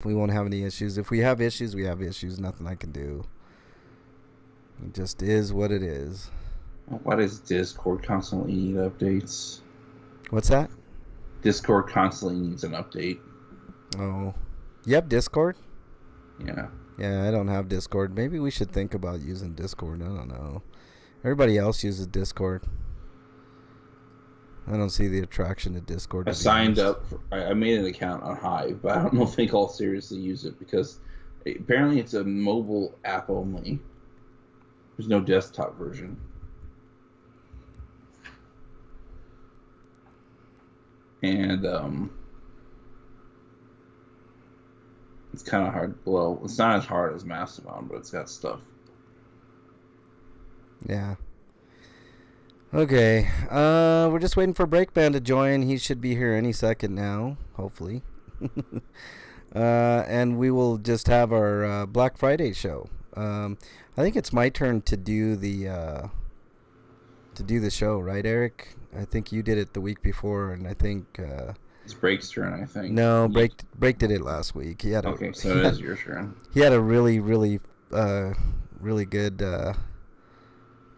We won't have any issues. If we have issues, we have issues. Nothing I can do. It just is what it is. Why does Discord constantly need updates? What's that? Discord constantly needs an update. Oh. You have Discord? Yeah. Yeah, I don't have Discord. Maybe we should think about using Discord. I don't know. Everybody else uses Discord. I don't see the attraction to Discord. I signed up. I made an account on Hive, but I don't think I'll seriously use it because apparently it's a mobile app only. There's no desktop version. And it's kind of hard. Well, it's not as hard as Mastodon, but it's got stuff. Yeah. Okay. We're just waiting for Breakman to join. He should be here any second now, hopefully. And we will just have our Black Friday show. I think it's my turn to do the show, right, Eric? I think you did it the week before, and I think it's Break's turn. I think. No, Break did it last week. He had okay, so it is your turn. He had a really good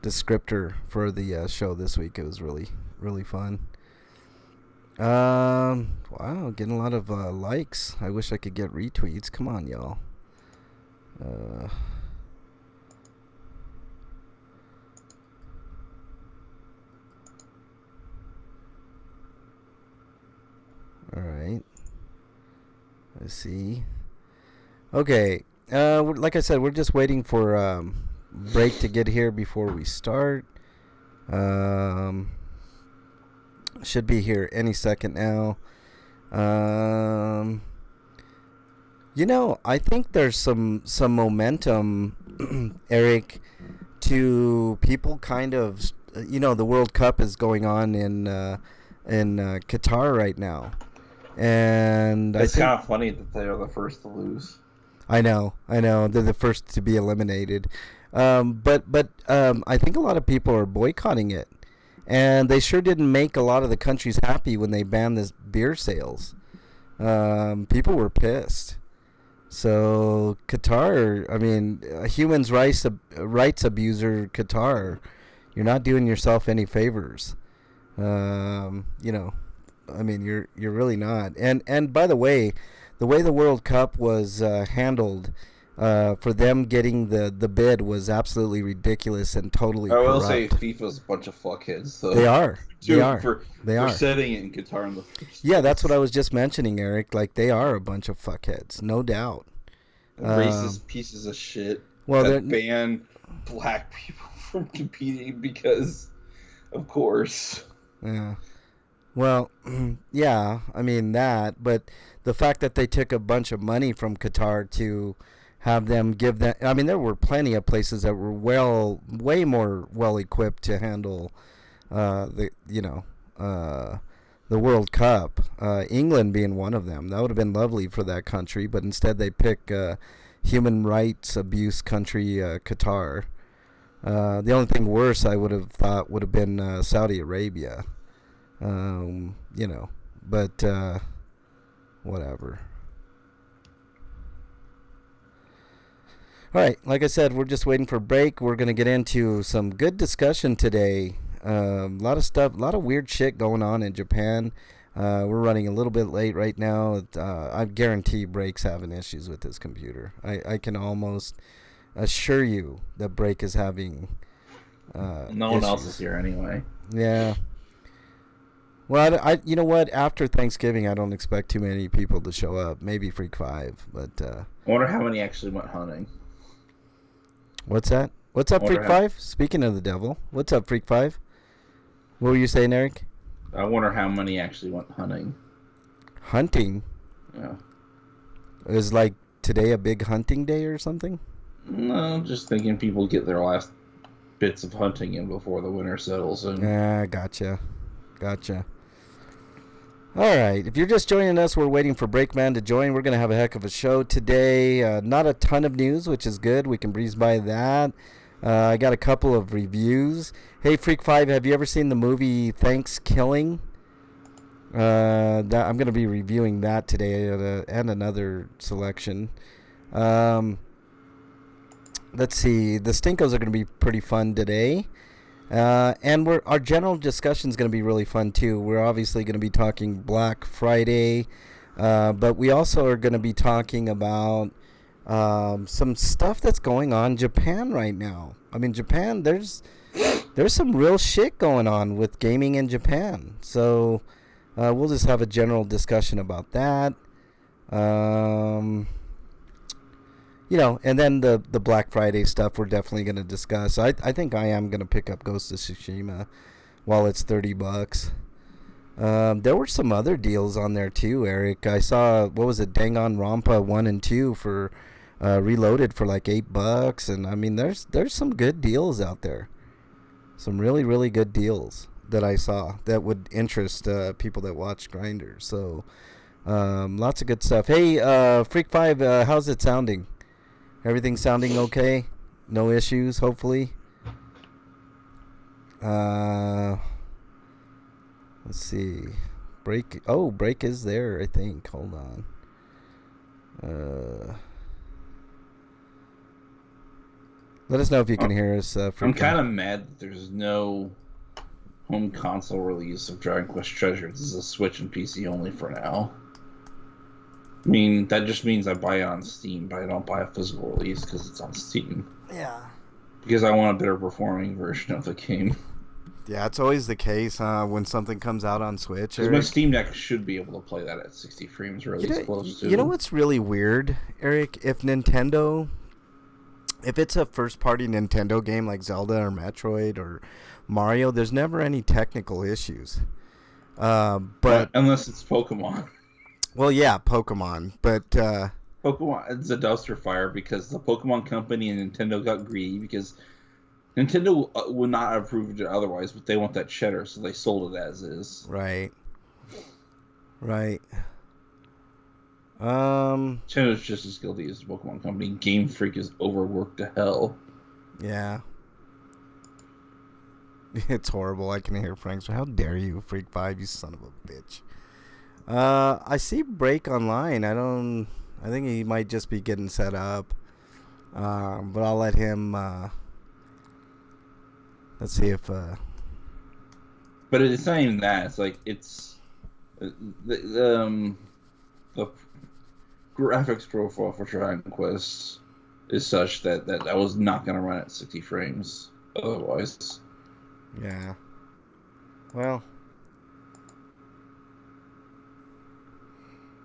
descriptor for the show this week. It was really fun. Wow, getting a lot of likes. I wish I could get retweets. Come on, y'all. All right. Let's see. Okay. Like I said, we're just waiting for Break to get here before we start. Should be here any second now. I think there's some momentum, Eric, to people kind of, the World Cup is going on in Qatar right now. And it's kind of funny that they are the first to lose. I know. They're the first to be eliminated. But I think a lot of people are boycotting it. And they sure didn't make a lot of the countries happy when they banned this beer sales. People were pissed. So Qatar, I mean, human rights abuser Qatar, you're not doing yourself any favors. I mean, you're really not. And by the way the World Cup was handled, for them getting the bid was absolutely ridiculous and totally corrupt. I will say FIFA's a bunch of fuckheads. So They are. For setting it in Qatar in the first place. Yeah, that's what I was just mentioning, Eric. Like, they are a bunch of fuckheads, no doubt. Racist pieces of shit. Well, that ban black people from competing because, of course. Yeah. Well, yeah, I mean that, but the fact that they took a bunch of money from Qatar to have them give that, I mean, there were plenty of places that were way more well equipped to handle the World Cup. England being one of them. That would have been lovely for that country, but instead they pick human rights abuse country, Qatar. The only thing worse I would have thought would have been Saudi Arabia. But whatever. All right, like I said, we're just waiting for Break. We're going to get into some good discussion today. A lot of stuff, a lot of weird shit going on in Japan. We're running a little bit late right now. I guarantee Break's having issues with his computer. I can almost assure you that Break is having no one else is here anyway. Yeah. Well, you know what? After Thanksgiving, I don't expect too many people to show up. Maybe Freak 5, but... I wonder how many actually went hunting. What's that? What's up, Freak 5? Speaking of the devil, what's up, Freak 5? What were you saying, Eric? I wonder how many actually went hunting. Hunting? Yeah. Is like today a big hunting day or something? No, just thinking people get their last bits of hunting in before the winter settles in. Yeah, gotcha. All right, if you're just joining us, we're waiting for Breakman to join. We're going to have a heck of a show today. Not a ton of news, which is good. We can breeze by that. I got a couple of reviews. Hey, Freak 5, have you ever seen the movie Thanksgiving? That I'm going to be reviewing that today and another selection. Let's see. The Stinkos are going to be pretty fun today. And our general discussion is going to be really fun too. We're obviously going to be talking Black Friday, but we also are going to be talking about some stuff that's going on in Japan right now. I mean, Japan, there's some real shit going on with gaming in Japan. So we'll just have a general discussion about that. And then the Black Friday stuff we're definitely going to discuss. I think I am going to pick up Ghost of Tsushima while it's $30. There were some other deals on there too, Eric. I saw, what was it, Danganronpa 1 and 2 for Reloaded for like $8, and I mean there's some good deals out there. Some really, really good deals that I saw that would interest people that watch Grinders. So lots of good stuff. Hey, Freak 5, how's it sounding? Everything sounding okay? No issues, hopefully? Let's see. Break is there, I think. Hold on. Let us know if you can hear us. I'm kind of mad that there's no home console release of Dragon Quest Treasures. This is a Switch and PC only for now. I mean, that just means I buy it on Steam, but I don't buy a physical release because it's on Steam. Yeah. Because I want a better performing version of the game. Yeah, it's always the case when something comes out on Switch. Because my Steam Deck should be able to play that at 60 frames really close to. You know what's really weird, Eric? If it's a first-party Nintendo game like Zelda or Metroid or Mario, there's never any technical issues. But unless it's Pokemon. Well, yeah, Pokemon, but Pokemon, it's a dumpster fire because the Pokemon Company and Nintendo got greedy because Nintendo would not have approved it otherwise, but they want that cheddar, so they sold it as is. Right. Nintendo's just as guilty as the Pokemon Company. Game Freak is overworked to hell. Yeah. It's horrible. I can hear Frank's. How dare you, Freak 5, you son of a bitch. I see Break online. I think he might just be getting set up. But I'll let him, let's see if, But it's not even that. It's like, it's, the graphics profile for Dragon Quest is such that I was not going to run at 60 frames otherwise. Yeah. Well,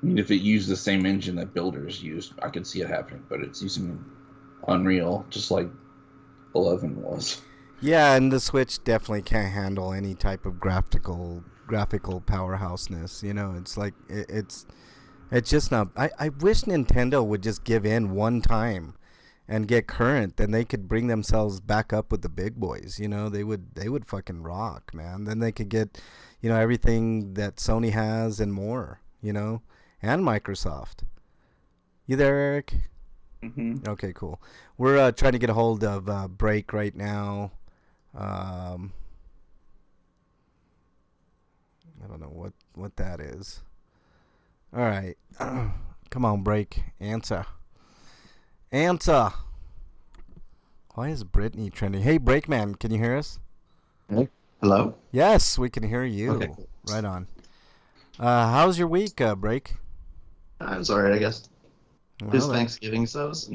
I mean, if it used the same engine that Builders used, I could see it happening, but it's using Unreal, just like 11 was. Yeah, and the Switch definitely can't handle any type of graphical powerhouseness. You know, it's like it's just not. I wish Nintendo would just give in one time and get current, then they could bring themselves back up with the big boys. You know, they would fucking rock, man. Then they could get, everything that Sony has and more. And Microsoft. You there, Eric? Mm-hmm. Okay, cool. We're trying to get a hold of Break right now. I don't know what that is. All right. Come on, Break. Answer. Why is Brittany trending? Hey, Breakman, can you hear us? Hey. Hello? Yes, we can hear you. Okay. Right on. How's your week, Break? It was alright, I guess. Well, It's Thanksgiving, so it's,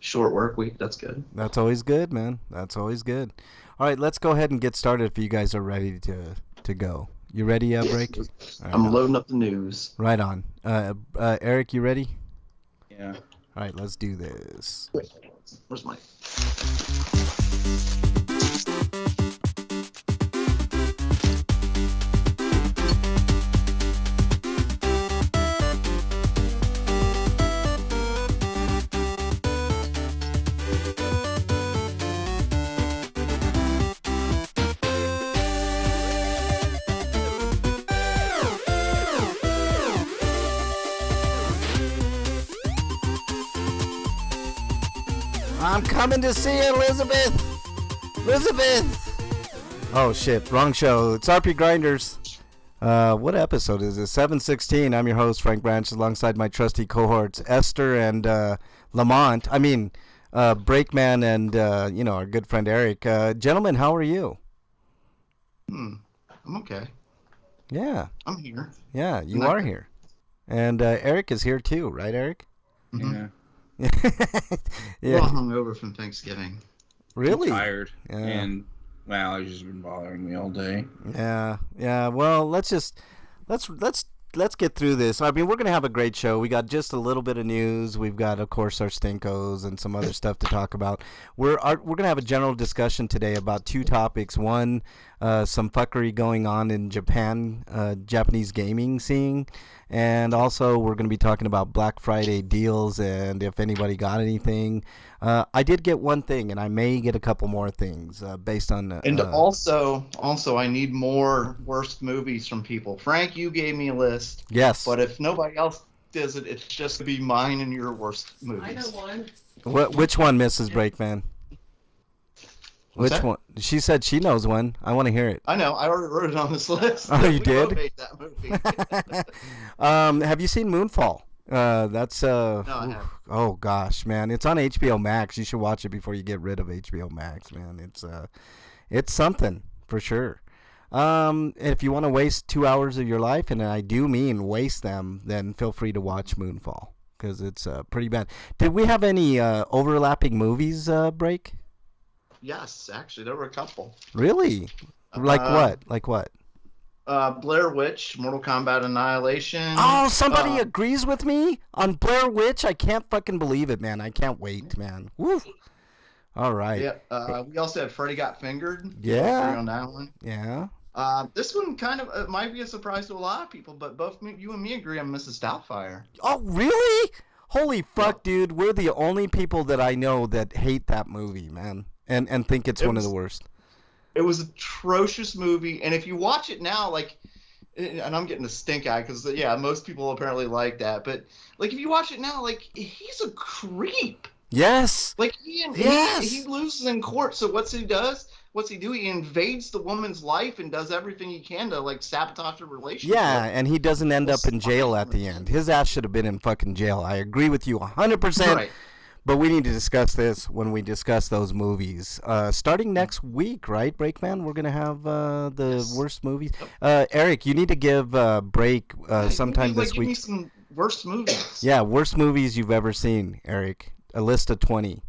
short work week. That's good. That's always good, man. That's always good. All right, let's go ahead and get started if you guys are ready to go. You ready, Break? Right, I'm loading up the news. Right on. Eric, you ready? Yeah. All right, let's do this. Wait, where's my... I'm coming to see you, Elizabeth. Oh shit, wrong show. It's RPGrinders. What episode is this? 716. I'm your host, Frank Branch, alongside my trusty cohorts, Esther and Lamont. Brakeman and, our good friend Eric. Gentlemen, how are you? I'm okay. Yeah. I'm here. Yeah, you are here. And Eric is here too, right, Eric? Mm-hmm. Yeah. Yeah. Well, hungover from Thanksgiving. Really? I'm tired. Yeah. And my allergies have been bothering me all day. Yeah. Well, let's get through this. I mean, we're gonna have a great show. We got just a little bit of news. We've got, of course, our stinkos and some other stuff to talk about. We're gonna have a general discussion today about two topics. One, some fuckery going on in Japan, Japanese gaming scene, and also we're gonna be talking about Black Friday deals and if anybody got anything. I did get one thing, and I may get a couple more things based on. And also, I need more worst movies from people. Frank, you gave me a list. Yes. But if nobody else does it, it's just to be mine and your worst movies. I know one. Which one, Mrs. Brakeman? What's Which that? one? She said she knows one. I want to hear it. I know. I already wrote it on this list. Oh, you We did? both hate that movie. Have you seen Moonfall? That's No, I haven't. oh gosh, man, it's on HBO Max. You should watch it before you get rid of HBO Max, man. It's something for sure. If you want to waste 2 hours of your life, and I do mean waste them, then feel free to watch Moonfall because it's pretty bad. Did we have any overlapping movies break? Yes, actually, there were a couple. Really? Like what? Like what? Blair Witch, Mortal Kombat Annihilation. Oh, somebody agrees with me on Blair Witch. I can't fucking believe it, man. I can't wait, man. Woo. All right. Yeah. We also had Freddy Got Fingered. Yeah. Agree on that one. Yeah. This one kind of might be a surprise to a lot of people, but both you and me agree on Mrs. Doubtfire. Oh, really? Holy fuck, dude. We're the only people that I know that hate that movie, man, and think it's one of the worst. It was an atrocious movie, and if you watch it now, like, and I'm getting a stink eye because, yeah, most people apparently like that, but, like, if you watch it now, like, he's a creep. Yes. Like, Yes. he loses in court, so what's he do? He invades the woman's life and does everything he can to, like, sabotage the relationship. Yeah, and he doesn't end up in jail at the end. His ass should have been in fucking jail. I agree with you 100%. Right. But we need to discuss this when we discuss those movies. Starting next week, right, Brakeman? We're going to have the worst movies. Eric, you need to give Break sometime this Give me week. some worst movies. Yeah, worst movies you've ever seen, Eric. A list of 20.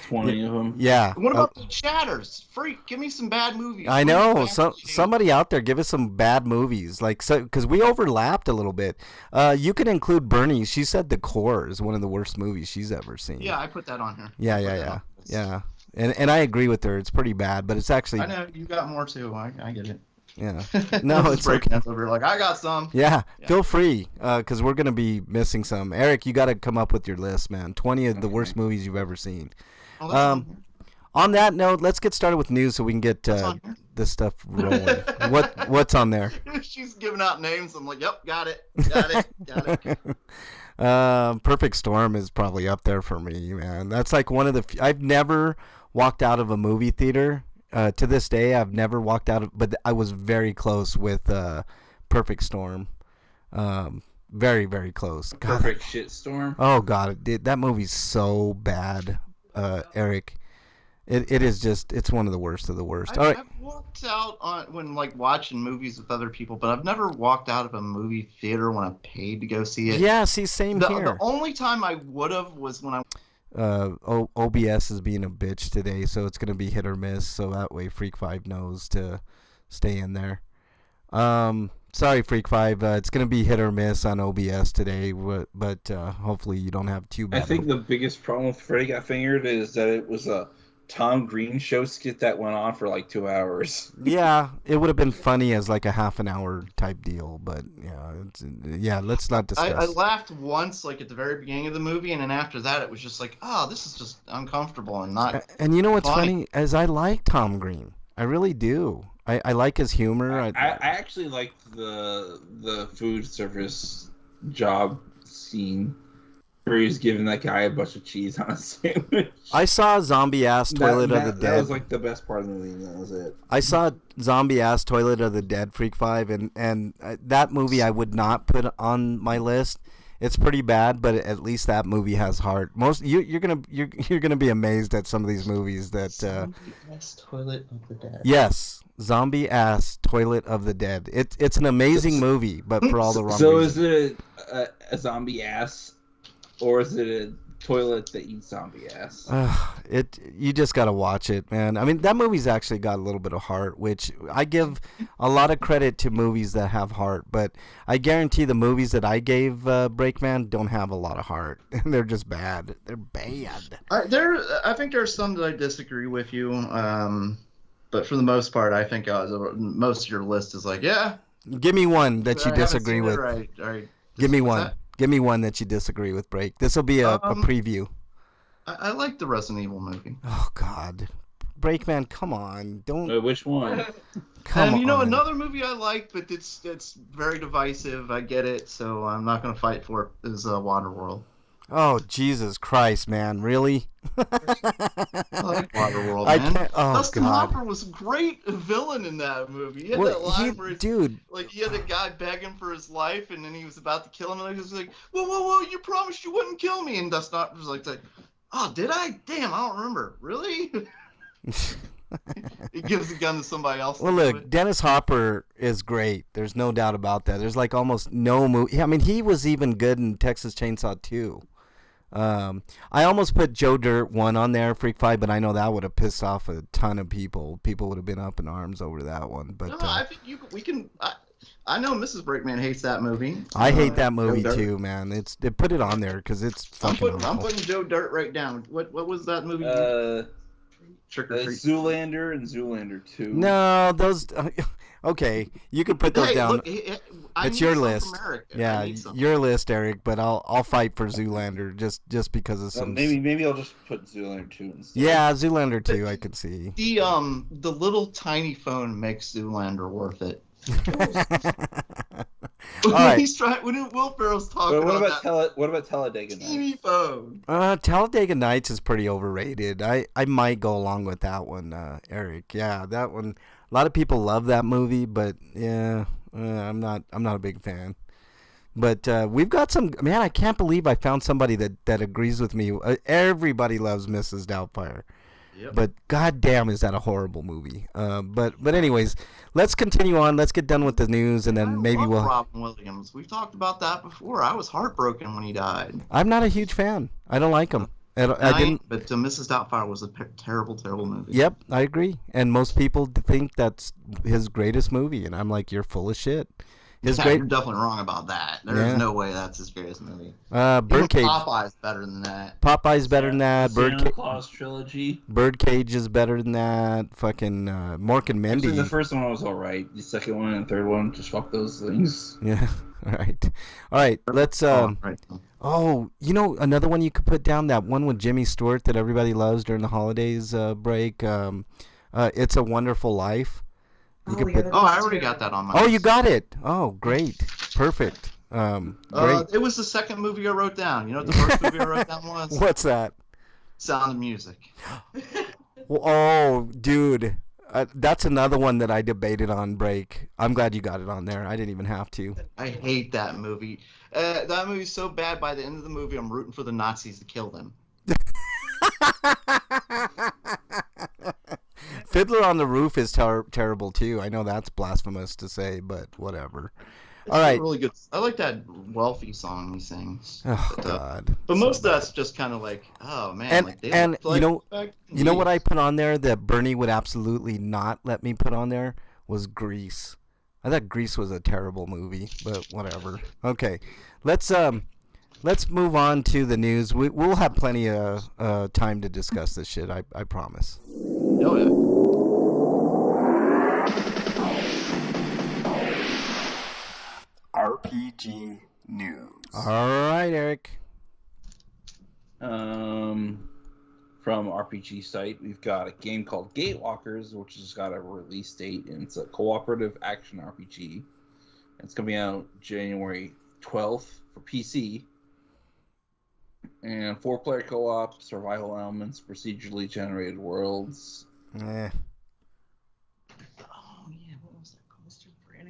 20 of them. Yeah. What about the Chatters? Freak, give me some bad movies. I know. Freak, Somebody out there, give us some bad movies, like because we overlapped a little bit. You can include Bernie. She said The Core is one of the worst movies she's ever seen. Yeah, I put that on here. Yeah. And I agree with her. It's pretty bad, but it's actually. I know you got more too. I get it. Yeah. No, it's okay. Over like I got some. Yeah, feel free, because we're gonna be missing some. Eric, you got to come up with your list, man. 20 of the worst movies you've ever seen. Oh, On that note, let's get started with news so we can get this stuff rolling. What's on there? She's giving out names. I'm like, yep, got it. Perfect Storm is probably up there for me, man. That's like one of the. I've never walked out of a movie theater. To this day, I've never walked out of, but I was very close with Perfect Storm. Very, very close. God, Perfect Shitstorm. Oh God, that movie's so bad, Eric. It is just, it's one of the worst of the worst. All right. I've walked out when like watching movies with other people, but I've never walked out of a movie theater when I paid to go see it. Yeah, see, same here. The only time I would have was when I. OBS is being a bitch today, so it's gonna be hit or miss. So that way, Freak 5 knows to stay in there. Sorry, Freak 5. It's gonna be hit or miss on OBS today, but hopefully you don't have too bad. I think the biggest problem with Freddy Got Fingered is that it was a Tom Green show skit that went on for like 2 hours. Yeah, it would have been funny as like a half an hour type deal, but let's not discuss. I laughed once, like at the very beginning of the movie, and then after that, it was just like, oh, this is just uncomfortable and not. And you know what's funny? As I like Tom Green, I really do. I like his humor. I actually liked the food service job scene. Where he was giving that guy a bunch of cheese on a sandwich. I saw Zombie Ass Toilet of the That Dead. was like the best part of the movie. And that was it. I saw Zombie Ass Toilet of the Dead Freak 5, and that movie I would not put on my list. It's pretty bad, but at least that movie has heart. You're gonna be amazed at some of these movies that. Zombie Ass Toilet of the Dead. Yes, Zombie Ass Toilet of the Dead. It's an amazing movie, but for all the wrong reasons. Is it a zombie ass, or is it a toilet that eats zombie ass? You just gotta watch it, man. I mean, that movie's actually got a little bit of heart, which I give a lot of credit to movies that have heart. But I guarantee the movies that I gave Breakman don't have a lot of heart. They're just bad. They're bad. I think there's some that I disagree with you. But for the most part, I think most of your list is like, yeah. Give me one that you disagree with. Right. Give me one. Give me one that you disagree with, Break. This will be a preview. I like the Resident Evil movie. Oh, God. Breakman, come on. Don't. Which one? Come on. Another movie I like, but it's very divisive. I get it, so I'm not going to fight for it, is Waterworld. Oh, Jesus Christ, man. Really? I like Waterworld, man. Dustin God. Hoffman was a great villain in that movie. He had that line where he had a guy begging for his life, and then he was about to kill him, and he was like, whoa, you promised you wouldn't kill me. And Dustin Hoffman was like, oh, did I? Damn, I don't remember. Really? He gives the gun to somebody else. Well, look, Dennis Hopper is great. There's no doubt about that. There's like almost no movie. I mean, he was even good in Texas Chainsaw 2. I almost put Joe Dirt 1 on there, Freak 5, but I know that would have pissed off a ton of people. People would have been up in arms over that one. But no, I think we can. I know Mrs. Breakman hates that movie. I hate that movie too, man. They put it on there because it's fucking. I'm putting Joe Dirt right down. What was that movie? Trick or Treat. Zoolander and Zoolander 2. No, those. Okay, you can put those down. Look, it's your list. Yeah, your list, Eric. But I'll fight for Zoolander just because of some. Maybe I'll just put Zoolander 2 instead. Yeah, Zoolander 2, I could see. The little tiny phone makes Zoolander worth it. When Will Ferrell's talking what about Talladega Nights? Teeny phone. Talladega Nights is pretty overrated. I might go along with that one, Eric. Yeah, that one. A lot of people love that movie, but yeah, I'm not a big fan. But we've got some. Man, I can't believe I found somebody that agrees with me. Everybody loves Mrs. Doubtfire. Yep. But goddamn, is that a horrible movie? But anyways, let's continue on. Let's get done with the news, and then maybe we'll. Robin Williams. We've talked about that before. I was heartbroken when he died. I'm not a huge fan. I don't like him. I didn't. But Mrs. Doubtfire was a terrible, terrible movie. Yep, I agree. And most people think that's his greatest movie, and I'm like, you're full of shit. You're definitely wrong about that. There's no way that's his greatest movie. Birdcage. Popeye's better than that. Popeye's better than that. Santa Claus trilogy. Birdcage is better than that. Fucking Mork and Mindy. The first one was all right. The second one and third one, just fuck those things. Yeah. All right. Let's. Oh, you know another one you could put down, that one with Jimmy Stewart that everybody loves during the holidays break. It's a Wonderful Life. I already got that on my list. You got it. Oh, great. Perfect. Great. It was the second movie I wrote down. You know what the first movie I wrote down was? What's that? Sound of Music. Oh, dude. That's another one that I debated on break. I'm glad you got it on there. I didn't even have to. I hate that movie. That movie's so bad, by the end of the movie, I'm rooting for the Nazis to kill them. Fiddler on the Roof is terrible too. I know that's blasphemous to say, but whatever. All right. Really good. I like that Wealthy song he sings. Oh, God. But most of that's just kind of like, oh man. And you know what I put on there that Bernie would absolutely not let me put on there was Grease. I thought Grease was a terrible movie, but whatever. Okay, let's move on to the news. We'll have plenty of time to discuss this shit. I promise. Oh yeah. RPG news. All right, Eric. From RPG site, we've got a game called Gatewalkers, which has got a release date, and it's a cooperative action RPG. It's coming out January 12th for PC. And 4-player co-op, survival elements, procedurally generated worlds. Eh. Oh yeah, what was that called?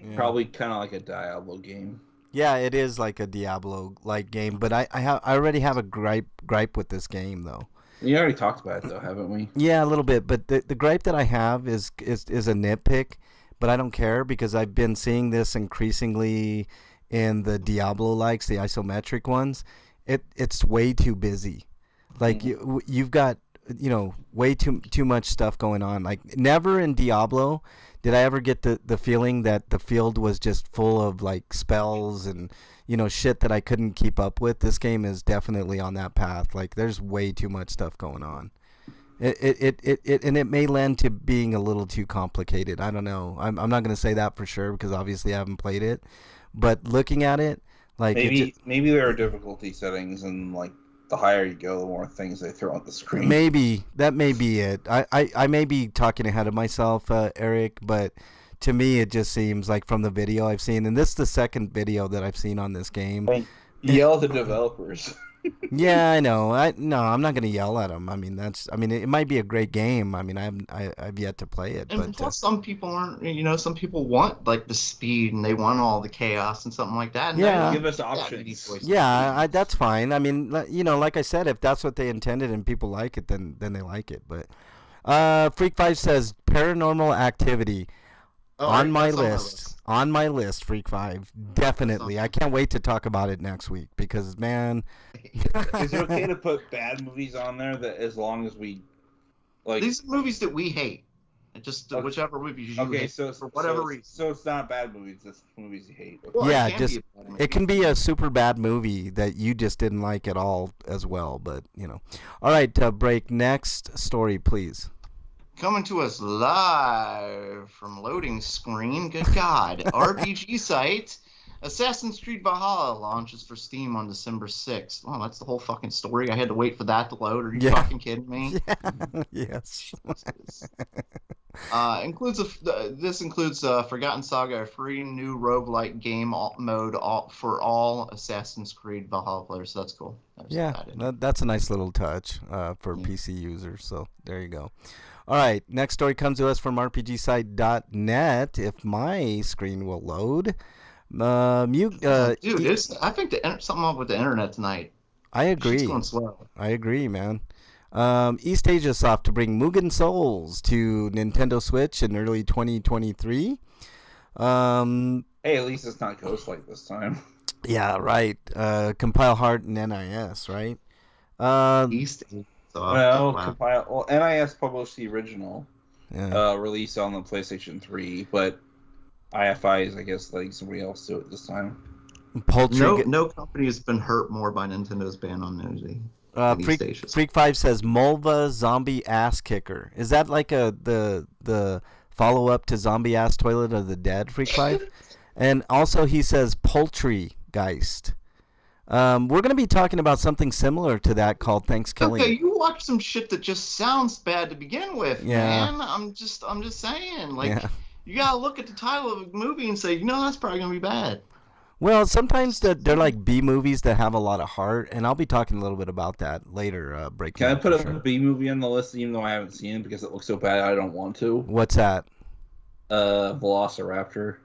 Yeah. Probably kind of like a Diablo game. Yeah, it is like a Diablo-like game, but I already have a gripe with this game though. We already talked about it though, haven't we? Yeah, a little bit, but the gripe that I have is a nitpick, but I don't care because I've been seeing this increasingly in the Diablo likes, the isometric ones. It's way too busy. Like you've got way too much stuff going on. Like never in Diablo did I ever get the feeling that the field was just full of like spells and shit that I couldn't keep up with. This game is definitely on that path. Like there's way too much stuff going on. It may lend to being a little too complicated. I don't know. I'm not going to say that for sure because obviously I haven't played it. But looking at it, like maybe there are difficulty settings, and like the higher you go, the more things they throw on the screen. Maybe that may be it. I may be talking ahead of myself, Eric, but to me it just seems like from the video I've seen, and this is the second video that I've seen on this game. Yell at the developers. Yeah, I know. I'm not gonna yell at them. I mean, it might be a great game. I mean, I've yet to play it. And but plus, some people aren't. Some people want like the speed and they want all the chaos and something like that. And yeah, give us options. Yeah, that's fine. I mean, like I said, if that's what they intended and people like it, then they like it. But Freak5 says Paranormal Activity. On my list, Freak5, definitely. I can't wait to talk about it next week because, man. Is it okay to put bad movies on there that as long as we like? These are movies that we hate. Just okay. Whichever movies you hate so for whatever reason. So it's not bad movies; it's movies you hate. Okay. Well, yeah, it can be a super bad movie that you just didn't like at all as well. But all right, break. Next story, please. Coming to us live from loading screen. Good God. RPG site. Assassin's Creed Valhalla launches for Steam on December 6th. Oh, that's the whole fucking story. I had to wait for that to load. Are you fucking kidding me? Yeah. Yes. This includes Forgotten Saga, a free new roguelike game mode for all Assassin's Creed Valhalla players. So that's cool. That's a nice little touch for PC users. So there you go. All right, next story comes to us from RPGsite.net. If my screen will load. Dude, I think something up with the internet tonight. I agree. It's going slow. I agree, man. East Asia Soft to bring Mugen Souls to Nintendo Switch in early 2023. Hey, at least it's not Ghostlight this time. Yeah, right. Compile Heart and NIS, right? East Asia Soft. Well, NIS published the original release on the PlayStation 3, but IFI is, I guess, letting somebody else do it this time. No company has been hurt more by Nintendo's ban on nudity. Freak5 says Mulva Zombie Ass Kicker. Is that like the follow up to Zombie Ass Toilet of the Dead, Freak5? And also he says Poultrygeist. We're going to be talking about something similar to that called Thanksgiving. Okay, you watch some shit that just sounds bad to begin with, man. I'm just saying, you gotta look at the title of a movie and say, that's probably gonna be bad. Well, sometimes they're like B movies that have a lot of heart, and I'll be talking a little bit about that later. Can I put a B movie on the list even though I haven't seen it because it looks so bad I don't want to? What's that? Velociraptor.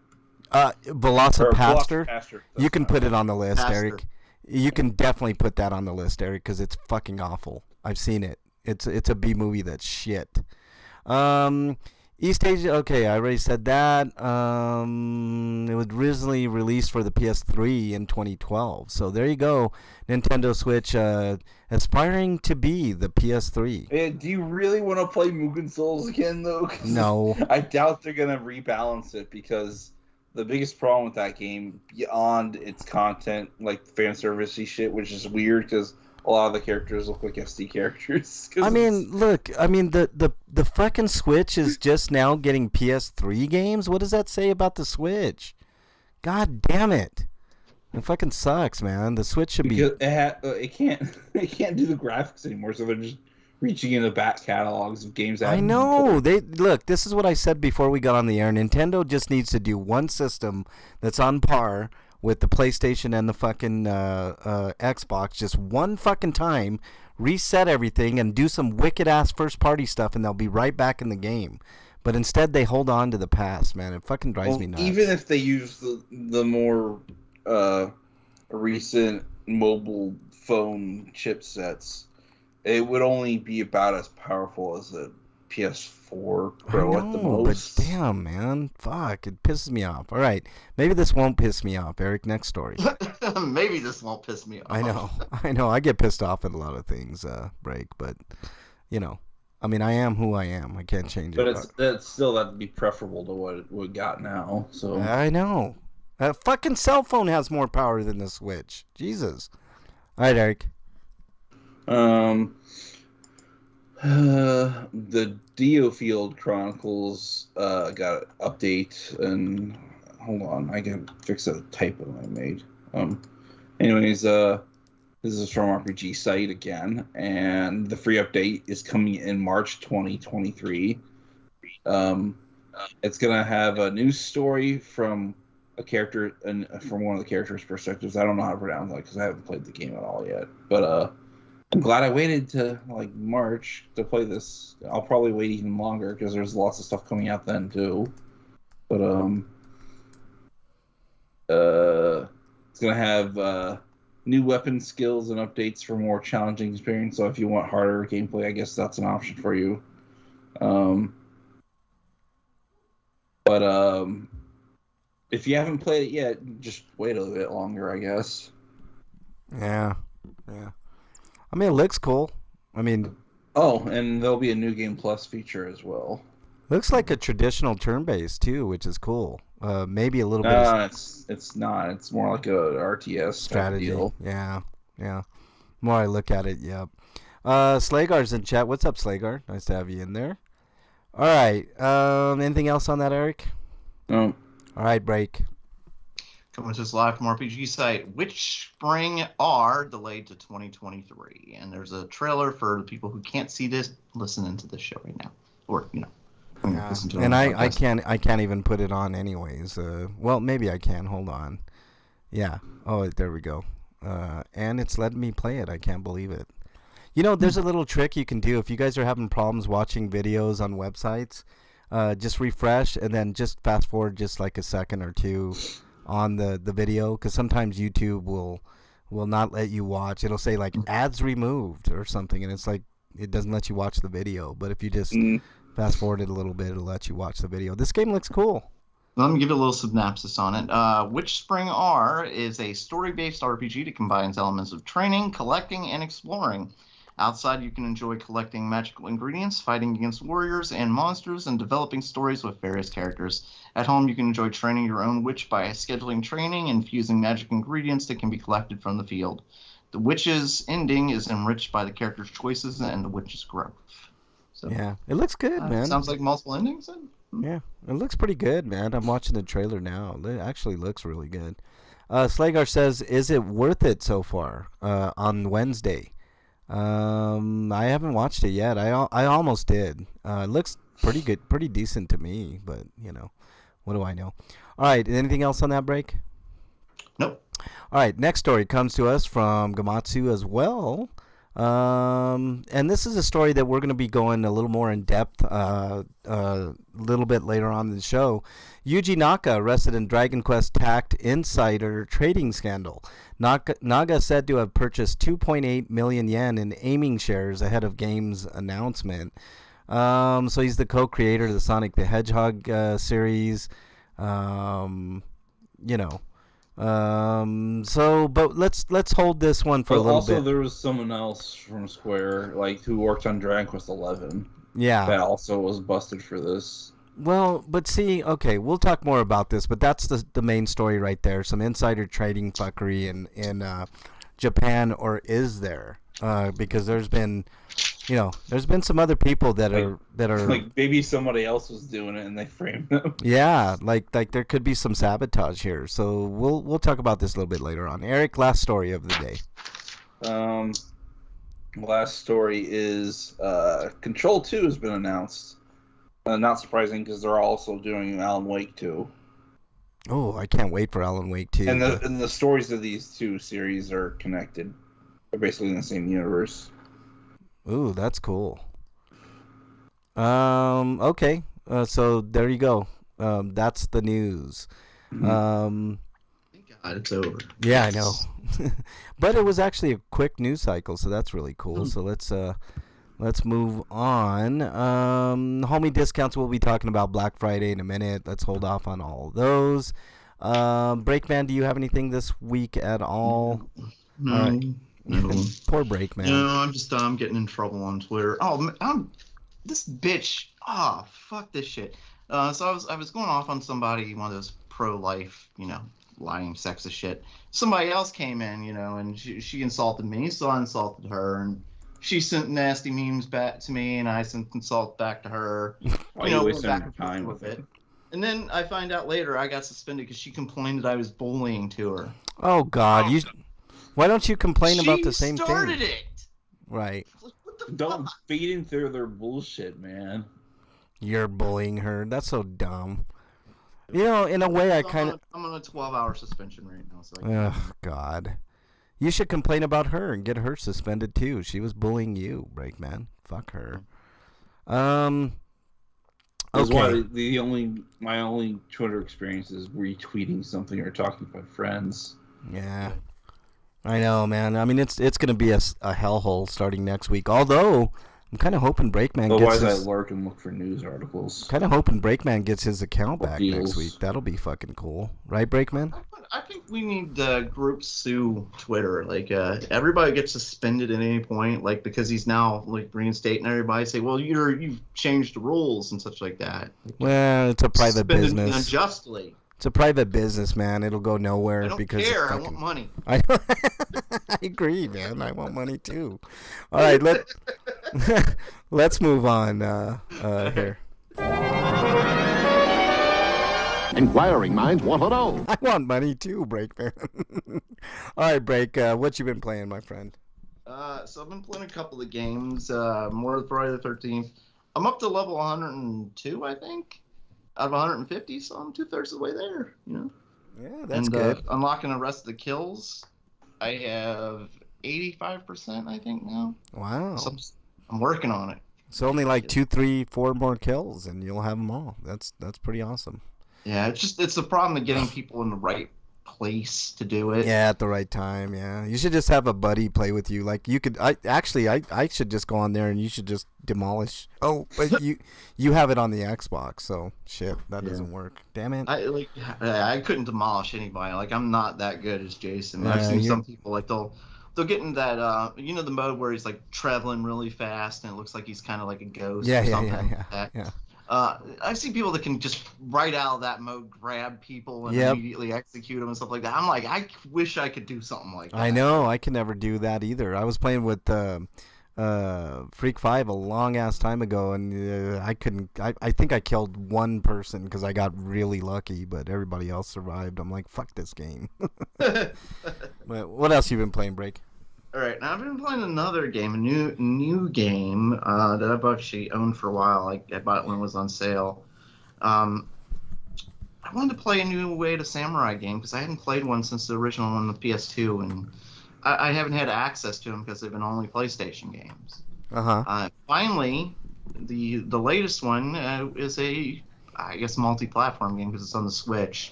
Velocipastor. You can put it on the list, Pastor. Eric. You can definitely put that on the list, Eric, because it's fucking awful. I've seen it. It's a B movie that's shit. East Asia, okay, I already said that. It was originally released for the PS3 in 2012. So there you go. Nintendo Switch aspiring to be the PS3. Hey, do you really want to play Mugen Souls again, though? No. I doubt they're going to rebalance it because the biggest problem with that game, beyond its content, like fan servicey shit, which is weird because a lot of the characters look like SD characters. I mean, look, the fucking Switch is just now getting PS3 games. What does that say about the Switch? God damn it. It fucking sucks, man. The Switch should be... It can't do the graphics anymore, so they're just reaching in the back catalogs of games. I know. Look, this is what I said before we got on the air. Nintendo just needs to do one system that's on par with the PlayStation and the fucking Xbox just one fucking time, reset everything, and do some wicked ass first party stuff, and they'll be right back in the game. But instead, they hold on to the past, man. It fucking drives me nuts. Even if they use the more recent mobile phone chipsets, it would only be about as powerful as a PS4 Pro at the most. But damn, man. Fuck, it pisses me off. All right, maybe this won't piss me off, Eric. Next story. Maybe this won't piss me off. I know. I get pissed off at a lot of things, Break, but, you know. I mean, I am who I am. I can't change it. But it's still, that'd be preferable to what we got now. So I know. A fucking cell phone has more power than the Switch. Jesus. All right, Eric. The Diofield Chronicles got an update, and hold on, I can fix a typo I made. Anyways, this is from RPG Site again, and the free update is coming in March 2023. It's gonna have a new story from a character and from one of the characters' perspectives. I don't know how to pronounce that because I haven't played the game at all yet. But I'm glad I waited to like March to play this. I'll probably wait even longer because there's lots of stuff coming out then too. But it's gonna have new weapon skills and updates for more challenging experience. So if you want harder gameplay, I guess that's an option for you. But if you haven't played it yet, just wait a little bit longer, I guess. Yeah. I mean, it looks cool. I mean... Oh, and there'll be a New Game Plus feature as well. Looks like a traditional turn-based, too, which is cool. Maybe a little bit of... it's not. It's more like a RTS strategy. Deal. Yeah. The more I look at it, yeah. Slagar's in chat. What's up, Slagar? Nice to have you in there. All right. Anything else on that, Eric? No. All right, break. Coming to us live from RPG Site. Which Spring are delayed to 2023? And there's a trailer for the people who can't see this, listening to this show right now, or Yeah. And I can't even put it on anyways. Well, maybe I can. Hold on. Yeah. Oh, there we go. And it's letting me play it. I can't believe it. You know, there's a little trick you can do if you guys are having problems watching videos on websites. Just refresh and then just fast forward just like a second or two on the video, because sometimes YouTube will not let you watch. It'll say like ads removed or something, and it's like it doesn't let you watch the video. But if you just fast forward it a little bit, it'll let you watch the video. This game looks cool. Let me give you a little synopsis on it. Which Spring R is a story-based RPG that combines elements of training, collecting, and exploring. Outside, you can enjoy collecting magical ingredients, fighting against warriors and monsters, and developing stories with various characters. At home, you can enjoy training your own witch by scheduling training and fusing magic ingredients that can be collected from the field. The witch's ending is enriched by the character's choices and the witch's growth. So, yeah, it looks good, man. Sounds like multiple endings then? Yeah, it looks pretty good, man. I'm watching the trailer now. It actually looks really good. Slagar says, is it worth it so far on Wednesday? I haven't watched it yet. I almost did. It looks pretty good, pretty decent to me, but what do I know? All right, anything else on that break? Nope. All right, next story comes to us from Gamatsu as well. And this is a story that we're going to be going a little more in depth a little bit later on in the show. Yuji Naka arrested in Dragon Quest Tact insider trading scandal. Naga said to have purchased 2.8 million yen in aiming shares ahead of game's announcement. So he's the co-creator of the Sonic the Hedgehog series. But let's hold this one for a little bit. Also, there was someone else from Square, who worked on Dragon Quest 11. Yeah. That also was busted for this. Well, but see, okay, we'll talk more about this, but that's the main story right there. Some insider trading fuckery in Japan, or is there? Because there's been some other people that are like maybe somebody else was doing it and they framed them. Yeah, like there could be some sabotage here. So we'll talk about this a little bit later on. Eric, last story of the day. Last story is Control 2 has been announced. Not surprising because they're also doing Alan Wake 2. Oh, I can't wait for Alan Wake 2. And the stories of these two series are connected. They're basically in the same universe. Ooh, that's cool. Okay. So there you go. That's the news. Thank God it's over. Yeah, I know. But it was actually a quick news cycle, so that's really cool. So let's move on. Homie discounts, we'll be talking about Black Friday in a minute. Let's hold off on all those. Breakman, do you have anything this week at all? No. All right. No. Poor Breakman. No, I'm getting in trouble on Twitter. Oh, this bitch. Ah, fuck this shit. So I was going off on somebody, one of those pro-life, lying sexist shit. Somebody else came in, and she insulted me, so I insulted her, and she sent nasty memes back to me, and I sent insult back to her. Wasting back and time forth with it. And then I find out later I got suspended because she complained that I was bullying to her. Oh God, why don't you complain about the same thing? She started it. Right. What the Don't fuck? feed into their bullshit, man. You're bullying her. That's so dumb. In a way, I'm on a 12-hour suspension right now. So oh God. You should complain about her and get her suspended too. She was bullying you, Breakman. Fuck her. That's Okay. why my only Twitter experience is retweeting something or talking to my friends. Yeah. I know, man. I mean, it's going to be a hellhole starting next week. Although, I'm kind of hoping Breakman Otherwise, gets I his... lurk and look for news articles. Kind of hoping Breakman gets his account back Deals. next week. That'll be fucking cool. Right, Breakman? I think we need group sue Twitter. Like, everybody gets suspended at any point, like, because he's now, like, reinstating everybody. Say, well, you've changed the rules and such like that. Well, it's a private Suspended business. unjustly. It's a private business, man. It'll go nowhere. I don't because care. fucking... I want money. I agree, man. I want money too. All right, let's move on here. Inquiring minds want to know. I want money too, Breakman. All right, Break. What you been playing, my friend? So I've been playing a couple of games. More of Friday the 13th. I'm up to level 102, I think, out of 150. So I'm 2/3 of the way there. Yeah, that's good. Unlocking the rest of the kills, I have 85%, I think now. Wow. So I'm working on it. So only like 2, 3, 4 more kills, and you'll have them all. That's pretty awesome. Yeah, it's the problem of getting people in the right place to do it. Yeah, at the right time. Yeah, you should just have a buddy play with you. Like you could. I should just go on there and you should just demolish. Oh, but you have it on the Xbox, so shit, that doesn't work. Damn it. I couldn't demolish anybody. Like, I'm not that good as Jason. I've seen some people, like, they'll get in that the mode where he's like traveling really fast and it looks like he's kind of like a ghost or something like that. Yeah. I've seen people that can just right out of that mode grab people and immediately execute them and stuff like that. I'm like, I wish I could do something like that. I know. I can never do that either. I was playing with Freak 5 a long ass time ago, and I couldn't. I think I killed one person because I got really lucky, but everybody else survived. I'm like, fuck this game. But what else you been playing, Break? All right, now I've been playing another game, a new game that I've actually owned for a while. I bought it when it was on sale. I wanted to play a new Way to Samurai game because I hadn't played one since the original one on the PS2, and I haven't had access to them because they've been only PlayStation games. Finally, the latest one is I guess multi-platform game because it's on the Switch.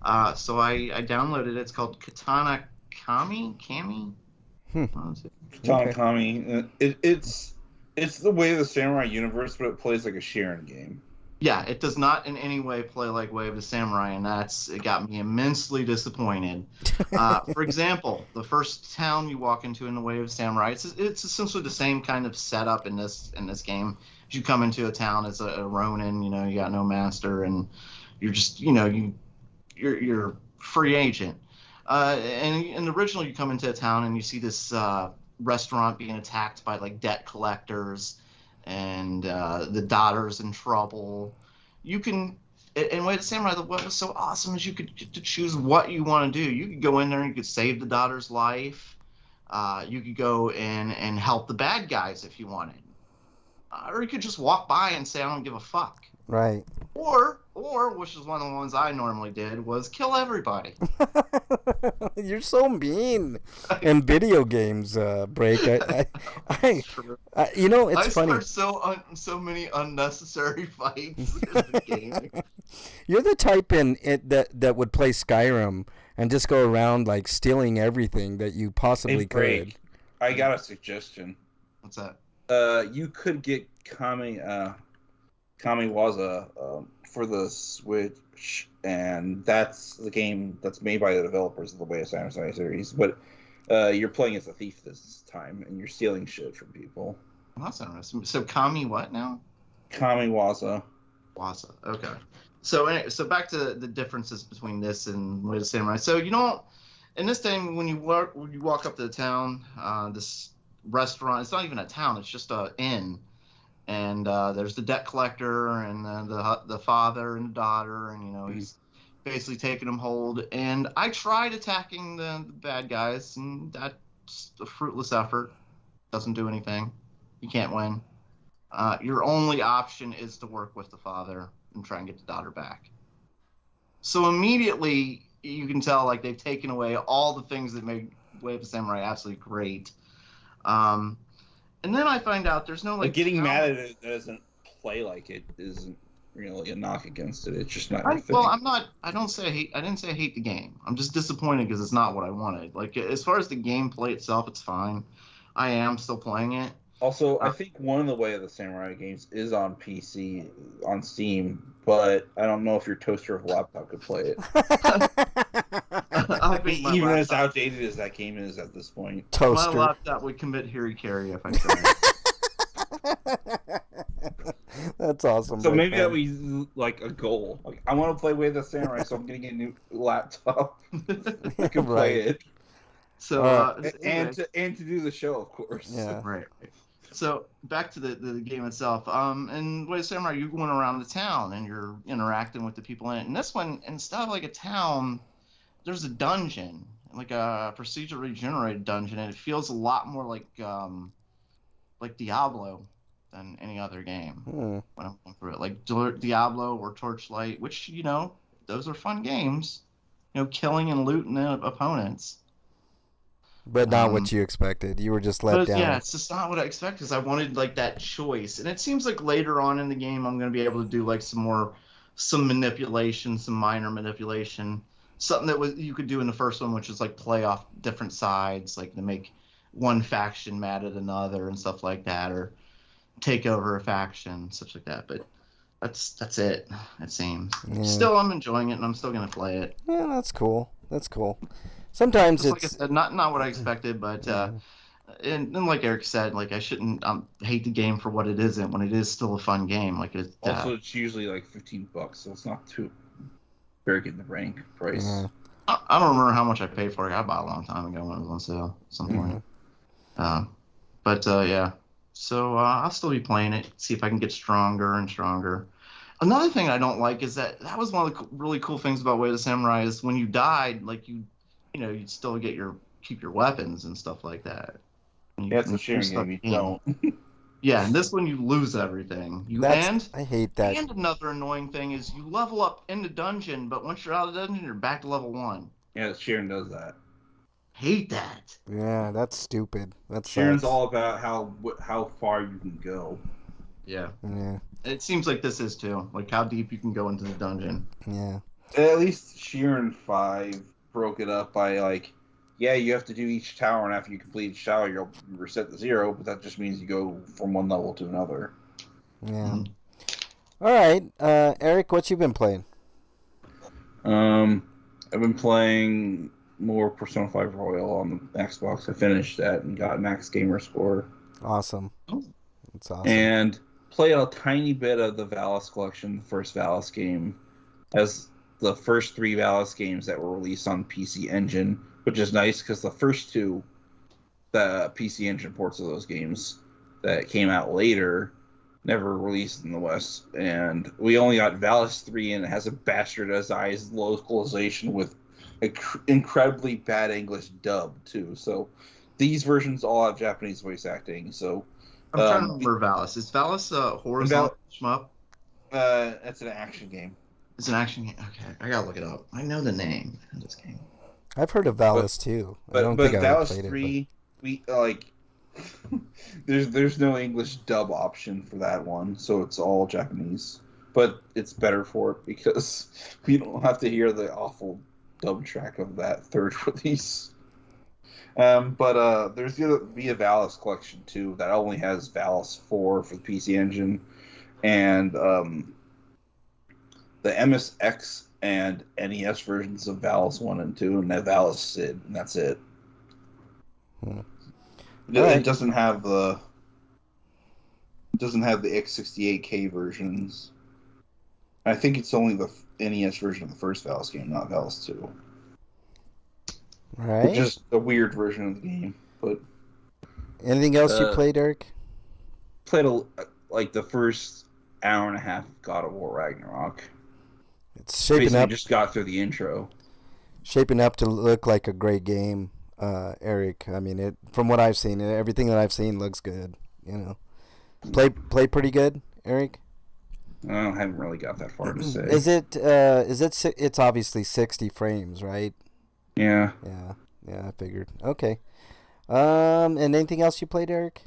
So I downloaded it. It's called Katana Kami. Katana Kami. It's the Way of the Samurai universe, but it plays like a Sharon game. Yeah, it does not in any way play like Way of the Samurai, and it got me immensely disappointed. For example, the first town you walk into in the Way of the Samurai, it's essentially the same kind of setup in this game. You come into a town as a Ronin, you got no master, and you're just you're free agent. And in the original, you come into a town and you see this restaurant being attacked by like debt collectors. And the daughter's in trouble. You can, in Way of the Samurai, what was so awesome is you could get to choose what you want to do. You could go in there and you could save the daughter's life. You could go in and help the bad guys if you wanted. Or you could just walk by and say, I don't give a fuck. Right. Or which is one of the ones I normally did, was kill everybody. You're so mean in video games, Break. You know, it's funny. I start so many unnecessary fights in the game. You're the type in it that would play Skyrim and just go around like stealing everything that you possibly could. I got a suggestion. What's that? You could get Kamiwaza for the Switch, and that's the game that's made by the developers of the Way of Samurai series. But you're playing as a thief this time, and you're stealing shit from people. Well, that's interesting. So Kami what now? Kamiwaza. Waza. Okay. So back to the differences between this and Way of Samurai. So in this thing, when you walk up to the town, this restaurant, it's not even a town, it's just an inn. And there's the debt collector and the father and the daughter, and he's basically taking them hold. And I tried attacking the bad guys, and that's a fruitless effort. Doesn't do anything. You can't win. Your only option is to work with the father and try and get the daughter back. So immediately you can tell like they've taken away all the things that made Way of the Samurai absolutely great. And then I find out there's no like getting mad at it doesn't play like it isn't really a knock against it. It's just not. I didn't say I hate the game. I'm just disappointed because it's not what I wanted. Like as far as the gameplay itself, it's fine. I am still playing it. Also, I think one of the Way of the Samurai games is on PC on Steam, but I don't know if your toaster of a laptop could play it. Even as outdated as that game is at this point. Toaster. My laptop would commit harikari if I tried. That's awesome. So maybe that was like a goal. Like I want to play Way of the Samurai, so I'm gonna get a new laptop. I can play it. So and to do the show, of course. Yeah. Right. So back to the game itself. And Way of Samurai, you're going around the town and you're interacting with the people in it. And this one, instead of like a town, there's a dungeon, like a procedurally generated dungeon, and it feels a lot more like Diablo than any other game when I'm going through it. Like Diablo or Torchlight, which those are fun games. Killing and looting the opponents. But not what you expected. You were just let down. Yeah, it's just not what I expected because I wanted like that choice. And it seems like later on in the game I'm going to be able to do like some manipulation, some minor manipulation. Something that you could do in the first one, which is like play off different sides, like to make one faction mad at another and stuff like that, or take over a faction, stuff like that. But that's it seems. Yeah. Still, I'm enjoying it, and I'm still going to play it. Yeah, that's cool. Sometimes it's like I said, not what I expected, but and like Eric said, like I shouldn't hate the game for what it isn't when it is still a fun game. Like it's it's usually like $15, so it's not too very good in the rank price. Yeah. I don't remember how much I paid for it. I bought it a long time ago when it was on sale at some point. But yeah, so I'll still be playing it. See if I can get stronger and stronger. Another thing I don't like is that was one of the really cool things about Way of the Samurai is when you died, like you'd still keep your weapons and stuff like that. That's a sharing game. You don't. Yeah, and this one you lose everything. I hate that. And another annoying thing is you level up in the dungeon, but once you're out of the dungeon, you're back to level 1. Yeah, Sharon does that. Hate that. Yeah, that's stupid. Sharon's all about how far you can go. Yeah. Yeah. It seems like this is too, like how deep you can go into the dungeon. Yeah. At least Sharon 5 broke it up by like, yeah, you have to do each tower, and after you complete each tower, you'll reset to 0, but that just means you go from one level to another. Yeah. Mm-hmm. All right. Eric, what you been playing? I've been playing more Persona 5 Royal on the Xbox. I finished that and got max gamer score. Awesome. That's awesome. And played a tiny bit of the Valis collection, the first Valis game, as the first 3 Valis games that were released on PC Engine, which is nice because the first 2, the PC Engine ports of those games that came out later, never released in the West. And we only got Valis 3, and it has a bastardized localization with incredibly bad English dub, too. So these versions all have Japanese voice acting. So I'm trying to remember Valis. Is Valis horizontal shmup? That's an action game. It's an action game. Okay, I gotta look it up. I know the name of this game. I've heard of Valis too. I don't think I ever Valis played 3, it. we like. there's no English dub option for that one, so it's all Japanese. But it's better for it because we don't have to hear the awful dub track of that third release. But there's the Via Valis collection too that only has Valis 4 for the PC Engine, and the MSX and NES versions of Valis 1 and 2, and that Valis Sid, and that's it. It doesn't have the X68K versions. I think it's only the NES version of the first Valis game, not Valis 2. Right. Which is a weird version of the game. But anything else you played, Eric? Played like the first hour and a half of God of War Ragnarok. It's shaping Basically up. Just got through the intro. Shaping up to look like a great game, Eric. I mean, from what I've seen, everything that I've seen looks good. Play pretty good, Eric. I haven't really got that far to say. Is it? It's obviously 60 frames, right? Yeah. Yeah. I figured. Okay. And anything else you played, Eric?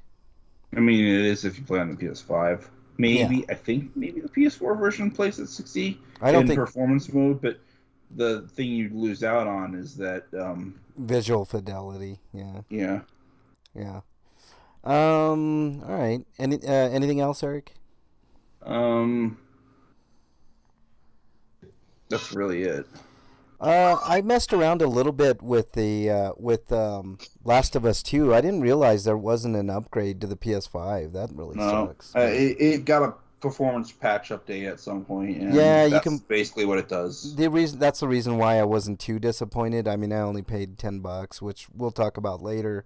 I mean, it is if you play on the PS5. Maybe Yeah. I think maybe the PS4 version plays at 60 in performance mode, but the thing you lose out on is that visual fidelity. Yeah. Yeah. All right. Anything else, Eric? That's really it. I messed around a little bit with Last of Us 2. I didn't realize there wasn't an upgrade to the PS5. That really sucks. It got a performance patch update at some point. And yeah, that's you can. Basically, what it does. That's the reason why I wasn't too disappointed. I mean, I only paid $10, which we'll talk about later.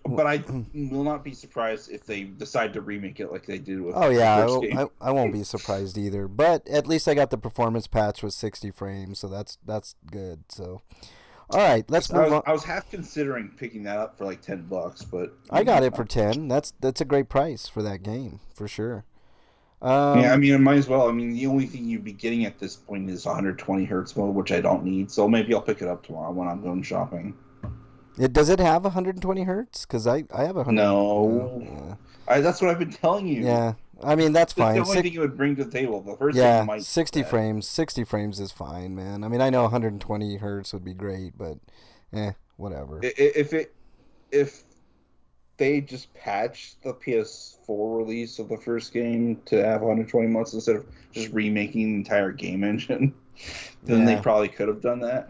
But I will not be surprised if they decide to remake it like they did with. Oh yeah, the first game. I won't be surprised either. But at least I got the performance patch with 60 frames, so that's good. So, all right, let's move on. I was half considering picking that up for like $10, but I got it for 10. That's a great price for that game for sure. Yeah, I mean, it might as well. I mean, the only thing you'd be getting at this point is 120 hertz mode, which I don't need. So maybe I'll pick it up tomorrow when I'm going shopping. Does it have 120 hertz? Because I have 100. No. Yeah. That's what I've been telling you. Yeah, I mean that's fine. That's the only thing it would bring to the table. The first thing might 60 frames. 60 frames is fine, man. I mean, I know 120 hertz would be great, but whatever. If they just patched the PS4 release of the first game to have 120 months instead of just remaking the entire game engine, then they probably could have done that.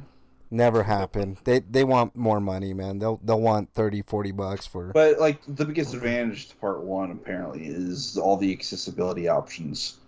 Never happened. They want more money, man. They'll want $30-$40 for. But like the biggest advantage to Part 1 apparently is all the accessibility options.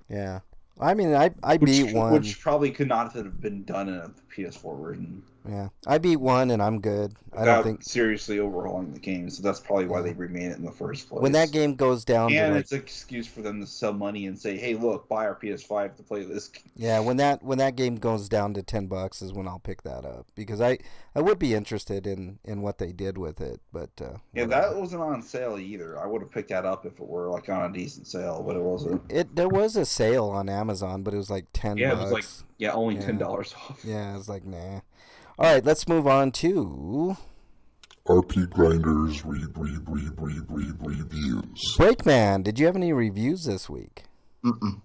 Yeah. I mean, I beat 1. Which probably could not have been done in a PS4 version. Yeah. I beat 1 and I'm good. I don't think seriously overhauling the game, so that's probably why they remade it in the first place. When that game goes down and to it's an excuse for them to sell money and say, "Hey, look, buy our PS5 to play this." Yeah, when that game goes down to $10 is when I'll pick that up because I would be interested in what they did with it, but yeah, that wasn't on sale either. I would have picked that up if it were like on a decent sale, but it wasn't. There was a sale on Amazon, but it was like $10. Yeah, it was like only $10 off. Yeah, I was like, nah. All right, let's move on to RPGrinders reviews. Breakman. Did you have any reviews this week? Mm-mm.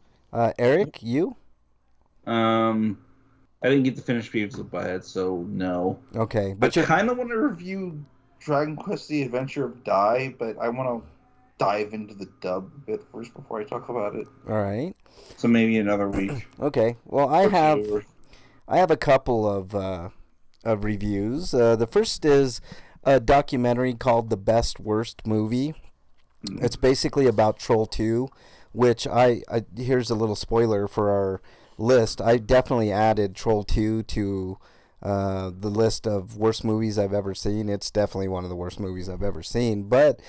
Eric, you? I didn't get to finish Beavis of Butthead, so no. Okay, but I kind of want to review Dragon Quest: The Adventure of Dai, but I want to dive into the dub a bit first before I talk about it. All right. So maybe another week. Okay. Well, I have a couple of reviews. The first is a documentary called The Best Worst Movie. Mm-hmm. It's basically about Troll 2, which here's a little spoiler for our list. I definitely added Troll 2 to the list of worst movies I've ever seen. It's definitely one of the worst movies I've ever seen. But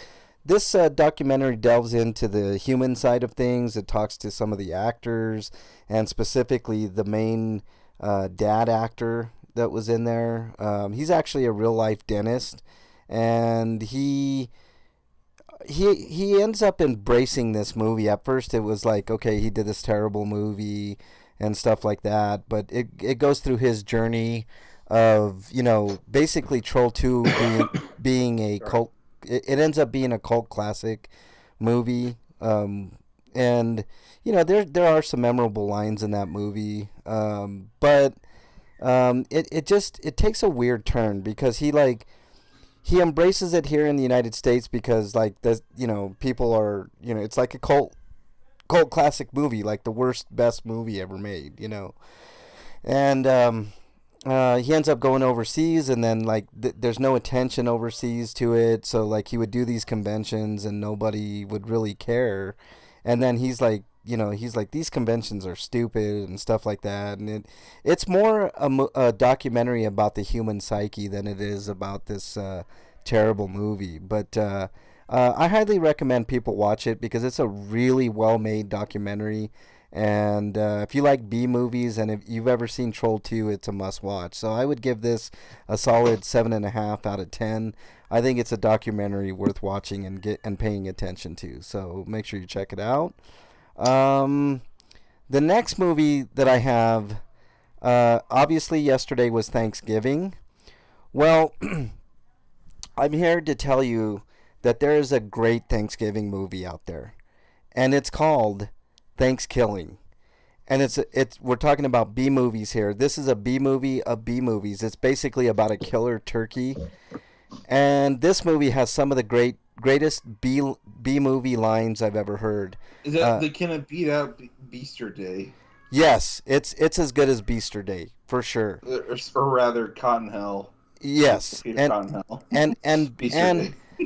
this documentary delves into the human side of things. It talks to some of the actors, and specifically the main dad actor that was in there. He's actually a real life dentist, and he he ends up embracing this movie. At first, it was like, okay, he did this terrible movie and stuff like that, but it goes through his journey of, basically Troll 2 being a cult. It ends up being a cult classic movie, and there are some memorable lines in that movie, but it takes a weird turn because he embraces it here in the United States because people are, it's like a cult classic movie, like the best movie ever made, and he ends up going overseas, and then there's no attention overseas to it, so he would do these conventions and nobody would really care, and then he's like, these conventions are stupid and stuff like that, and it's more a documentary about the human psyche than it is about this terrible movie. But I highly recommend people watch it because it's a really well-made documentary, and if you like B movies and if you've ever seen Troll 2, it's a must-watch. So I would give this a solid 7.5 out of 10. I think it's a documentary worth watching and paying attention to. So make sure you check it out. The next movie that I have, obviously yesterday was Thanksgiving. Well, I'm here to tell you that there is a great Thanksgiving movie out there, and it's called Thanksgiving. And we're talking about B movies here. This is a B movie of B movies. It's basically about a killer turkey, and this movie has some of the greatest B movie lines I've ever heard. Is that they cannot beat out Beaster Day? Yes, it's as good as Beaster Day for sure. Or rather, Cotton Hell. Yes, Cotton Hell. and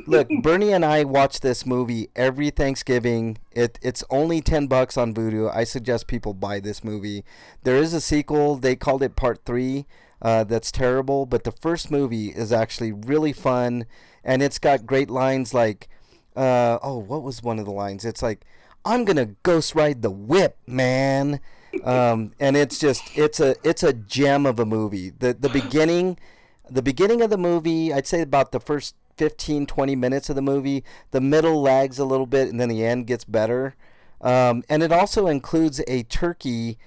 look, Bernie and I watch this movie every Thanksgiving. It's only $10 on Vudu. I suggest people buy this movie. There is a sequel. They called it Part 3. That's terrible, but the first movie is actually really fun, and it's got great lines like, what was one of the lines? It's like, I'm gonna ghost ride the whip, man. And it's a gem of a movie. The beginning of the movie, I'd say about the first 15-20 minutes of the movie. The middle lags a little bit, and then the end gets better. And it also includes a turkey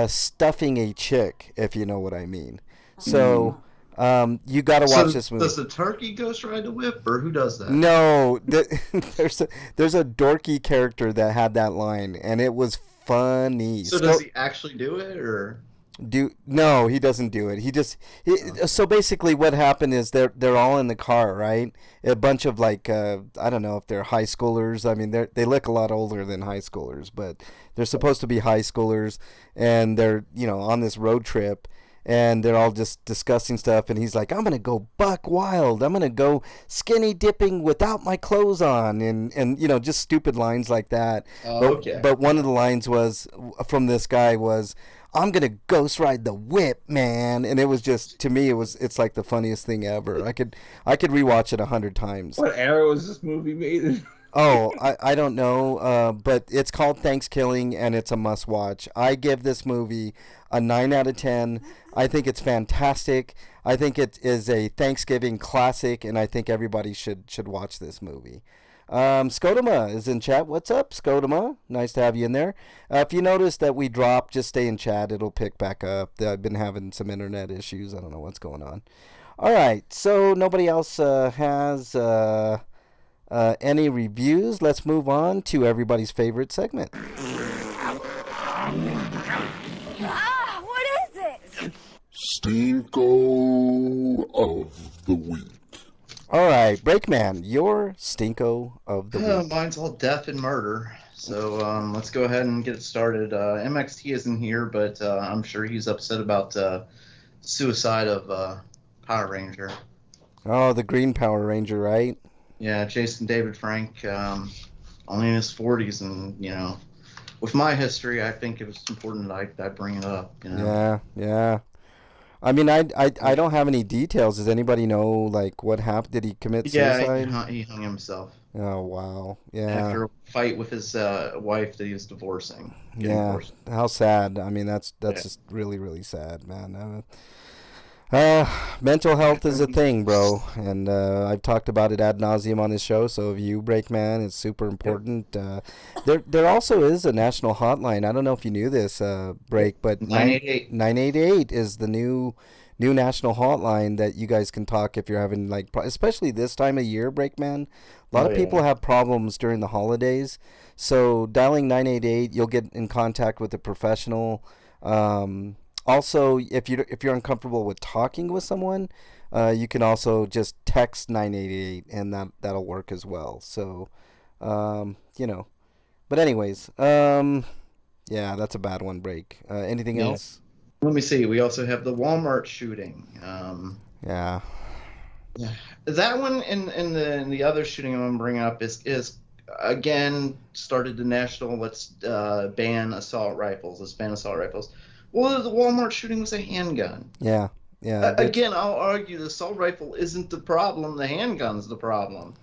stuffing a chick, if you know what I mean. So you got to watch this movie. Does the turkey ghost ride the whip, or who does that? No, there's a dorky character that had that line, and it was funny. So does he actually do it, or? No, he doesn't do it. So basically what happened is they're all in the car, right? A bunch of I don't know if they're high schoolers. I mean, they look a lot older than high schoolers, but they're supposed to be high schoolers, and they're on this road trip, and they're all just discussing stuff, and he's like, I'm gonna go buck wild, I'm gonna go skinny dipping without my clothes on, and just stupid lines like that. Okay. But one of the lines was from this guy was, I'm gonna ghost ride the whip, man, and it was just, to me, it's like the funniest thing ever. I could rewatch it 100 times. What era was this movie made in? Oh, I don't know, but it's called Thanksgiving, and it's a must watch. I give this movie a 9 out of 10. I think it's fantastic. I think it is a Thanksgiving classic, and I think everybody should watch this movie. Scotoma is in chat. What's up, Scotoma? Nice to have you in there. If you notice that we dropped, just stay in chat. It'll pick back up. I've been having some internet issues. I don't know what's going on. All right, so nobody else has any reviews. Let's move on to everybody's favorite segment. What is it? Stinko of the Week. All right, Breakman, your Stinko of the Week. Mine's all death and murder. So let's go ahead and get it started. MXT isn't here, but I'm sure he's upset about suicide of Power Ranger. Oh, the Green Power Ranger, right? Yeah, Jason David Frank, only in his 40s, and with my history, I think it was important that I bring it up. Yeah. I mean, I don't have any details. Does anybody know what happened? Did he commit suicide? Yeah, he hung himself. Oh wow, yeah. After a fight with his wife that he was divorcing. Yeah, how sad. I mean, that's just really, really sad, man. Mental health is a thing, bro, and I've talked about it ad nauseum on this show. So have you, Breakman. It's super important. There also is a national hotline. I don't know if you knew this, Break, but 988. 988 is the new national hotline that you guys can talk if you're having like, especially this time of year, Breakman. A lot of people have problems during the holidays, so dialing 988, you'll get in contact with a professional. Also, if you're uncomfortable with talking with someone, you can also just text 988, and that'll work as well. So, you know. But anyways, yeah, that's a bad one, Break. Anything else? Let me see. We also have the Walmart shooting. Yeah. That one and the other shooting I'm gonna bring up is again started the national let's ban assault rifles. Let's ban assault rifles. Well, the Walmart shooting was a handgun. Yeah. Again, I'll argue the assault rifle isn't the problem. The handgun's the problem.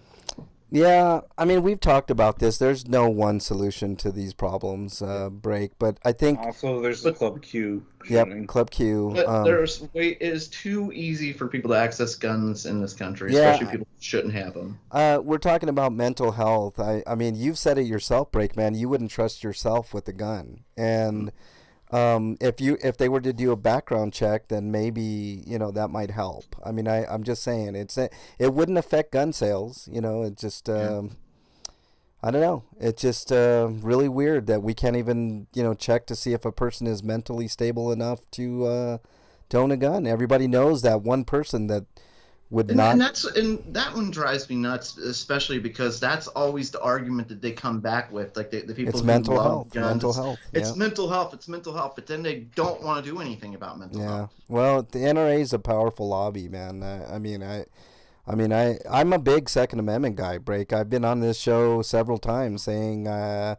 Yeah, I mean, we've talked about this. There's no one solution to these problems, Break. But I think also there's the Club Q shooting. Yep, Club Q. But it is too easy for people to access guns in this country, especially people who shouldn't have them. We're talking about mental health. I mean, you've said it yourself, Break Man. You wouldn't trust yourself with a gun, and if they were to do a background check, then maybe that might help. I mean, I'm just saying it wouldn't affect gun sales. It just I don't know. It's just really weird that we can't even check to see if a person is mentally stable enough to own a gun. Everybody knows that one person that would not. And that one drives me nuts, especially because that's always the argument that they come back with, like the people it's who mental love health. guns. Mental health. It's mental health. It's mental health. But then they don't want to do anything about mental health. Well, the NRA is a powerful lobby, man. I'm a big Second Amendment guy, Break. I've been on this show several times saying I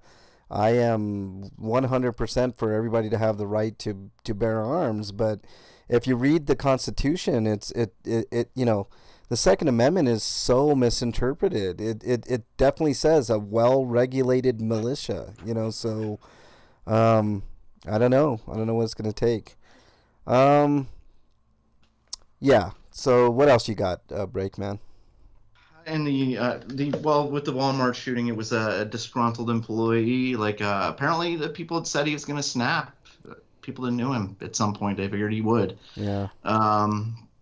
am 100% for everybody to have the right to bear arms, but if you read the Constitution, the Second Amendment is so misinterpreted. It definitely says a well-regulated militia, so I don't know what it's going to take. Yeah. So what else you got, Break Man? And with the Walmart shooting, it was a disgruntled employee. Like apparently the people had said he was going to snap. People that knew him at some point, they figured he would. Yeah.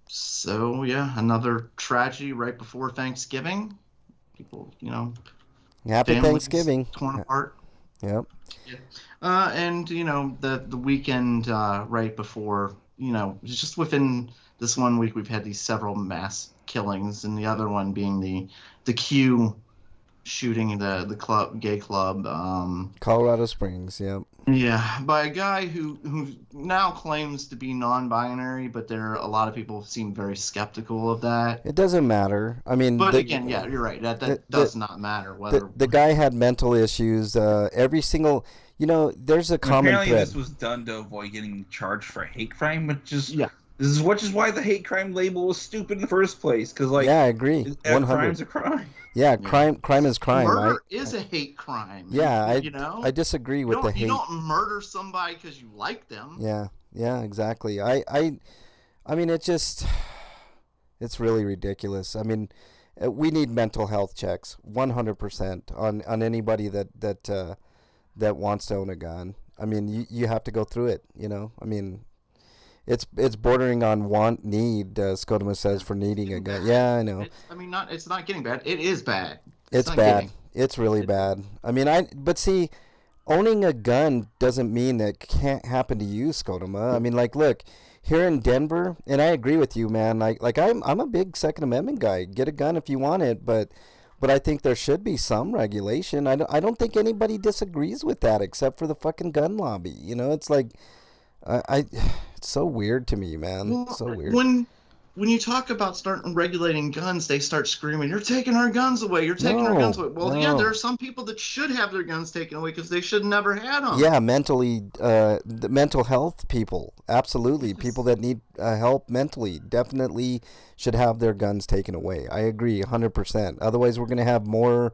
So yeah, another tragedy right before Thanksgiving. People, Happy Thanksgiving. Torn apart. Yep. Yeah. And the weekend right before, just within this 1 week, we've had these several mass killings, and the other one being the Q shooting, the gay club. Colorado Springs. Yep. Yeah, by a guy who now claims to be non-binary, but a lot of people seem very skeptical of that. It doesn't matter. I mean, but again, yeah, you're right. That does not matter whether the guy had mental issues. Every single, there's a common apparently thread. This was done to avoid getting charged for hate crime, which is which is why the hate crime label was stupid in the first place. Because I agree. 100. Crime's a crime. Yeah, crime is crime. Murder is a hate crime. Yeah, I disagree with the hate. You don't murder somebody because you like them. Yeah, exactly. I mean, it's really ridiculous. I mean, we need mental health checks, 100% on anybody that wants to own a gun. I mean, you have to go through it. I mean. It's bordering on want need. Scotoma says for needing a gun. Yeah, I know. It's not getting bad. It is bad. It's bad. It's really bad. I mean, but see, owning a gun doesn't mean that it can't happen to you, Scotoma. I mean, like, look, here in Denver, and I agree with you, man. Like I'm a big Second Amendment guy. Get a gun if you want it, but I think there should be some regulation. I don't think anybody disagrees with that except for the fucking gun lobby. It's like. It's so weird to me, man. Well, so weird. When you talk about starting regulating guns, they start screaming, "You're taking our guns away! You're taking our guns away!" Well, yeah, there are some people that should have their guns taken away because they should never had them. Yeah, the mental health people, absolutely. People that need help mentally definitely should have their guns taken away. I agree, 100%. Otherwise, we're going to have more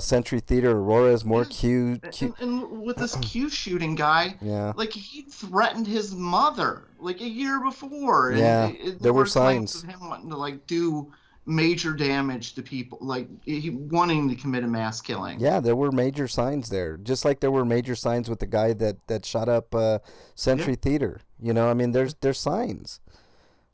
Century Theater, Aurora's more Q. And with this Q shooting guy, Yeah. like he threatened his mother like a year before. And Yeah, there were claims signs of him wanting to like do major damage to people, like he wanting to commit a mass killing. Yeah, there were major signs there, just like there were major signs with the guy that shot up Century Theater. You know, I mean, there's signs.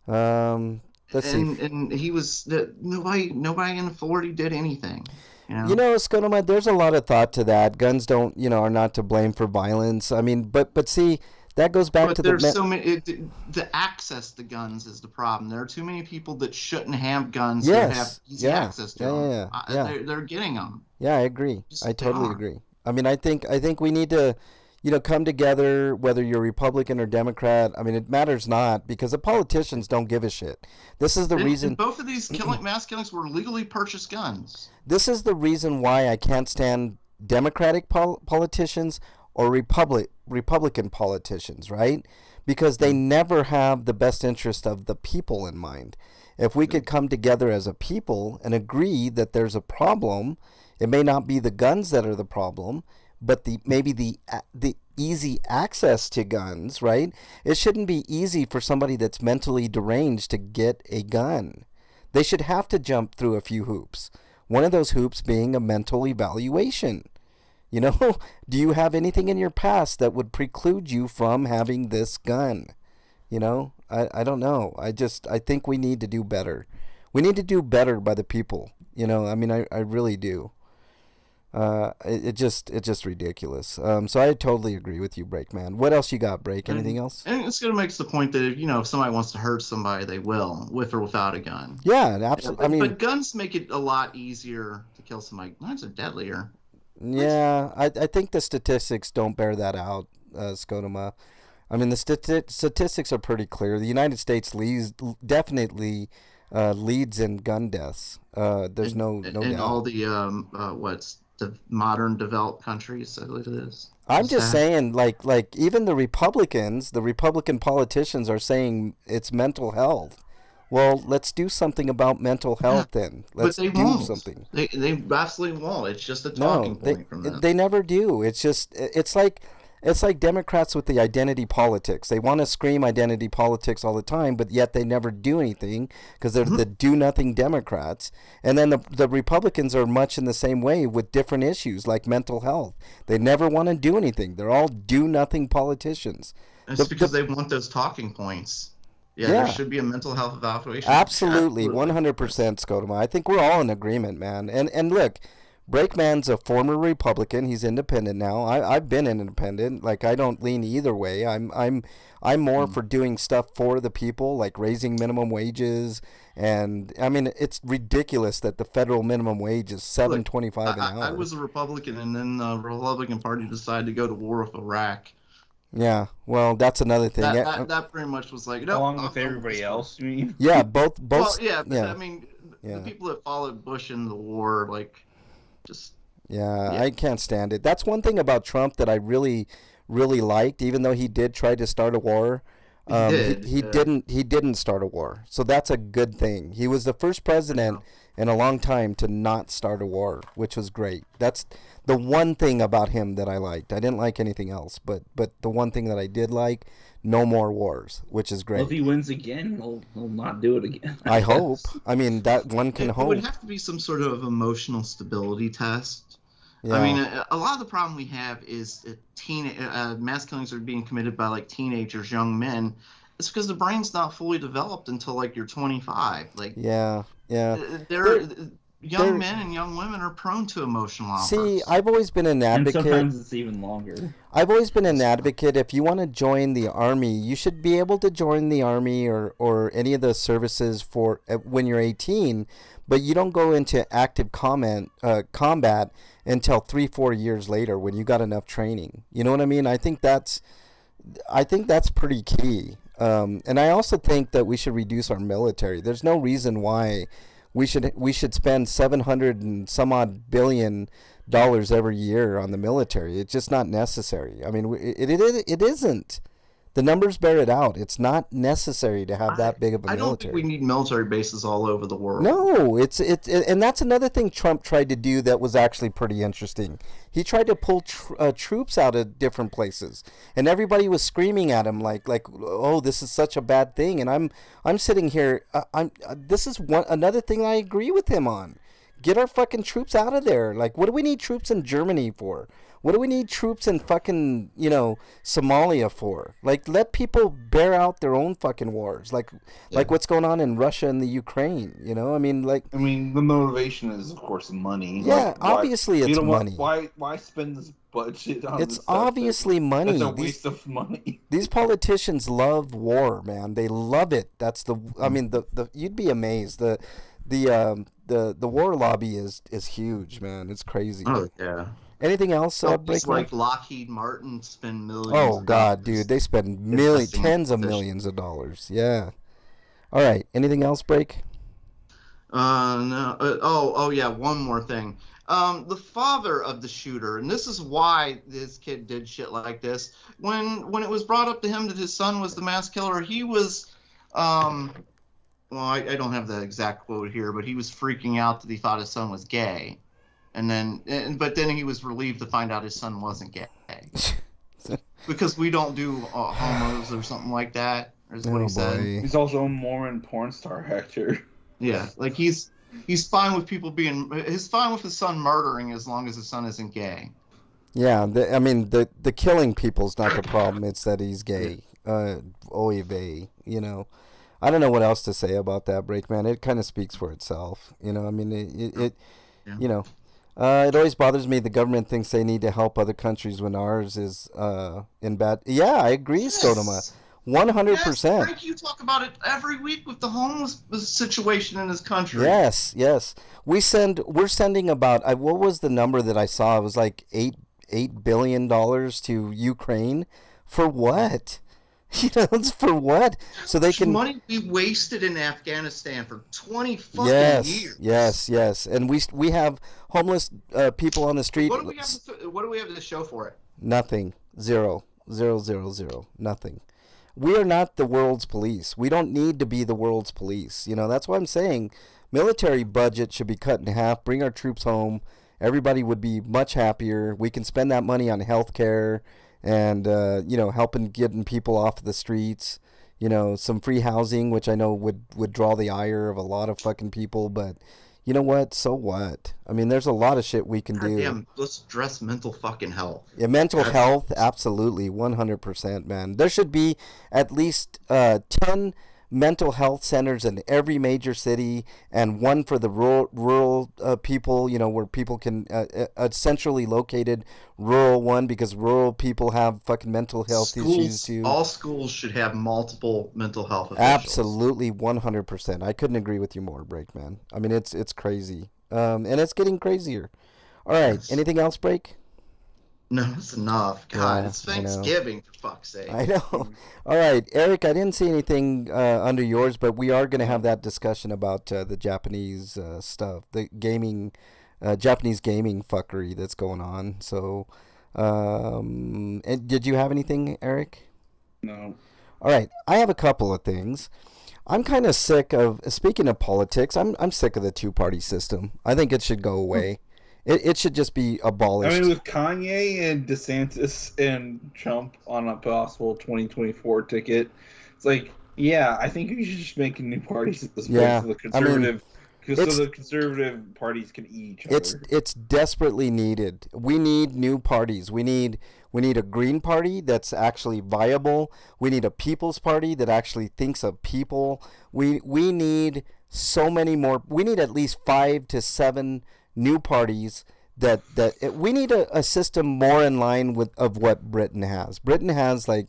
Let's see. And he was nobody in authority did anything. You know, Skonoma, there's a lot of thought to that. Guns don't, are not to blame for violence. I mean, but see, that goes back to there's so many. The access to guns is the problem. There are too many people that shouldn't have guns that have easy access to them. They're getting them. Yeah, I agree. I totally agree. I mean, I think we need to, come together, whether you're Republican or Democrat. I mean, it matters not, because the politicians don't give a shit. This is the reason. And both of these mass killings were legally purchased guns. This is the reason why I can't stand Democratic politicians or Republican politicians, right? Because they never have the best interest of the people in mind. If we could come together as a people and agree that there's a problem, it may not be the guns that are the problem, but maybe the easy access to guns, right? It shouldn't be easy for somebody that's mentally deranged to get a gun. They should have to jump through a few hoops. One of those hoops being a mental evaluation. Do you have anything in your past that would preclude you from having this gun? I don't know. I think we need to do better. We need to do better by the people. I mean, I really do. It's just ridiculous. So I totally agree with you, Breakman. What else you got, Break? Anything else? And it's gonna make the point that if somebody wants to hurt somebody, they will, with or without a gun. Yeah, absolutely. But guns make it a lot easier to kill somebody. Guns are deadlier. Yeah, I think the statistics don't bear that out, Skodoma. I mean, the statistics are pretty clear. The United States definitely leads in gun deaths. There's no doubt. In all the the modern developed countries, I believe it is. I'm just saying, like even the Republican politicians are saying it's mental health. Well, let's do something about mental health then. Let's do something. They absolutely won't. It's just a talking point from them. They never do. It's like Democrats with the identity politics. They want to scream identity politics all the time, but yet they never do anything because they're the do-nothing Democrats. And then the Republicans are much in the same way with different issues like mental health. They never want to do anything. They're all do-nothing politicians. It's because they want those talking points. Yeah, there should be a mental health evaluation. Absolutely, 100%, Skodoma. I think we're all in agreement, man. And look, Breakman's a former Republican. He's independent now. I've been independent. Like, I don't lean either way. I'm more for doing stuff for the people, like raising minimum wages. And I mean, it's ridiculous that the federal minimum wage is $7.25 an hour. I was a Republican, and then the Republican Party decided to go to war with Iraq. Yeah, well, that's another thing. That pretty much was like, along with everybody else, you mean? Yeah, both. Well, yeah, but I mean, the people that followed Bush in the war, like, just. Yeah, I can't stand it. That's one thing about Trump that I really, really liked, even though he did try to start a war. He didn't start a war, so that's a good thing. He was the first president in a long time to not start a war, which was great. That's the one thing about him that I liked. I didn't like anything else, but the one thing that I did like, no more wars, which is great. Well, if he wins again, he'll not do it again. I hope. I mean, that one can hope. It would have to be some sort of emotional stability test. Yeah. I mean, a lot of the problem we have is mass killings are being committed by like teenagers, young men. It's because the brain's not fully developed until like you're 25. Like, yeah. Young men and young women are prone to emotional outbursts. See, I've always been an advocate. And sometimes it's even longer. I've always been an advocate. If you want to join the Army, you should be able to join the Army or any of the services for when you're 18, but you don't go into active combat until 3-4 years later when you got enough training. You know what I mean? I think that's pretty key. And I also think that we should reduce our military. There's no reason why we should spend $700 and some odd billion every year on the military. It's just not necessary. I mean, it isn't. The numbers bear it out. It's not necessary to have that big of a military. I don't think we need military bases all over the world. No, and that's another thing Trump tried to do that was actually pretty interesting. He tried to pull troops out of different places, and everybody was screaming at him like, oh, this is such a bad thing. And I'm sitting here. This is another thing I agree with him on. Get our fucking troops out of there. Like, what do we need troops in Germany for? What do we need troops in fucking, Somalia for? Like, let people bear out their own fucking wars. Like what's going on in Russia and the Ukraine, I mean, the motivation is, of course, money. Yeah, obviously it's money. Why spend this budget on It's obviously money. It's a waste of money. These politicians love war, man. They love it. That's you'd be amazed. The war lobby is huge, man. It's crazy. Oh, yeah. Anything else? It's like Lockheed Martin spend millions. Oh God, dude, they spend tens of millions of dollars. Yeah. All right. Anything else, Break? No. Oh yeah. One more thing. The father of the shooter, and this is why this kid did shit like this. When it was brought up to him that his son was the mass killer, he was, well, I don't have the exact quote here, but he was freaking out that he thought his son was gay. But then he was relieved to find out his son wasn't gay. Because we don't do homos or something like that, is what he said. He's also a Mormon porn star actor. Yeah, like he's fine with he's fine with his son murdering as long as his son isn't gay. Yeah, the killing people's not the problem. It's that he's gay. Oy vey, I don't know what else to say about that, Break, man. It kind of speaks for itself. It always bothers me the government thinks they need to help other countries when ours is in bad. Yeah, I agree, Scotoma. 100%. Yes, Frank, you talk about it every week with the homeless situation in this country. Yes. We're sending about what was the number that I saw? It was like $8 billion to Ukraine. For what? It's for what? So they can money be wasted in Afghanistan for 20 fucking years. Yes. And we have homeless people on the street. What do we have to show for it? Nothing. Zero. Nothing. We are not the world's police. We don't need to be the world's police. That's why I'm saying military budget should be cut in half. Bring our troops home. Everybody would be much happier. We can spend that money on health care and helping getting people off the streets, some free housing, which I know would draw the ire of a lot of fucking people, but you know what? So what? There's a lot of shit we can do. Damn, let's address mental fucking health. Yeah, mental health, absolutely, 100%, man. There should be at least 10 mental health centers in every major city, and one for the rural people, where people can a centrally located rural one, because rural people have fucking mental health issues too. All schools should have multiple mental health officials. Absolutely, 100%. I couldn't agree with you more, Break, man. It's crazy, and it's getting crazier. All right, anything else, Break? No, it's enough. God, Yeah, it's Thanksgiving, for fuck's sake. I know. All right, Eric, I didn't see anything under yours, but we are going to have that discussion about the Japanese stuff, the Japanese gaming fuckery that's going on. So, and did you have anything, Eric? No. All right, I have a couple of things. I'm kind of sick of, speaking of politics, I'm sick of the two-party system. I think it should go away. It should just be abolished. With Kanye and DeSantis and Trump on a possible 2024 ticket, it's like, yeah, I think we should just make new parties at this point so the conservative, so the conservative parties can eat each other. It's desperately needed. We need new parties. We need a Green Party that's actually viable. We need a People's Party that actually thinks of people. We need so many more. We need at least 5 to 7 new parties we need a system more in line of what Britain has. Britain has I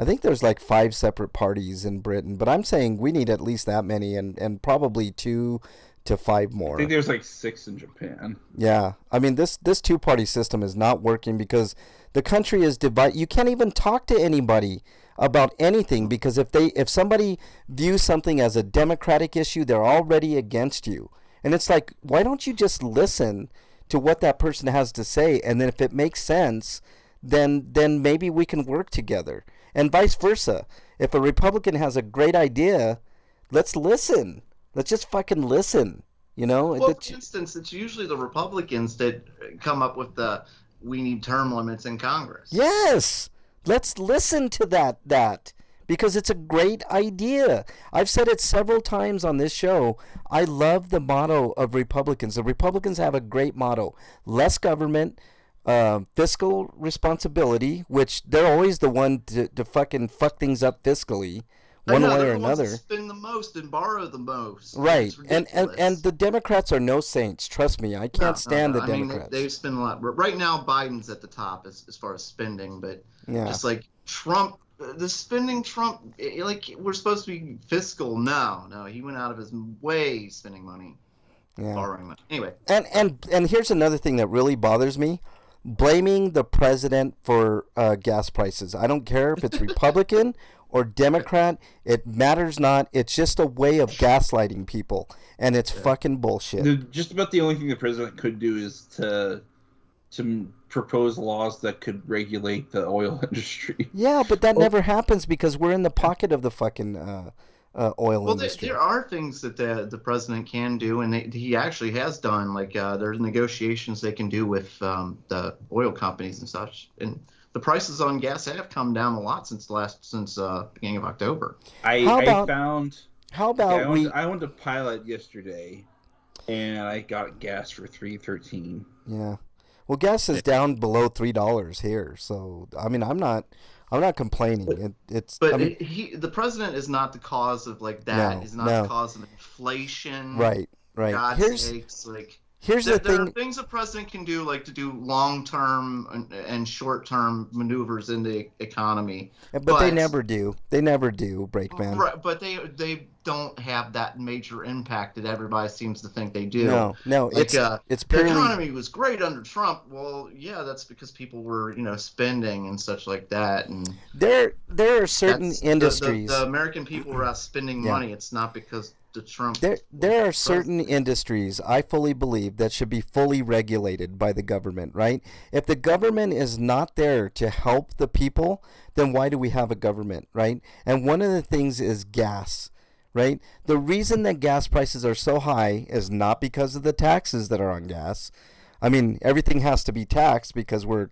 think there's 5 separate parties in Britain, but I'm saying we need at least that many and probably 2 to 5 more. I think there's 6 in Japan. Yeah, this two-party system is not working because the country is divided. You can't even talk to anybody about anything because if somebody views something as a democratic issue, they're already against you. And it's like, why don't you just listen to what that person has to say? And then if it makes sense, then maybe we can work together. and vice versa. If a Republican has a great idea, let's listen. Let's just fucking listen. You know. Well, for instance, it's usually the Republicans that come up with we need term limits in Congress. Yes, let's listen to that because it's a great idea. I've said it several times on this show. I love the motto of Republicans. The Republicans have a great motto: less government, fiscal responsibility, which they're always the one to fucking fuck things up fiscally. One way or another. Spend the most and borrow the most. Right, and the Democrats are no saints. Trust me, I can't stand the Democrats. I mean, they spend a lot. Right now, Biden's at the top as far as spending, but just like Trump, the spending Trump, like we're supposed to be fiscal. No, he went out of his way spending money, borrowing money. Anyway, and here's another thing that really bothers me: blaming the president for gas prices. I don't care if it's Republican or Democrat, it matters not. It's just a way of gaslighting people, and it's fucking bullshit. Just about the only thing the president could do is to propose laws that could regulate the oil industry. Yeah, but that never happens because we're in the pocket of the fucking oil industry. There are things that the president can do, and he actually has done. Like there's negotiations they can do with the oil companies and such, and the prices on gas have come down a lot since beginning of October. I went to Pilot yesterday, and I got gas for $3.13. Yeah, well, gas is down below $3 here, so I mean, I'm not complaining. The president is not the cause of like that. He's not the cause of inflation. Right. God's sakes, like. Here's the thing. There are things the president can do, like to do long-term and short-term maneuvers in the economy. But they never do. They never do, Breakman. Right, but they don't have that major impact that everybody seems to think they do. No, like, it's purely... The economy was great under Trump. Well, yeah, that's because people were, spending and such like that. And there are certain industries. The American people were out spending money. It's not because... There are certain industries I fully believe that should be fully regulated by the government, right? If the government is not there to help the people, then why do we have a government, right? And one of the things is gas, right? The reason that gas prices are so high is not because of the taxes that are on gas. I mean, everything has to be taxed because we're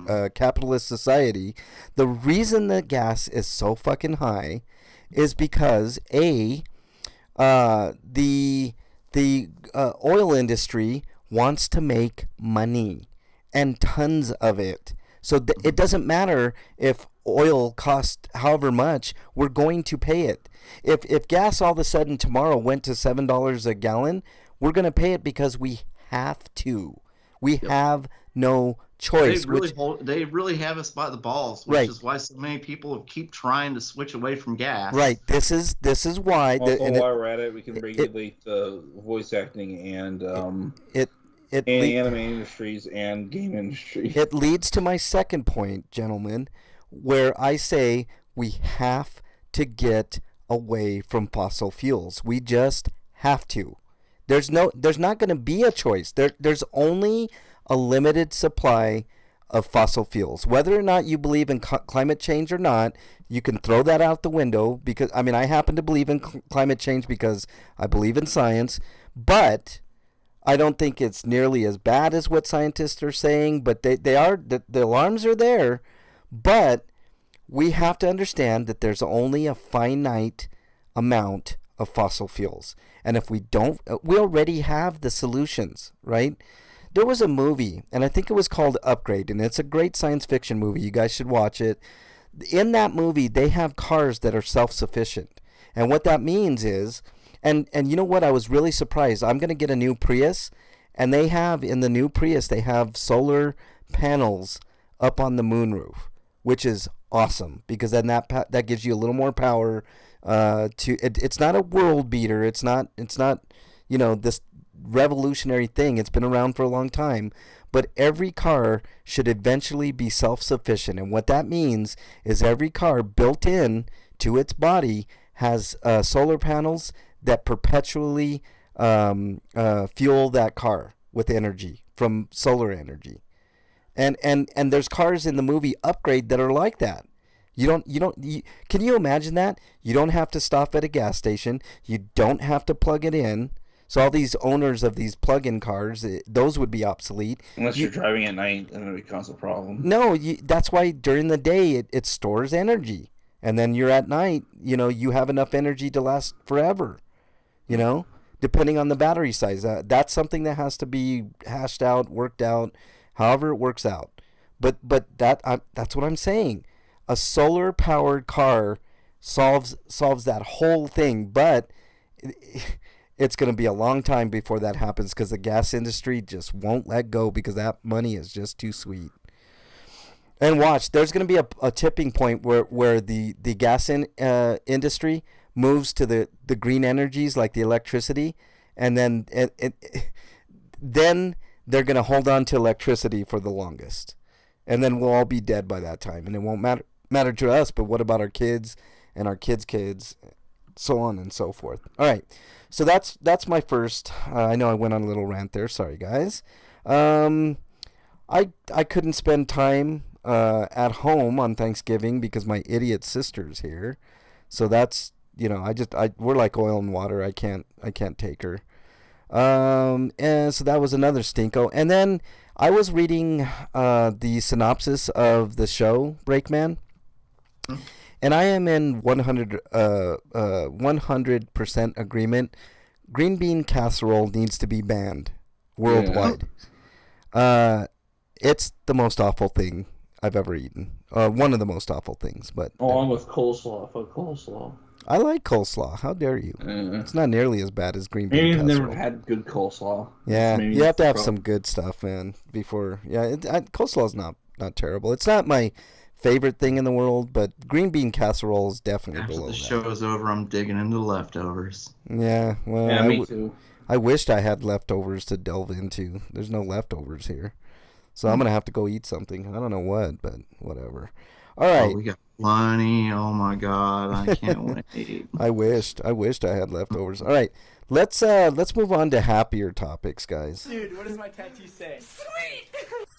a capitalist society. The reason that gas is so fucking high is because the oil industry wants to make money, and tons of it. So it doesn't matter if oil costs however much, we're going to pay it. If gas all of a sudden tomorrow went to $7 a gallon, we're going to pay it because we have to. We have no choice. They really have us by the balls, which is why so many people keep trying to switch away from gas. Right. This is why. Also, while we're at it, we can regulate the voice acting and anime industries and game industry. It leads to my second point, gentlemen, where I say we have to get away from fossil fuels. We just have to. There's not going to be a choice. There's only a limited supply of fossil fuels. Whether or not you believe in climate change or not, you can throw that out the window because, I mean, I happen to believe in climate change because I believe in science, but I don't think it's nearly as bad as what scientists are saying, but the alarms are there, but we have to understand that there's only a finite amount of fossil fuels. And if we don't, we already have the solutions, right? There was a movie, and I think it was called Upgrade, and it's a great science fiction movie. You guys should watch it. In that movie, they have cars that are self-sufficient. And what that means is, and you know what? I was really surprised. I'm going to get a new Prius, and they have, in the new Prius, they have solar panels up on the moonroof, which is awesome, because then that gives you a little more power. It's not a world beater. It's not this revolutionary thing. It's been around for a long time, but every car should eventually be self-sufficient, and what that means is every car built in to its body has solar panels that perpetually fuel that car with energy from solar energy. And there's cars in the movie Upgrade that are like that. Can you imagine that? You don't have to stop at a gas station. You don't have to plug it in. So all these owners of these plug-in cars, those would be obsolete. Unless you're driving at night, then it becomes a problem. No, that's why during the day it stores energy. And then you're at night, you have enough energy to last forever, depending on the battery size. That's something that has to be hashed out, worked out, however it works out. But that's what I'm saying. A solar-powered car solves that whole thing, but it's going to be a long time before that happens because the gas industry just won't let go because that money is just too sweet. And watch, there's going to be a tipping point where the gas industry moves to the green energies like the electricity, and then then they're going to hold on to electricity for the longest. And then we'll all be dead by that time, and it won't matter to us, but what about our kids and our kids' kids, so on and so forth. All right, so that's my first. I know I went on a little rant there. Sorry, guys. I couldn't spend time at home on Thanksgiving because my idiot sister's here. So that's we're like oil and water. I can't take her. And so that was another stinko. And then I was reading the synopsis of the show Breakman. And I am in 100% agreement. Green bean casserole needs to be banned worldwide. Yeah. It's the most awful thing I've ever eaten. One of the most awful things. But along with coleslaw. Fuck coleslaw. I like coleslaw. How dare you? It's not nearly as bad as green bean casserole. Maybe you've never had good coleslaw. Yeah, you have to have some good stuff, man. Before, coleslaw's not terrible. It's not my favorite thing in the world, but green bean casserole is definitely below that. After the show's over, I'm digging into the leftovers. Yeah, well, me too. I wished I had leftovers to delve into. There's no leftovers here. So I'm going to have to go eat something. I don't know what, but whatever. All right. Oh, we got plenty. Oh, my God. I can't wait. I wished I had leftovers. All right. Let's move on to happier topics, guys. Dude, what does my tattoo say? Sweet!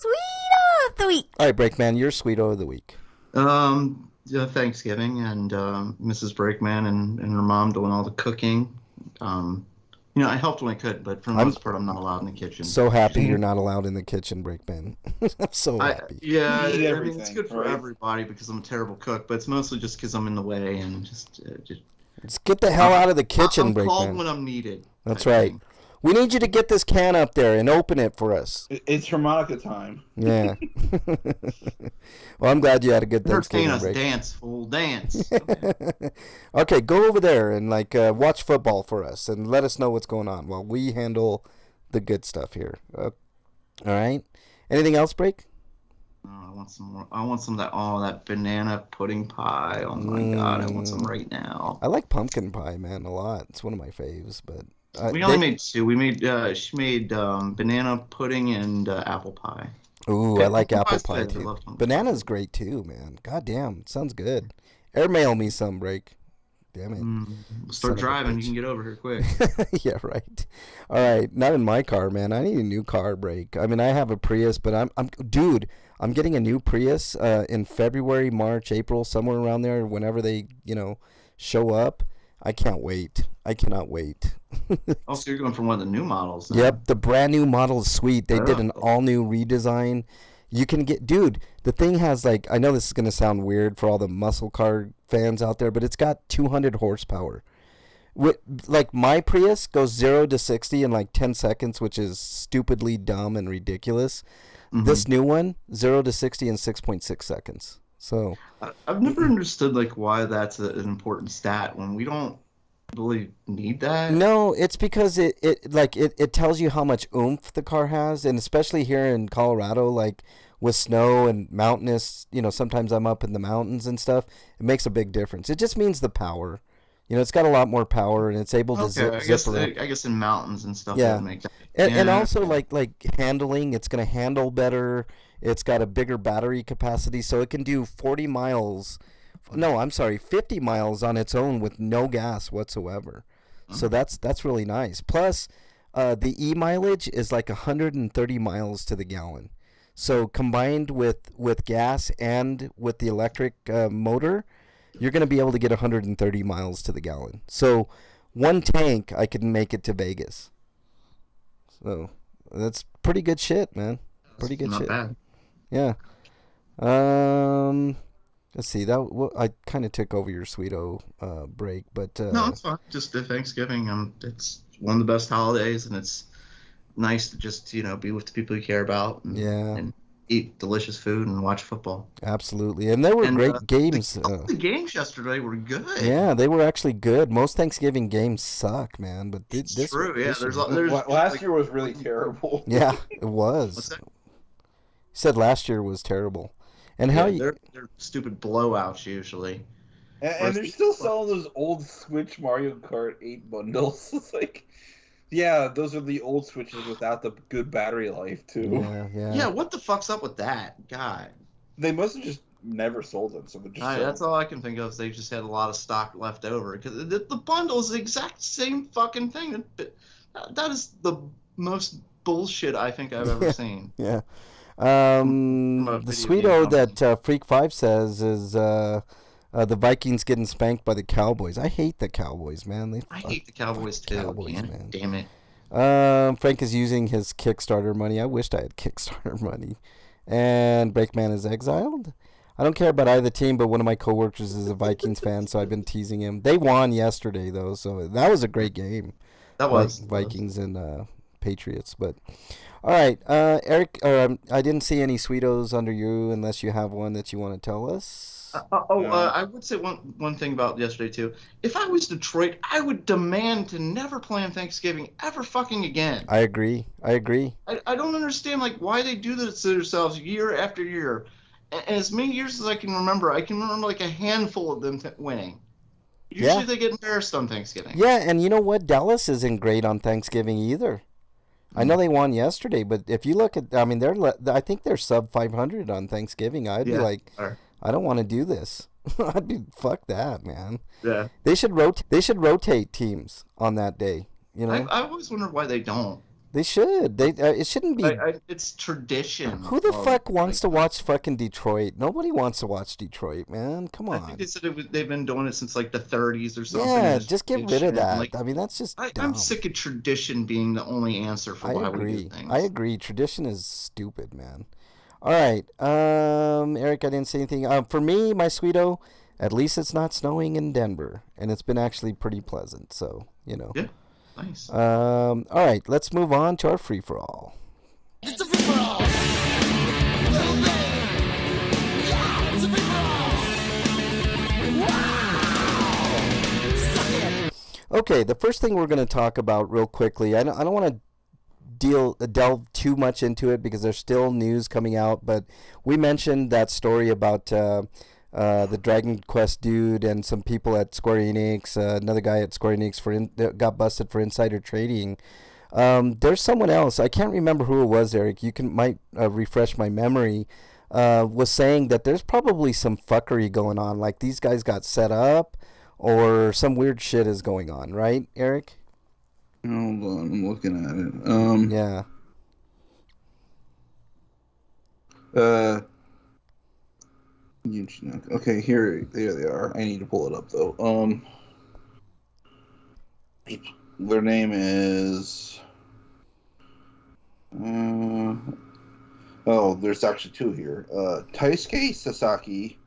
Sweeto of the week. All right, Breakman, you're Sweeto of the week. Thanksgiving and Mrs. Breakman and her mom doing all the cooking. I helped when I could, but for the most part, I'm not allowed in the kitchen. So happy you're not allowed in the kitchen, Breakman. I'm so happy. It's good for everybody because I'm a terrible cook, but it's mostly just because I'm in the way and just get the hell out of the kitchen, Breakman. I'm called when I'm needed. That's right. We need you to get this can up there and open it for us. It's harmonica time. Yeah. Well, I'm glad you had a good Thanksgiving break. Dance, fool, dance. Okay, go over there and watch football for us and let us know what's going on while we handle the good stuff here. All right. Anything else, Break? Oh, I want some more. I want some of that banana pudding pie. Oh my God, I want some right now. I like pumpkin pie, man, a lot. It's one of my faves, but. We only made two. She made banana pudding and apple pie. Ooh, I like apple pie too. Banana's great too, man. God damn, sounds good. Airmail me some, Break. Damn it. Start driving. You can get over here quick. Yeah, right. All right, not in my car, man. I need a new car, Break. I mean, I have a Prius, but I'm getting a new Prius in February, March, April, somewhere around there. Whenever they, show up. I can't wait. I cannot wait. Oh, so you're going for one of the new models then. Yep, the brand new model is sweet. They did an all-new redesign. You can get... Dude, the thing has, I know this is going to sound weird for all the muscle car fans out there, but it's got 200 horsepower. My Prius goes 0 to 60 in 10 seconds, which is stupidly dumb and ridiculous. Mm-hmm. This new one, 0 to 60 in 6.6 seconds. So I've never understood why that's an important stat when we don't really need that. No, it's because it tells you how much oomph the car has, and especially here in Colorado, with snow and mountainous, sometimes I'm up in the mountains and stuff. It makes a big difference. It just means the power. It's got a lot more power, and it's able to zip around. I guess in mountains and stuff. Yeah, that would make that. And also like handling, it's gonna handle better. It's got a bigger battery capacity, so it can do 50 miles on its own with no gas whatsoever. So that's really nice. Plus, the e-mileage is 130 miles to the gallon. So combined with gas and with the electric motor, you're going to be able to get 130 miles to the gallon. So one tank, I could make it to Vegas. So that's pretty good shit, man. Pretty good shit. Not bad. Yeah. Let's see. I kind of took over your Sweeto break, but No, it's fine. Just Thanksgiving. It's one of the best holidays, and it's nice to just be with the people you care about. And eat delicious food and watch football. Absolutely, and there were great games. The games yesterday were good. Yeah, they were actually good. Most Thanksgiving games suck, man. But It's this true. Yeah, there's last year was really terrible. Yeah, it was. What's that? You said last year was terrible, and they're stupid blowouts usually. And they're still selling those old Switch Mario Kart 8 bundles. It's like, yeah, those are the old Switches without the good battery life, too. Yeah, what the fuck's up with that? God. They must have just never sold them, so they're just That's all I can think of is they just had a lot of stock left over. Because the bundle is the exact same fucking thing. That is the most bullshit I think I've ever seen. Yeah. The Sweeto that Freak 5 says is the Vikings getting spanked by the Cowboys. I hate the Cowboys, man. I hate the Cowboys too. Man. Damn it. Frank is using his Kickstarter money. I wished I had Kickstarter money. And Breakman is exiled. I don't care about either team, but one of my coworkers is a Vikings fan, so I've been teasing him. They won yesterday, though, so that was a great game. That was. Vikings and Patriots. But all right, Eric, I didn't see any Sweetos under you unless you have one that you want to tell us. I would say one thing about yesterday too. If I was Detroit, I would demand to never plan Thanksgiving ever fucking again. I agree. I don't understand why they do this to themselves year after year. And as many years as I can remember like a handful of them winning. Usually they get embarrassed on Thanksgiving. Yeah, and you know what? Dallas isn't great on Thanksgiving either. I know they won yesterday, but if you look at, I think they're sub 500 on Thanksgiving. I'd be like, I don't want to do this. I'd be fuck that, man. Yeah. They should rotate teams on that day. I always wondered why they don't. They should. It shouldn't be. It's tradition. Who the fuck wants to watch fucking Detroit? Nobody wants to watch Detroit, man. Come on. I think they said they've been doing it since the 30s or something. Yeah, just get rid of that. That's just dumb. I'm sick of tradition being the only answer for why we do things. I agree. Tradition is stupid, man. All right, Eric, I didn't say anything. For me, my Sweeto, at least it's not snowing in Denver, and it's been actually pretty pleasant. So Yeah, nice. All right, let's move on to our free for all. It's a free for all. Little baby. Yeah, it's a free for all. Wow. Suck it. Okay, the first thing we're going to talk about real quickly. I don't want to delve too much into it because there's still news coming out, but we mentioned that story about the Dragon Quest dude and some people at Square Enix, another guy at Square Enix got busted for insider trading. There's someone else, I can't remember who it was, Eric, you might refresh my memory, was saying that there's probably some fuckery going on, like these guys got set up or some weird shit is going on, right, Eric? Hold on, I'm looking at it. Yeah. Okay, there they are. I need to pull it up though. Their name is. There's actually two here. Taisuke Sasaki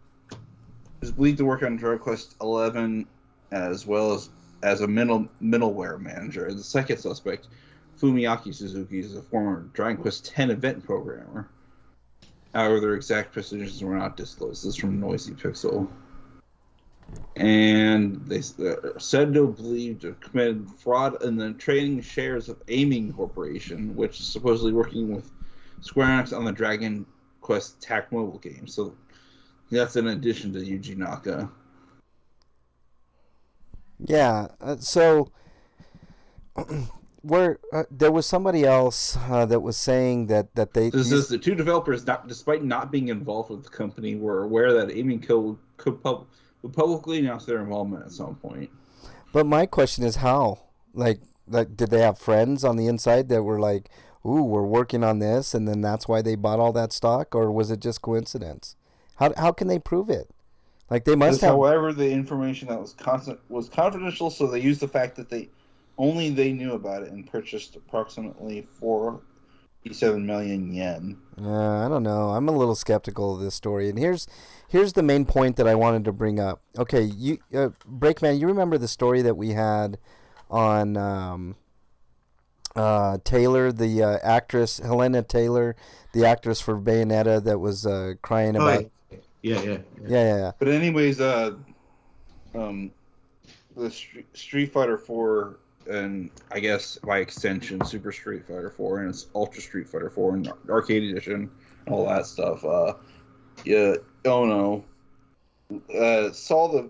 is believed to work on Dragon Quest 11 as well as a middleware manager. And the second suspect, Fumiaki Suzuki, is a former Dragon Quest X event programmer. However, their exact positions were not disclosed. This is from Noisy Pixel. And they said to believe to have committed fraud in the trading shares of Aiming Corporation, which is supposedly working with Square Enix on the Dragon Quest TAC mobile game. So that's in addition to Yuji Naka. Yeah, so there was somebody else that was saying that they. This is the two developers, despite not being involved with the company, were aware that Aiming Co. would publicly announce their involvement at some point. But my question is how? Like, did they have friends on the inside that were like, ooh, we're working on this, and then that's why they bought all that stock, or was it just coincidence? How can they prove it? Like they must have. However, the information that was confidential, so they used the fact that they knew about it and purchased approximately 47 million yen. I don't know. I'm a little skeptical of this story, and here's the main point that I wanted to bring up. Okay, you Breakman, you remember the story that we had on Taylor, the actress Helena Taylor, the actress for Bayonetta, that was crying about. Yeah. But anyways, the Street Fighter 4, and I guess by extension Super Street Fighter 4 and it's Ultra Street Fighter 4 and Arcade Edition, all that stuff. Ono saw the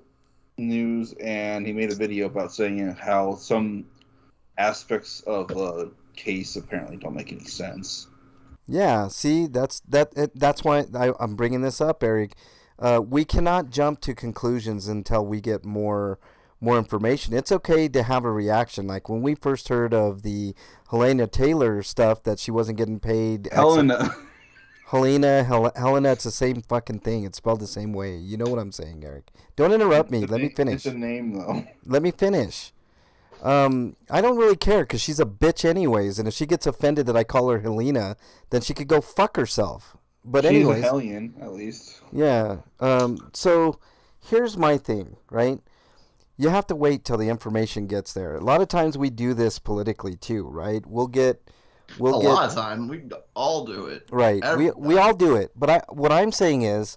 news and he made a video about saying how some aspects of the case apparently don't make any sense. Yeah, see, that's why I'm bringing this up, Eric. We cannot jump to conclusions until we get more information. It's okay to have a reaction. Like when we first heard of the Helena Taylor stuff, that she wasn't getting paid. Helena, it's the same fucking thing. It's spelled the same way. You know what I'm saying, Eric? Don't interrupt me. Let me finish. It's a name, though. Let me finish. I don't really care because she's a bitch anyways, and if she gets offended that I call her Helena, then she could go fuck herself. But anyways, she's a hellion, at least. Yeah. So here's my thing, right? You have to wait till the information gets there. A lot of times we do this politically too, right? We'll get a lot of time we all do it. Right. We all do it. But what I'm saying is,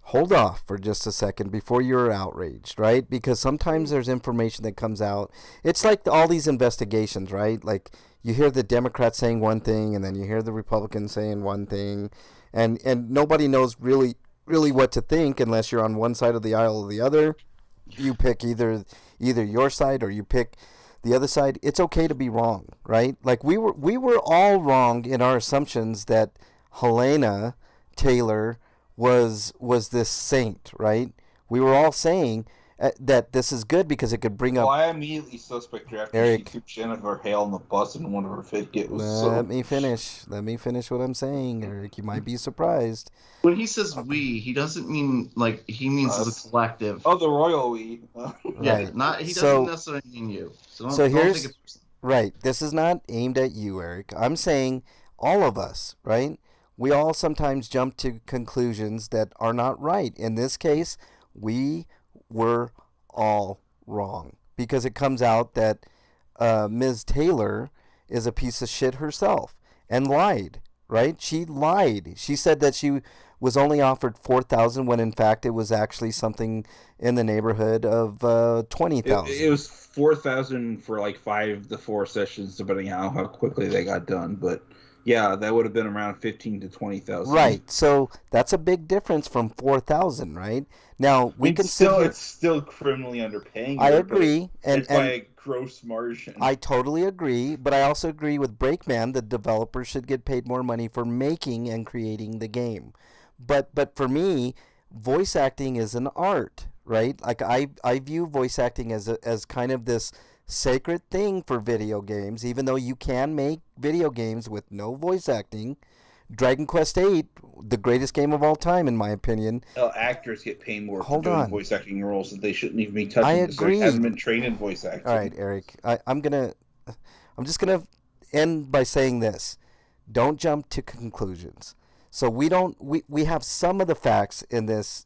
hold off for just a second before you're outraged, right? Because sometimes there's information that comes out. It's like all these investigations, right? Like you hear the Democrats saying one thing, and then you hear the Republicans saying one thing, and nobody knows really what to think unless you're on one side of the aisle or the other. You pick either your side or you pick the other side. It's okay to be wrong, right? Like we were all wrong in our assumptions that Helena Taylor was this saint, right? We were all saying that this is good because it could bring up. Well, I immediately suspect after Eric, she took Jennifer Hale on the bus and one of her fit was Let me finish what I'm saying, Eric. You might be surprised. When he says we, he doesn't mean like he means the collective. Oh, the royal we. Yeah, right. He doesn't necessarily mean you. So here's right. This is not aimed at you, Eric. I'm saying all of us, right? We all sometimes jump to conclusions that are not right. In this case, we were all wrong because it comes out that Ms. Taylor is a piece of shit herself and lied, right? She lied. She said that she was only offered $4,000 when in fact it was actually something in the neighborhood of $20,000. It was $4,000 for like 5 to 4 sessions, depending on how quickly they got done. But yeah, that would have been around $15,000 to $20,000. Right. So that's a big difference from $4,000, right? Now It's still criminally underpaying. I agree, and by a gross margin. I totally agree, but I also agree with Breakman. The developer should get paid more money for making and creating the game. But for me, voice acting is an art, right? Like I view voice acting as kind of this sacred thing for video games, even though you can make video games with no voice acting. Dragon Quest VIII, the greatest game of all time, in my opinion. Actors get paid more for doing voice acting roles that they shouldn't even be touching. I agree. They haven't been trained in voice acting. All right, Eric. I'm just gonna end by saying this: don't jump to conclusions. So we have some of the facts in this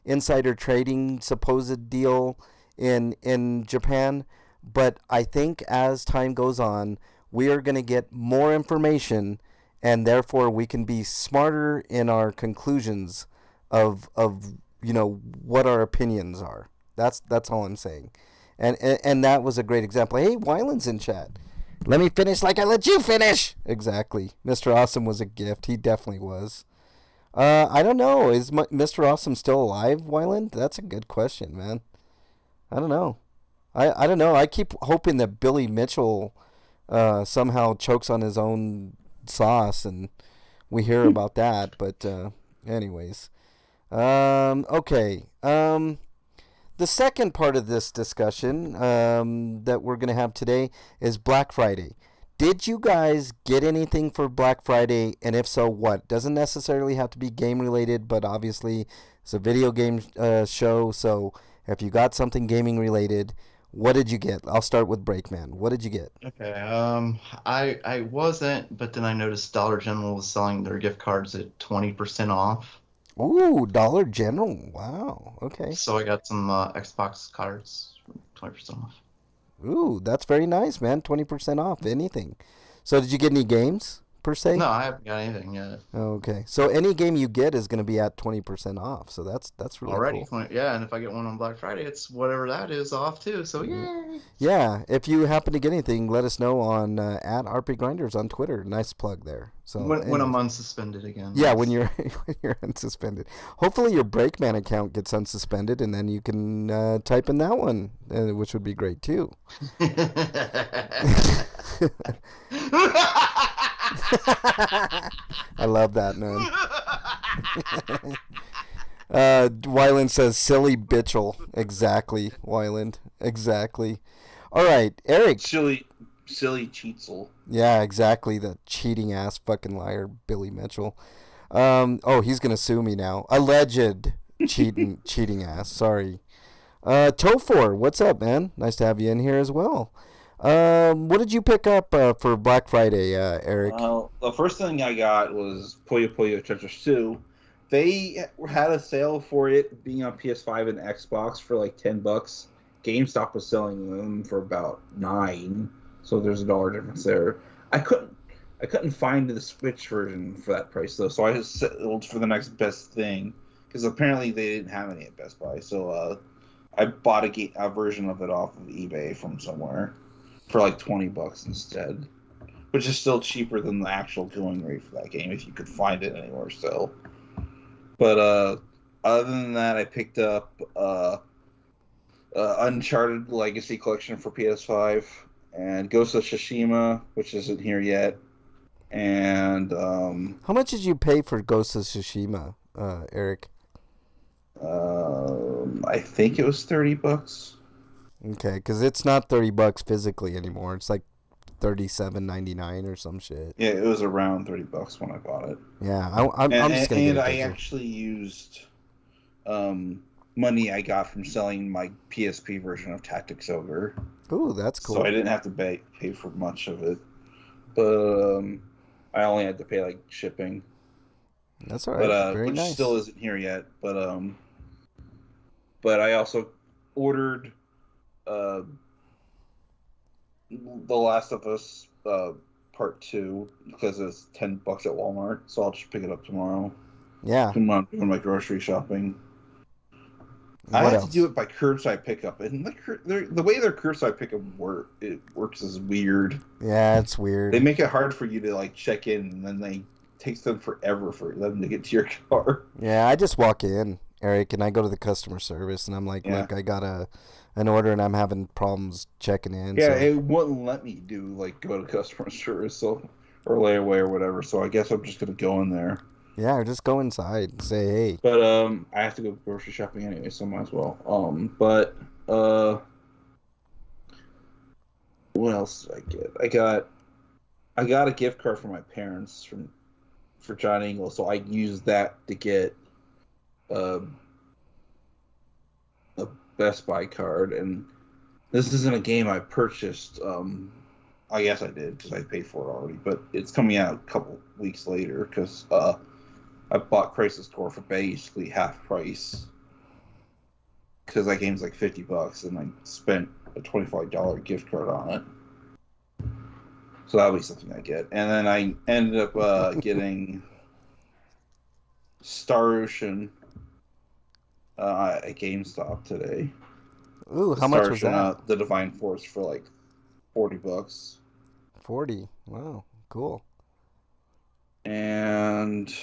insider trading supposed deal in Japan, but I think as time goes on, we are going to get more information, and therefore we can be smarter in our conclusions of what our opinions are. That's all I'm saying, and that was a great example. Hey, Wyland's in chat. Let me finish like I let you finish. Exactly. Mr. Awesome was a gift. He definitely was. I don't know. Is Mr. Awesome still alive, Wyland? That's a good question, man. I don't know. I don't know. I keep hoping that Billy Mitchell somehow chokes on his own sauce and we hear about that. But anyways. Okay. The second part of this discussion that we're going to have today is Black Friday. Did you guys get anything for Black Friday? And if so, what? Doesn't necessarily have to be game related, but obviously it's a video game show. So if you got something gaming related, what did you get? I'll start with Breakman. What did you get? Okay. I wasn't, but then I noticed Dollar General was selling their gift cards at 20% off. Ooh, Dollar General. Wow. Okay. So I got some Xbox cards, 20% off. Ooh, that's very nice, man. 20% off anything. So did you get any games per se? No, I haven't got anything yet. Okay. So any game you get is going to be at 20% off. So that's really Already, cool. yeah, and if I get one on Black Friday, it's whatever that is off too. So yay! Yeah, if you happen to get anything, let us know on at RPGrinders on Twitter. Nice plug there. So When I'm unsuspended again. yeah, when you're when you're unsuspended. Hopefully your Breakman account gets unsuspended, and then you can type in that one, which would be great too. I love that, man. Wyland says, silly bitchel. Exactly, Wyland. Exactly. All right, Eric. Silly cheatsel. Yeah, exactly. The cheating ass fucking liar, Billy Mitchell. Oh, he's going to sue me now. Alleged cheating ass. Sorry. Tofor, what's up, man? Nice to have you in here as well. What did you pick up for Black Friday, Eric? The first thing I got was Puyo Puyo Tetris 2. They had a sale for it being on PS5 and Xbox for like $10. GameStop was selling them for about $9, so there's $1 difference there. I couldn't find the Switch version for that price though, so I just settled for the next best thing because apparently they didn't have any at Best Buy. So I bought a version of it off of eBay from somewhere for like $20 instead, which is still cheaper than the actual going rate for that game if you could find it anywhere still. But other than that, I picked up Uncharted Legacy Collection for PS5 and Ghost of Tsushima, which isn't here yet. And how much did you pay for Ghost of Tsushima, Eric? I think it was $30. Okay, because it's not $30 physically anymore. It's like $37.99 or some shit. Yeah, it was around $30 when I bought it. Yeah, I'm just gonna get it. And I actually used money I got from selling my PSP version of Tactics Ogre. Ooh, that's cool. So I didn't have to pay for much of it, but I only had to pay like shipping. That's all right. But Very which nice. still isn't here yet. But I also ordered The Last of Us Part 2 because it's $10 at Walmart, so I'll just pick it up tomorrow. Yeah. When I'm doing my grocery shopping. I What have else? to do it by curbside pickup, and the way their curbside pickup works is weird. Yeah, it's weird. They make it hard for you to like check in, and then they takes them forever for them to get to your car. Yeah, I just walk in, Eric, and I go to the customer service, and I'm like, Yeah. look, I got an order, and I'm having problems checking in. Yeah, so. it wouldn't let me go to customer service or layaway or whatever. So I guess I'm just gonna go in there. Yeah, or just go inside and say, hey. But I have to go grocery shopping anyway, so might as well. But what else did I get? I got a gift card from my parents for John Engel, so I used that to get a Best Buy card, and this isn't a game I purchased. I guess I did because I paid for it already, but it's coming out a couple weeks later because I bought Crisis Core for basically half price because that game's like $50, and I spent a $25 gift card on it. So that'll be something I get. And then I ended up getting Star Ocean at GameStop today. Ooh, how much was that? The Divine Force for like $40. 40. Wow, cool. And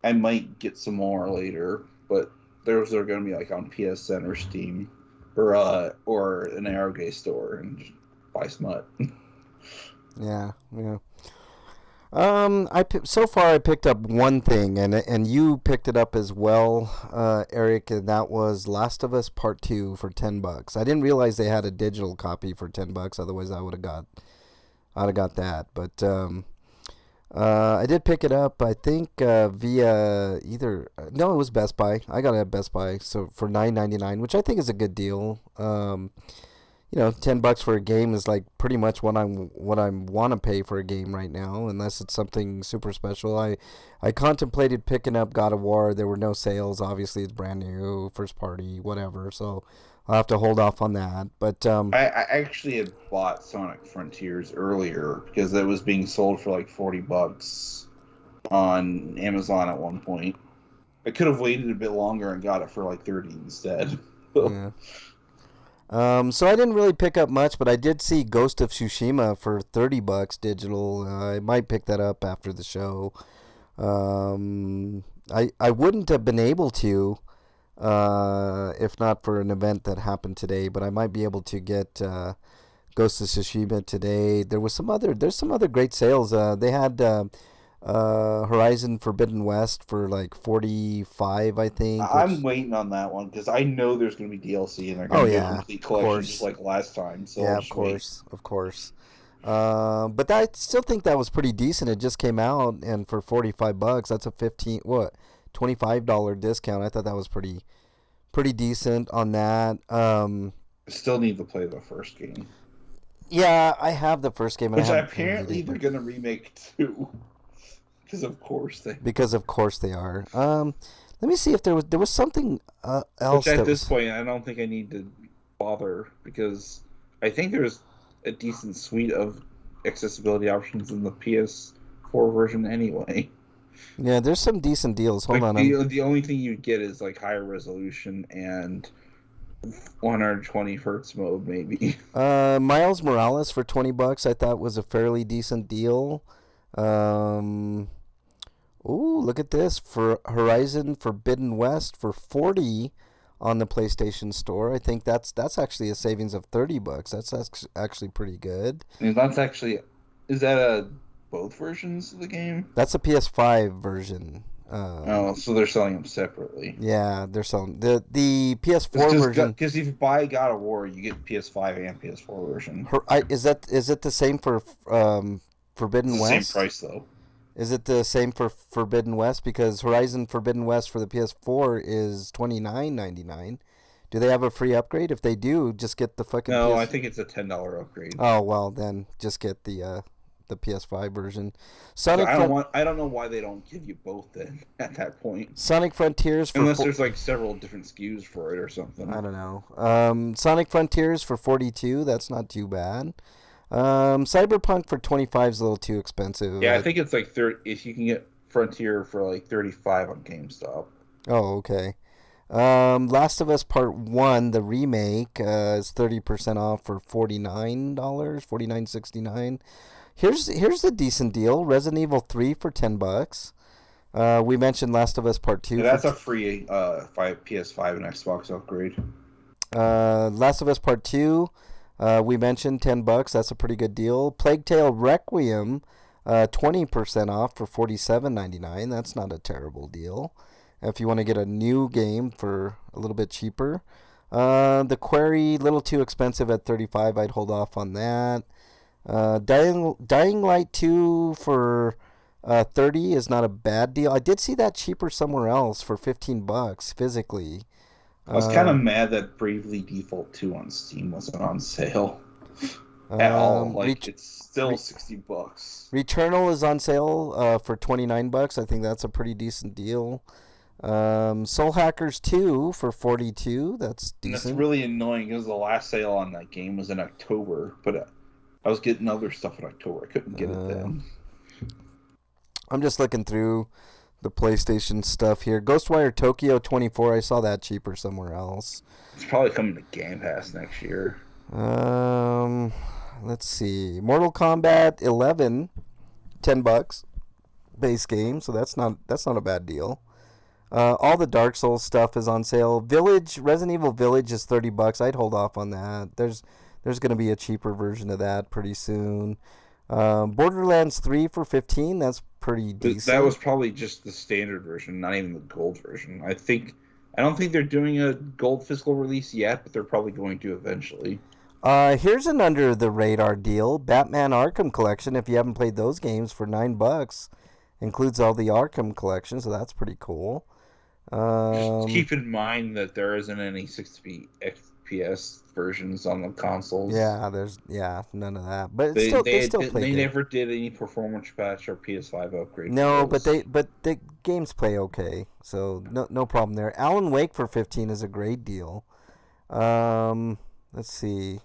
I might get some more later, but those are going to be like on PSN or Steam or an Arrowgate store and just buy smut. Yeah. So far I picked up one thing, and you picked it up as well, Eric, and that was Last of Us Part 2 for $10. I didn't realize they had a digital copy for $10. Otherwise, I'd have got that. But I did pick it up. I think via either no, it was Best Buy. I got it at Best Buy, so for $9.99, which I think is a good deal. $10 for a game is like pretty much what I want to pay for a game right now, unless it's something super special. I contemplated picking up God of War. There were no sales. Obviously, it's brand new, first party, whatever. So I'll have to hold off on that. But I actually had bought Sonic Frontiers earlier because it was being sold for like $40 on Amazon at one point. I could have waited a bit longer and got it for like $30 instead. yeah. So I didn't really pick up much, but I did see Ghost of Tsushima for $30 digital. I might pick that up after the show. I wouldn't have been able to if not for an event that happened today, but I might be able to get Ghost of Tsushima today. There's some other great sales. They had Horizon Forbidden West for like $45, I think. I'm waiting on that one because I know there's going to be DLC and they're going to be a complete collection just like last time. So yeah, of course. But I still think that was pretty decent. It just came out, and for $45, that's a $25 discount. I thought that was pretty decent on that. I still need to play the first game. Yeah, I have the first game, which apparently they're going to remake too. Because of course they are. Let me see if there was something else. Which at this point, I don't think I need to bother because I think there's a decent suite of accessibility options in the PS4 version anyway. Yeah, there's some decent deals. Hold on. The only thing you get is like higher resolution and 120 hertz mode, maybe. Miles Morales for $20, I thought was a fairly decent deal. Ooh, look at this. For Horizon Forbidden West for $40 on the PlayStation Store. I think that's actually a savings of $30. That's actually pretty good. And that's actually, is that both versions of the game? That's a PS5 version. So they're selling them separately. Yeah, they're selling the PS4 version. Because if you buy God of War, you get PS5 and PS4 version. Is it the same for Forbidden West? Same price though. Is it the same for Forbidden West? Because Horizon Forbidden West for the PS4 is $29.99. Do they have a free upgrade? If they do, just get the fucking. No, I think it's a $10 upgrade. Oh well, then just get the PS5 version. I don't know why they don't give you both then at that point. Sonic Frontiers for unless there's like several different SKUs for it or something. I don't know. Sonic Frontiers for $42. That's not too bad. Cyberpunk for $25 is a little too expensive. Yeah, I think it's like 30. If you can get Frontier for like $35 on GameStop. Oh, okay. Last of Us Part 1, the remake, is 30% off for $49, $49.69. Here's the decent deal. Resident Evil 3 for $10. We mentioned Last of Us Part 2. Yeah, that's a free PS5 and Xbox upgrade. Last of Us Part 2, we mentioned $10. That's a pretty good deal. Plague Tale Requiem, 20% off for $47.99. That's not a terrible deal. If you want to get a new game for a little bit cheaper. The Quarry, a little too expensive at $35. I'd hold off on that. Dying Light 2 for $30 is not a bad deal. I did see that cheaper somewhere else for $15 physically. I was kind of mad that Bravely Default 2 on Steam wasn't on sale at all. Like it's still $60. Returnal is on sale for $29. I think that's a pretty decent deal. Soul Hackers 2 for $42. That's decent. And that's really annoying because the last sale on that game was in October, but I was getting other stuff in October. I couldn't get it then. I'm just looking through the PlayStation stuff here. Ghostwire Tokyo 24. I saw that cheaper somewhere else. It's probably coming to Game Pass next year. Let's see. Mortal Kombat 11, $10 base game. So that's not a bad deal. All the Dark Souls stuff is on sale. Resident Evil Village is $30. I'd hold off on that. There's going to be a cheaper version of that pretty soon. Borderlands 3 for 15. That's pretty decent. That was probably just the standard version, not even the gold version. I don't think they're doing a gold physical release yet, but they're probably going to eventually. Here's an under the radar deal: Batman Arkham Collection. If you haven't played those games, for $9, includes all the Arkham Collection, so that's pretty cool. Just keep in mind that there isn't any 60 FPS versions on the consoles. Yeah, there's none of that. But They still play. They good. never did any performance patch or PS5 upgrade. No, but the games play okay, so no problem there. Alan Wake for 15 is a great deal. Let's see,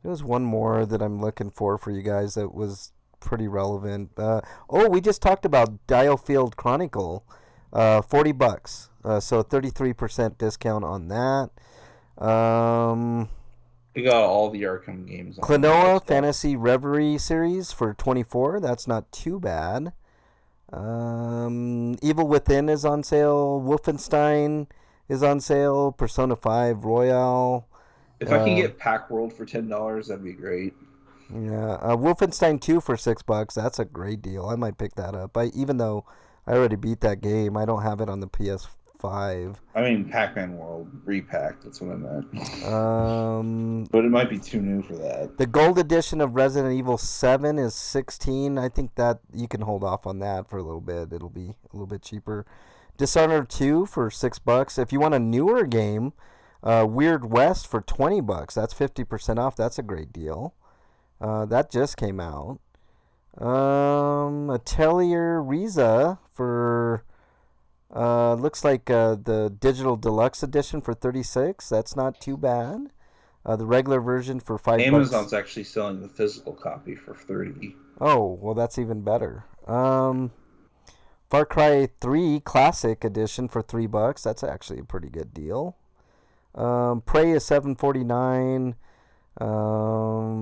there was one more that I'm looking for you guys that was pretty relevant. We just talked about Dialfield Chronicle, $40, so 33% discount on that. We got all the Arkham games. Klonoa Fantasy Reverie series for $24. That's not too bad. Evil Within is on sale. Wolfenstein is on sale. Persona 5 Royale. If I can get Pack World for $10, that'd be great. Yeah, Wolfenstein 2 for $6. That's a great deal. I might pick that up. Even though I already beat that game, I don't have it on the PS5. I mean, Pac-Man World repacked. That's what I meant. But it might be too new for that. The gold edition of Resident Evil 7 is $16. I think that you can hold off on that for a little bit. It'll be a little bit cheaper. Dishonored 2 for $6. If you want a newer game, Weird West for $20. That's 50% off. That's a great deal. That just came out. Atelier Riza for looks like the digital deluxe edition for $36. That's not too bad. The regular version for $5. Amazon's actually selling the physical copy for $30. Oh, well, that's even better. Far Cry 3 Classic Edition for $3. That's actually a pretty good deal. Prey is $7.49.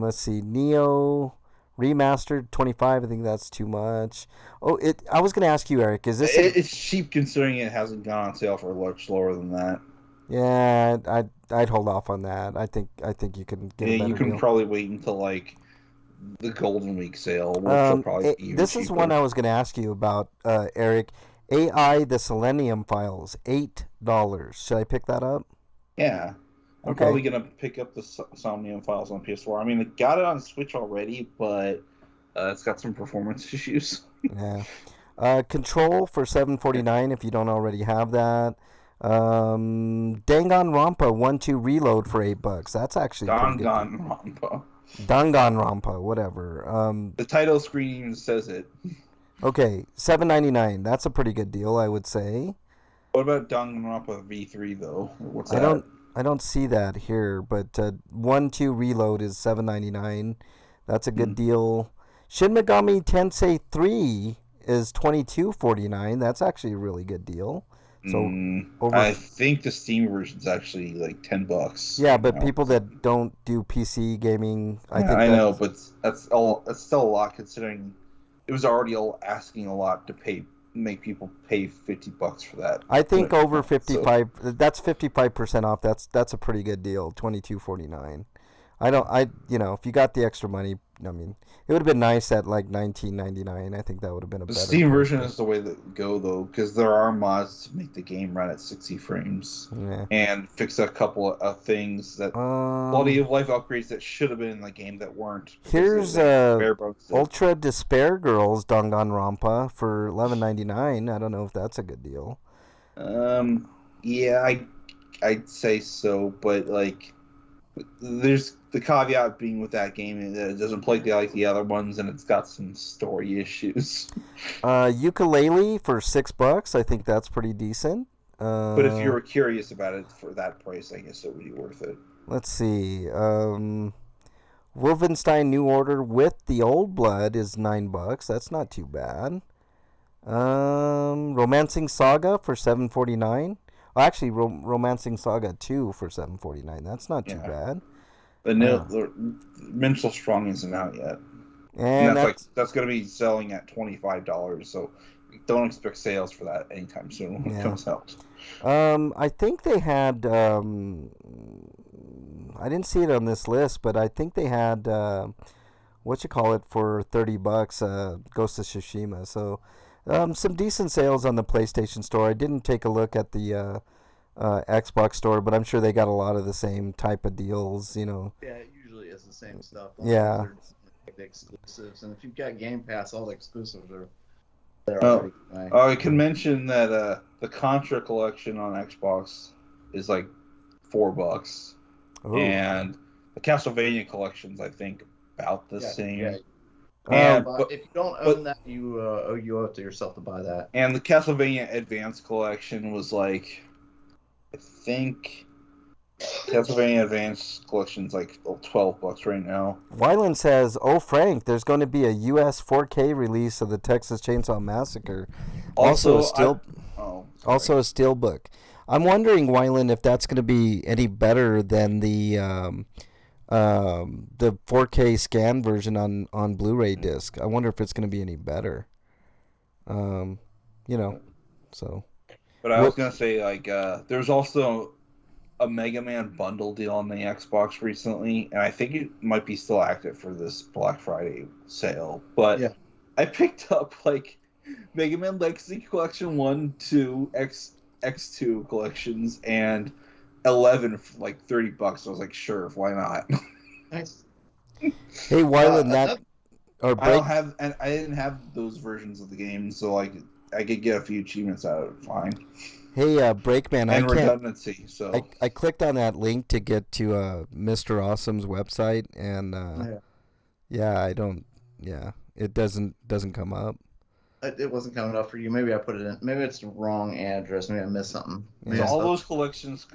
Let's see, Neo Remastered $25. I think that's too much. I was gonna ask you, Eric, is this? It's cheap considering it hasn't gone on sale for much lower than that. Yeah, I'd hold off on that. I think you can get a better you can deal. probably wait until like the Golden Week sale. Which will probably be even this cheaper. is one I was gonna ask you about, Eric. AI the Selenium Files, $8. Should I pick that up? Yeah. I'm Okay. probably going to pick up the Somnium Files on PS4. I mean, I got it on Switch already, but it's got some performance issues. Yeah. Control for $7.49 if you don't already have that. Danganronpa 1-2 Reload for $8. That's actually a pretty good deal. Danganronpa. Danganronpa, whatever. The title screen even says it. Okay, $7.99. That's a pretty good deal, I would say. What about Danganronpa V3 though? What's that? I don't see that here, but 1-2 Reload is $7.99. That's a good deal. Shin Megami Tensei 3 is $22.49. That's actually a really good deal. So I think the Steam version is actually like $10. Yeah, but people that don't do PC gaming, I know, but that's still a lot considering it was already asking a lot to make people pay $50 for that. I think over 55. That's 55% off. That's a pretty good deal. $22.49. If you got the extra money, I mean, it would have been nice at like $19.99. I think that would have been a better. The Steam version is the way to go though, because there are mods to make the game run at 60 frames and fix a couple of things that quality of life upgrades that should have been in the game that weren't. Here's Ultra Despair Girls Danganronpa for $11.99. I don't know if that's a good deal. Yeah, I'd say so, but like, there's the caveat being with that game that it doesn't play like the other ones, and it's got some story issues. Ukulele for $6. I think that's pretty decent. But if you were curious about it for that price, I guess it would be worth it. Let's see. Wolfenstein New Order with the Old Blood is $9. That's not too bad. Romancing Saga for $7.49. Actually, Romancing Saga 2 for $7.49. That's not too bad. But the Mental Strong isn't out yet. And that's going to be selling at $25. So don't expect sales for that anytime soon when it comes out. I think they had. I didn't see it on this list, but I think they had for $30, Ghost of Tsushima. So some decent sales on the PlayStation Store. I didn't take a look at the Xbox Store, but I'm sure they got a lot of the same type of deals, Yeah, it usually is the same stuff. Yeah. The exclusives, and if you've got Game Pass, all the exclusives are there Oh, already. I can mention that the Contra collection on Xbox is like $4, Ooh. and the Castlevania collection's I think about the same. Yeah. And But if you don't own that, you owe it to yourself to buy that. And the Castlevania Advance collection was like, I think Castlevania Advance collection's like $12 right now. Wyland says, "Oh Frank, there's going to be a U.S. 4K release of the Texas Chainsaw Massacre. Also a steelbook. I'm wondering, Wyland, if that's going to be any better than the 4K scan version on Blu-ray disc. I wonder if it's going to be any better. So. But I was gonna say, like, there's also a Mega Man bundle deal on the Xbox recently, and I think it might be still active for this Black Friday sale. But Yeah. I picked up like Mega Man Legacy Collection 1, 2, X2 collections, and 11 for like $30. So I was like, sure, why not? Nice. Hey, Wyland, I didn't have those versions of the game, so like I could get a few achievements out of it. Fine. Hey, Breakman, And redundancy. So I clicked on that link to get to Mr. Awesome's website, and it doesn't come up. It wasn't coming up for you. Maybe I put it in. Maybe it's the wrong address. Maybe I missed something. Yeah. all those collections.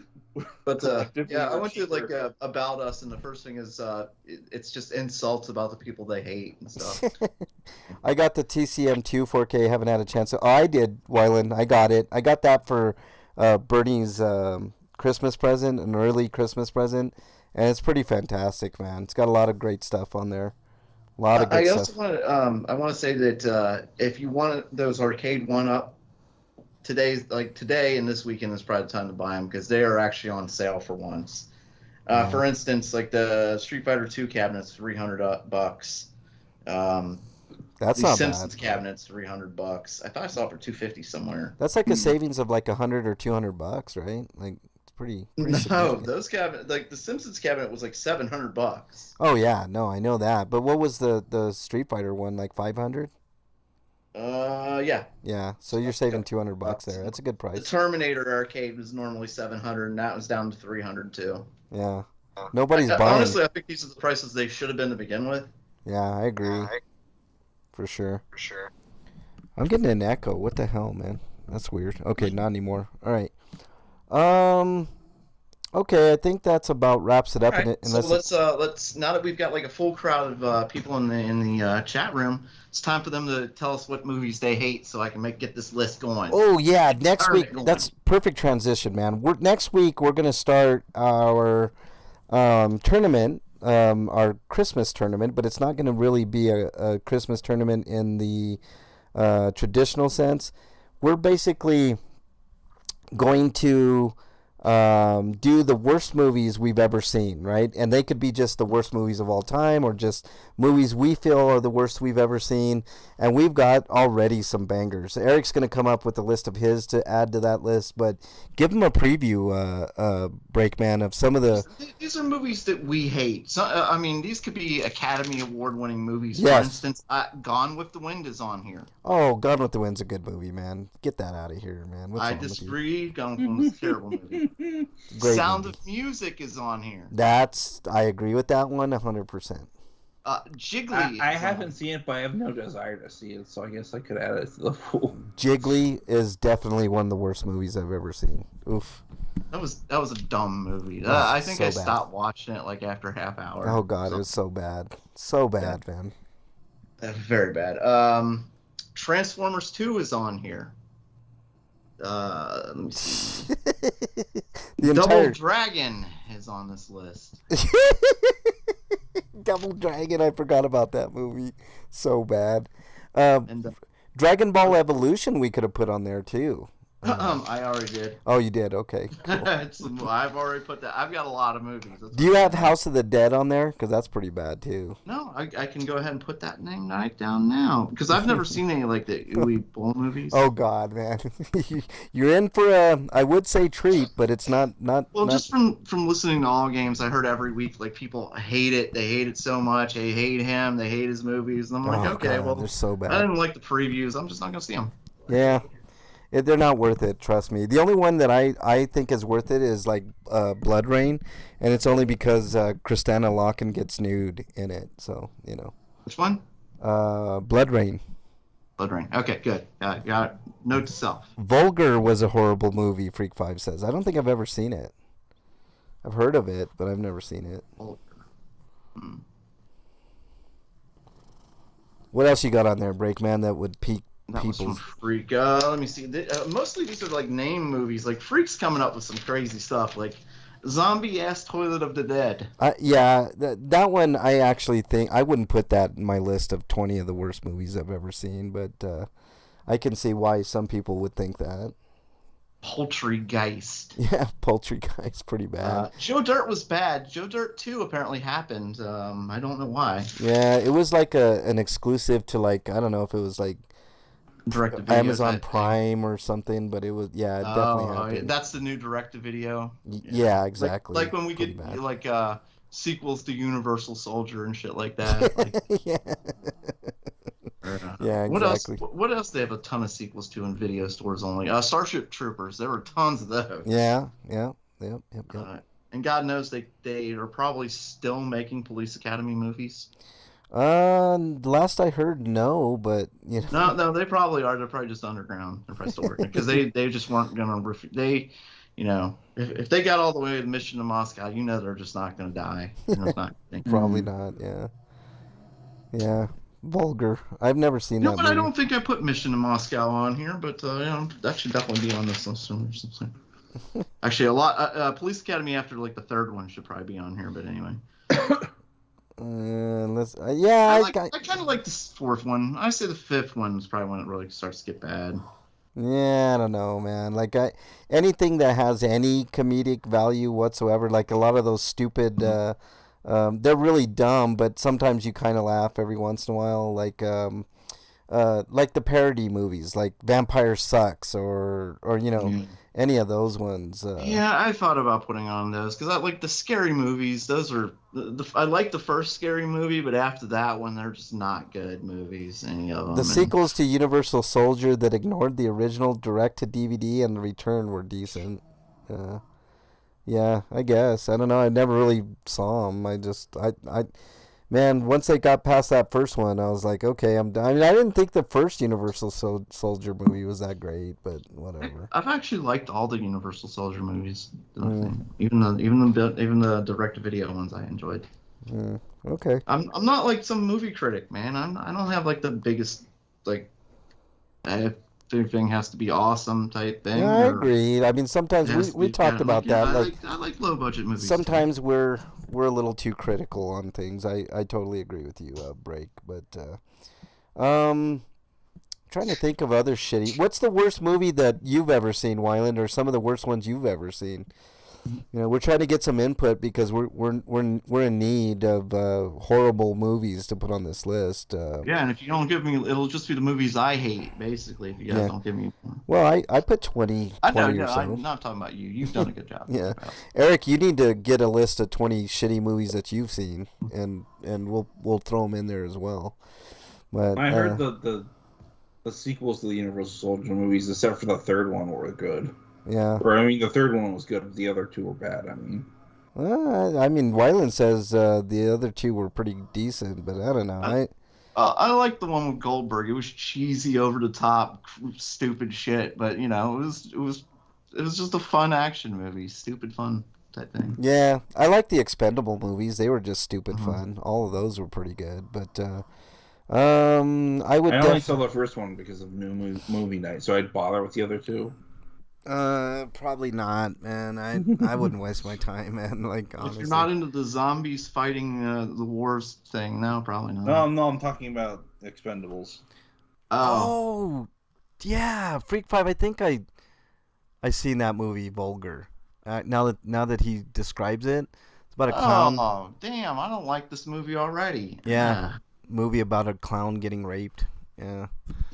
But collectively I were went to like cheaper. About Us, and the first thing is it's just insults about the people they hate and stuff. I got the TCM2 4K. Haven't had a chance. I did, Wyland. I got it. I got that for Bernie's Christmas present, an early Christmas present, and it's pretty fantastic, man. It's got a lot of great stuff on there. A lot of good stuff. I want to say that if you want those arcade 1-up, today and this weekend is probably the time to buy them because they are actually on sale for once. For instance, like the Street Fighter 2 cabinet's $300. That's the not Simpsons bad. cabinet's $300. I thought I saw it for $250 somewhere. That's like a savings of like $100 or $200, right? Like it's pretty No, significant. those cabinet, like the Simpsons cabinet, was like $700. Oh yeah, no, I know that. But what was the Street Fighter one, like 500? Yeah. Yeah, so you're saving $200 there. That's a good The price. Terminator arcade was normally $700, and that was down to $300 too. Yeah, nobody's buying. Honestly, I think these are the prices they should have been to begin with. Yeah, I agree. For sure. I'm getting an echo. What the hell, man? That's weird. Okay, not anymore. All right. Okay, I think that's about wraps it up. All right, so let's now that we've got like a full crowd of people in the chat room, it's time for them to tell us what movies they hate, so I can get this list going. Oh yeah, next Turn week. it going. That's perfect transition, man. Next week we're gonna start our tournament, our Christmas tournament, but it's not gonna really be a Christmas tournament in the traditional sense. We're basically going to do the worst movies we've ever seen, right? And they could be just the worst movies of all time or just movies we feel are the worst we've ever seen. And we've got already some bangers. Eric's going to come up with a list of his to add to that list, but give him a preview, Breakman, of some of the... These are movies that we hate. So, I mean, these could be Academy Award-winning movies. Yes. For instance, Gone with the Wind is on here. Oh, Gone with the Wind's a good movie, man. Get that out of here, man. What's I wrong with you? disagree. Gone with the Wind was a terrible movie. Great Sound movie. of Music is on here. I agree with that one 100%. Jiggly. I is haven't on. seen it, but I have no desire to see it, so I guess I could add it to the pool. Jiggly is definitely one of the worst movies I've ever seen. Oof. That was a dumb movie. Oh, I think so I bad. stopped watching it like after a half hour. Oh god, it was so bad. So bad, man. Very bad. Transformers 2 is on here. Let me see. Double Dragon is on this list. Double Dragon, I forgot about that movie. So bad. And Dragon Ball Evolution we could have put on there too. I already did. Oh, you did. Okay. Cool. I've already put that. I've got a lot of movies. Do you have House of the Dead on there? Because that's pretty bad too. No, I can go ahead and put that name right down now because I've never seen any like the Uwe Boll movies. Oh God, man, you're in for a, I would say treat, but it's not. Well, just from listening to All Games, I heard every week like people hate it. They hate it so much. They hate him. They hate his movies. And I'm like, okay, God, well, they're so bad. I didn't like the previews. I'm just not gonna see them. Yeah. They're not worth it, trust me. The only one that I think is worth it is like Blood Rain, and it's only because Kristanna Loken gets nude in it. So, you know. Which one? Blood Rain. Blood Rain. Okay, good. Got it. Note to self. Vulgar was a horrible movie, Freak 5 says. I don't think I've ever seen it. I've heard of it, but I've never seen it. Vulgar. What else you got on there, Breakman, that would pique That was from people's... Freak. Let me see. Mostly these are like name movies. Like Freak's coming up with some crazy stuff, like Zombie Ass Toilet of the Dead. Yeah, that one I actually think I wouldn't put that in my list of 20 of the worst movies I've ever seen, but I can see why some people would think that. Poultrygeist. Yeah, Poultrygeist, pretty bad. Joe Dirt was bad. Joe Dirt 2 apparently happened. I don't know why. Yeah, it was like an exclusive to like, I don't know if it was like Amazon Prime or something, but it was, yeah, it definitely happened. That's the new direct-to-video. Yeah, exactly. Like when we get like sequels to Universal Soldier and shit like that. Like, yeah. Yeah, exactly. What else? They have a ton of sequels to in video stores only. Starship Troopers. There were tons of those. Yeah. Yep. And God knows they are probably still making Police Academy movies. Last I heard, no, but you know. No, they probably are. They're probably just underground. They're probably still working because they just weren't gonna. You know, if they got all the way to Mission to Moscow, you know they're just not gonna die. Probably not. Yeah. Yeah. Vulgar. I've never seen that. But I don't think I put Mission to Moscow on here, but that should definitely be on this list. Actually, a lot. Police Academy after like the third one should probably be on here, but anyway. I kind of like the fourth one. I say the fifth one is probably when it really starts to get bad. Yeah, I don't know, man. Like anything that has any comedic value whatsoever, like a lot of those stupid. They're really dumb, but sometimes you kind of laugh every once in a while, like the parody movies, like Vampire Sucks, or you know, any of those ones. Yeah, I thought about putting on those because I like the scary movies. Those are I like the first scary movie, but after that one, they're just not good movies. Any of them. The sequels to Universal Soldier that ignored the original direct-to-DVD and the return were decent. Yeah, I guess. I don't know. I never really saw them. Man, once they got past that first one, I was like, okay, I didn't think the first Universal Soldier movie was that great, but whatever. I've actually liked all the Universal Soldier movies. Even the direct-to-video ones I enjoyed. Okay. I'm not like some movie critic, man. I don't have like the biggest like. Everything has to be awesome type thing. Yeah, I agree. I mean, sometimes we talked about that. I like low budget movies. Sometimes we're a little too critical on things. I totally agree with you, Break. But trying to think of other shitty. What's the worst movie that you've ever seen, Wyland, or some of the worst ones you've ever seen? You know, we're trying to get some input because we're in need of horrible movies to put on this list. Yeah, and if you don't give me, it'll just be the movies I hate, basically. If you guys don't give me. Well, I put 20 or so. I'm not talking about you. You've done a good job. Yeah, Eric, you need to get a list of 20 shitty movies that you've seen, and we'll throw them in there as well. But I heard the sequels to the Universal Soldier movies, except for the third one, were good. Yeah. Or I mean, the third one was good, but the other two were bad. I mean, Wyland says the other two were pretty decent, but I don't know. I like the one with Goldberg. It was cheesy, over the top, stupid shit, but you know, it was just a fun action movie, stupid fun type thing. Yeah, I like the Expendable movies. They were just stupid fun. All of those were pretty good, but I only saw the first one because of new movie night, so I'd bother with the other two. Probably not, man. I wouldn't waste my time, man. Like, honestly. If you're not into the zombies fighting the wars thing, no, probably not. No, I'm talking about Expendables. Oh, yeah, Freak 5. I think I I seen that movie Vulgar. Now that he describes it, it's about a clown. Oh, damn! I don't like this movie already. Yeah, movie about a clown getting raped. Yeah.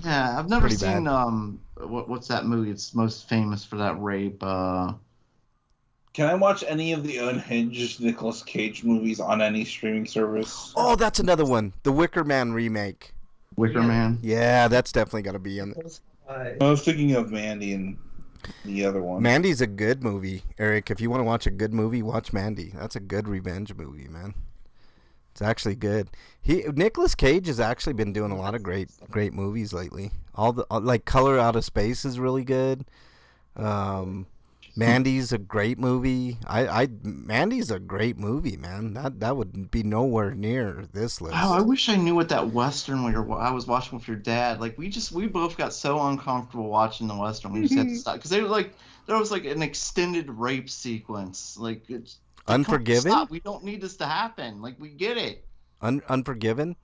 Yeah, I've never pretty seen bad. what's that movie? It's most famous for that rape. Can I watch any of the unhinged Nicolas Cage movies on any streaming service? Oh, that's another one. The Wicker Man remake. Wicker Man. Yeah, that's definitely got to be in. I was thinking of Mandy and the other one. Mandy's a good movie, Eric. If you want to watch a good movie, watch Mandy. That's a good revenge movie, man. It's actually good. Nicolas Cage has actually been doing a lot of great movies lately. Like Color Out of Space is really good. Mandy's a great movie. Mandy's a great movie, man. That would be nowhere near this list. Oh, I wish I knew what that Western I was watching with your dad. Like we both got so uncomfortable watching the Western. We just had to stop because there was like an extended rape sequence. Like it's Unforgiven? Stop. We don't need this to happen. Like we get it. Unforgiven?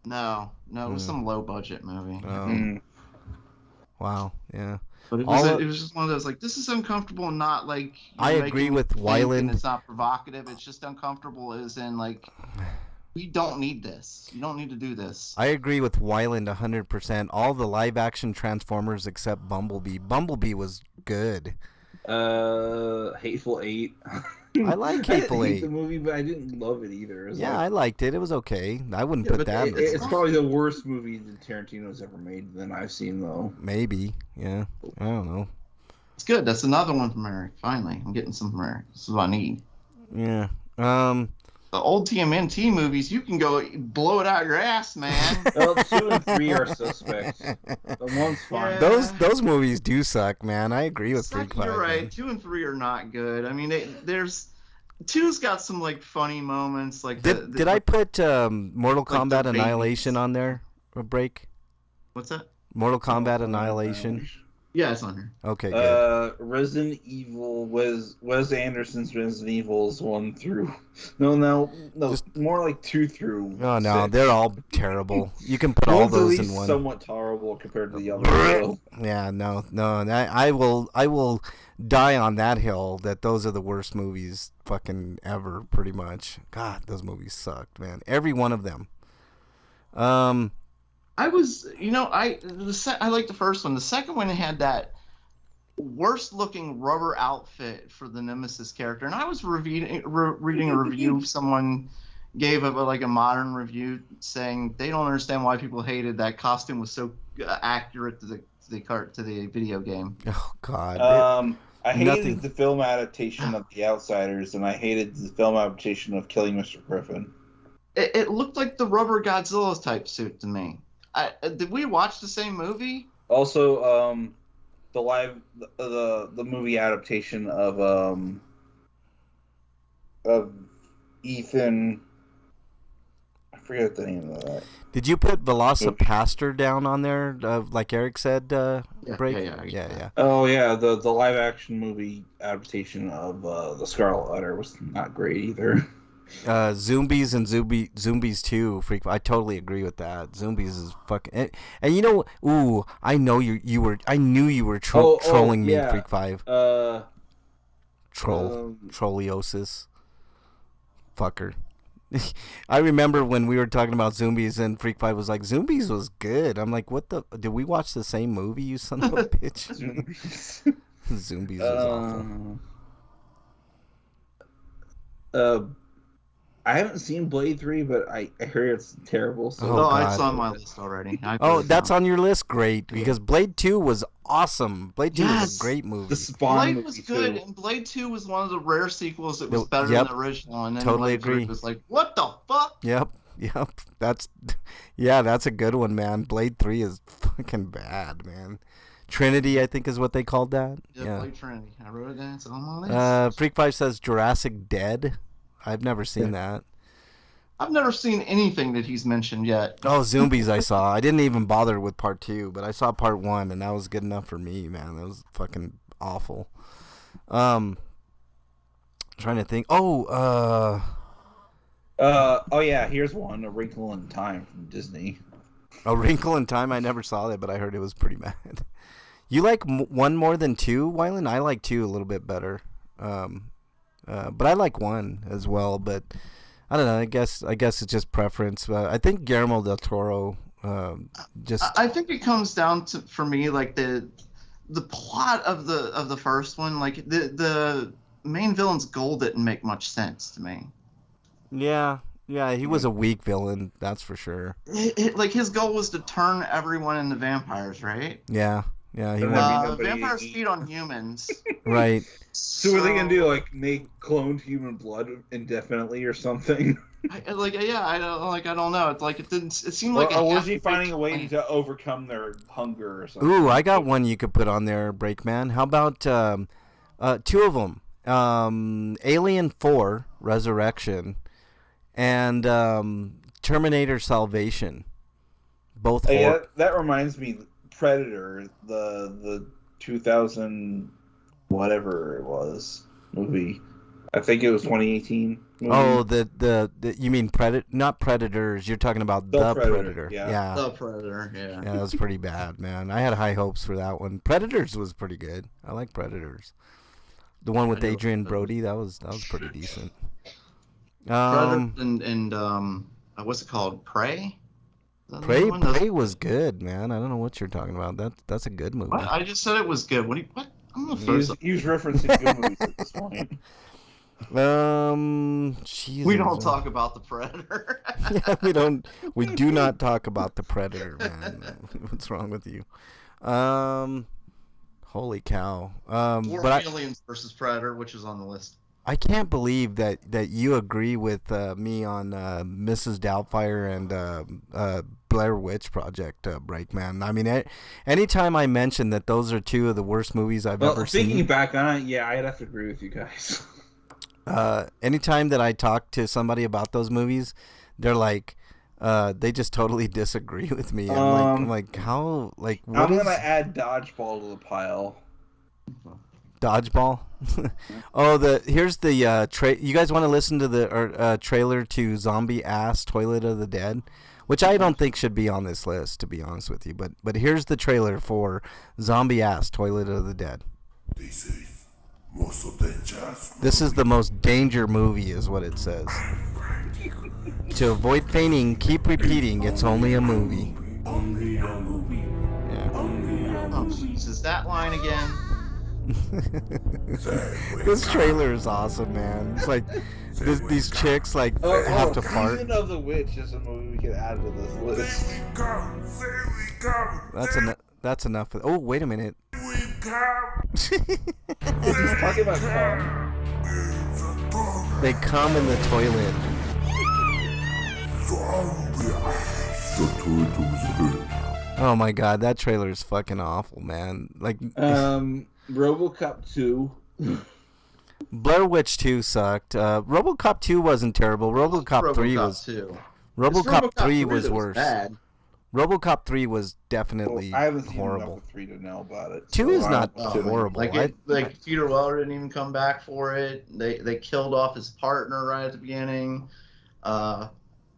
No, it was some low budget movie. Wow, yeah. But it was just one of those like this is uncomfortable and not like I agree with Weiland. It's not provocative. It's just uncomfortable as in like we don't need this. You don't need to do this. I agree with Weiland 100%. All the live action Transformers except Bumblebee. Bumblebee was good. Hateful Eight. I like Hateful I didn't hate Eight. the movie, but I didn't love it either. I liked it. It was okay. I wouldn't put that. It's probably the worst movie that Tarantino's ever made than I've seen, though. Maybe. Yeah. I don't know. It's good. That's another one from Eric. Finally, I'm getting some from Eric. This is what I need. Yeah. The old TMNT movies, you can go blow it out your ass, man. Well, 2 and 3 are suspects. The one's fine. Yeah. Those movies do suck, man. I agree with Freak Fight. You're right. Man. 2 and 3 are not good. I mean, there's 2's got some like funny moments. Like did I put Mortal like Kombat the Annihilation babies. on there? A break. What's that? Mortal Kombat Annihilation. Yeah, it's on here. Okay, good. Resident Evil Wes Anderson's Resident Evils 1 through no, Just, more like 2 through. Oh no, 6. they're all terrible. You can put all One's at those least in one. somewhat tolerable compared to the other. Yeah, no. I will die on that hill that those are the worst movies fucking ever, pretty much. God, those movies sucked, man. Every one of them. I was, I like the first one. The second one had that worst looking rubber outfit for the Nemesis character, and I was reading a review someone gave of a modern review saying they don't understand why people hated that costume was so accurate to the video game. Oh God. I hated the film adaptation of The Outsiders, and I hated the film adaptation of Killing Mr. Griffin. It looked like the rubber Godzilla type suit to me. Did we watch the same movie? Also, the movie adaptation of Ethan. I forget the name of that. Did you put Velocipaster down on there, like Eric said? Break. Yeah. Oh yeah, the live action movie adaptation of the Scarlet Letter was not great either. Zombies and Zombies 2, Freak. I totally agree with that. Zombies is fucking. And you know, I know you were. I knew you were trolling me, Freak 5. Trolliosis. Fucker. I remember when we were talking about Zombies and Freak 5 was like, Zombies was good. I'm like, what the? Did we watch the same movie, you son of a bitch? Zombies was awful. I haven't seen Blade 3, but I heard it's terrible. So. It's on my list already. That's on your list? Great, because Blade 2 was awesome. Blade 2 was a great movie. The Spawn Blade was good, and Blade 2 was one of the rare sequels that was better than the original. And then Totally Blade 3 agree. was like, what the fuck? Yep. That's a good one, man. Blade 3 is fucking bad, man. Trinity, I think, is what they called that. Yeah. Blade Trinity. I wrote it down. It's on my list. Freak 5 says Jurassic Dead. I've never seen that. I've never seen anything that he's mentioned yet. Oh, Zombies I saw. I didn't even bother with part 2, but I saw part 1, and that was good enough for me, man. That was fucking awful. Trying to think. Oh yeah, here's one, A Wrinkle in Time from Disney. A Wrinkle in Time? I never saw that, but I heard it was pretty bad. You like one more than two, Wyland? I like two a little bit better. But I like one as well. But I don't know. I guess it's just preference. I think Guillermo del Toro just. I think it comes down to, for me, like the plot of the first one. Like the main villain's goal didn't make much sense to me. Yeah, he was a weak villain, that's for sure. Like his goal was to turn everyone into vampires, right? Yeah, he wanted. Vampires feed on humans. Right. So what are they gonna do? Like make cloned human blood indefinitely or something? I don't know. It's like it didn't. It seemed like. Or was he finding a way to overcome their hunger or something? Ooh, I got one you could put on there, Breakman. How about two of them? Alien 4 Resurrection and Terminator Salvation. Both. Yeah, that reminds me. Predator, the 2000 whatever it was movie. I think it was 2018. Movie. Oh, the you mean not Predators? You're talking about the Predator. Yeah. The Predator. Yeah. Yeah, that was pretty bad, man. I had high hopes for that one. Predators was pretty good. I like Predators. The one with Adrian Brody, that was pretty decent. Predator and what's it called? Prey. Prey was good, man. I don't know what you're talking about. That's a good movie. What? I just said it was good. What? I'm gonna He's referencing good movies at this point. Jesus. We don't talk about the Predator. Yeah, we don't. We do not talk about the Predator, man. What's wrong with you? Holy cow. Aliens versus Predator, which is on the list. I can't believe that you agree with me on Mrs. Doubtfire and Blair Witch Project, Breakman. I mean, anytime I mention that those are two of the worst movies I've ever seen. Thinking back on it, yeah, I'd have to agree with you guys. Anytime that I talk to somebody about those movies, they're like, they just totally disagree with me. I'm like, how? Like, what I'm gonna add Dodgeball to the pile. Dodgeball. Oh, here's the you guys want to listen to the trailer to Zombie Ass Toilet of the Dead, which I don't think should be on this list, to be honest with you. But here's the trailer for Zombie Ass Toilet of the Dead. This is the most danger movie, is what it says. To avoid fainting, keep repeating, it's only a movie. Yeah. Oh, jeez, is that line again? This trailer is awesome, man. It's like these chicks have to fart. Season of the Witch is a movie we could add to this list. That's enough. Oh, wait a minute. Talking about cum. They come in the toilet. Oh my god, that trailer is fucking awful, man. Like, RoboCop 2. Blair Witch 2 sucked. RoboCop 2 wasn't terrible. RoboCop 3 was. RoboCop 3 was worse. Bad. RoboCop 3 was definitely I haven't seen horrible. enough of 3 to know about it. 2 is not Oh, horrible. Like Peter Weller didn't even come back for it. They killed off his partner right at the beginning. At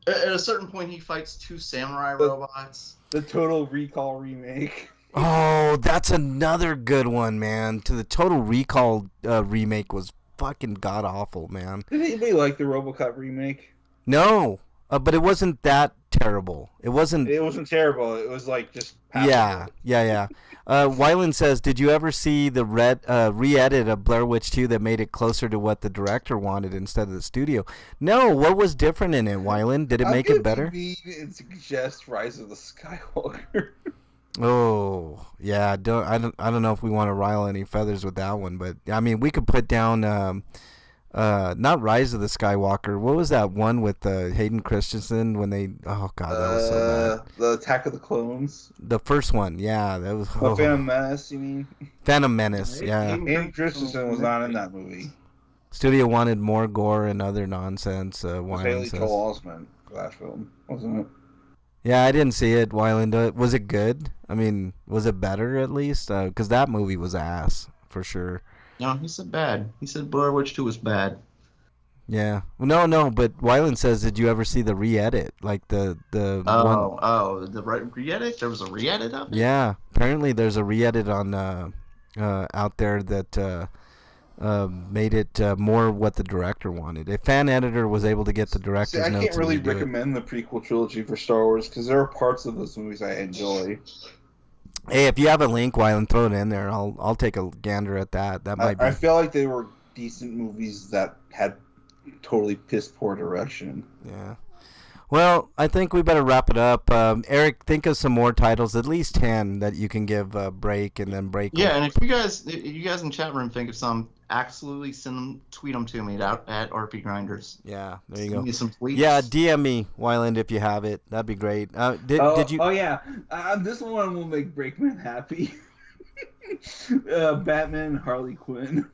a certain point, he fights two samurai robots. The Total Recall remake. Oh, that's another good one, man. The Total Recall remake was fucking god awful, man. Did anybody like the RoboCop remake? No, but it wasn't that terrible. It wasn't terrible. It was like just passable. Yeah. Wyland says, did you ever see the re-edit of Blair Witch 2 that made it closer to what the director wanted instead of the studio? No, what was different in it, Wyland? Did it make it better? It suggests Rise of the Skywalker. Oh, yeah. I don't know if we want to rile any feathers with that one, but I mean, we could put down not Rise of the Skywalker. What was that one with Hayden Christensen when they? Oh god, that was so bad. The Attack of the Clones. The first one, yeah, that was. Oh. Phantom Menace, you mean? Phantom Menace, yeah. Hayden Christensen was not in that movie. Studio wanted more gore and other nonsense. Haley Joel Osment for that film, wasn't it? Yeah, I didn't see it. Wyland, was it good? I mean, was it better at least? Because that movie was ass for sure. No, he said bad. He said Blair Witch 2 was bad. Yeah. Well, no. But Wyland says, did you ever see the re-edit? Like the one? The re-edit. There was a re-edit of it. Yeah. Apparently, there's a re-edit on out there that made it more what the director wanted. A fan editor was able to get the director's See, I notes. can't really and redo it. recommend the prequel trilogy for Star Wars because there are parts of those movies I enjoy. Hey, if you have a link, Wyland, throw it in there. I'll take a gander at that. That might be. I feel like they were decent movies that had totally piss poor direction. Yeah. Well, I think we better wrap it up. Eric, think of some more titles, at least 10 that you can give a break and then break. Yeah, and if you guys in the chat room think of some, absolutely tweet them to me at RPGrinders. Yeah, there you Send go. me some tweets. Yeah, DM me, Wyland, if you have it. That'd be great. Did you? Oh yeah, this one will make Breakman happy. Batman, Harley Quinn.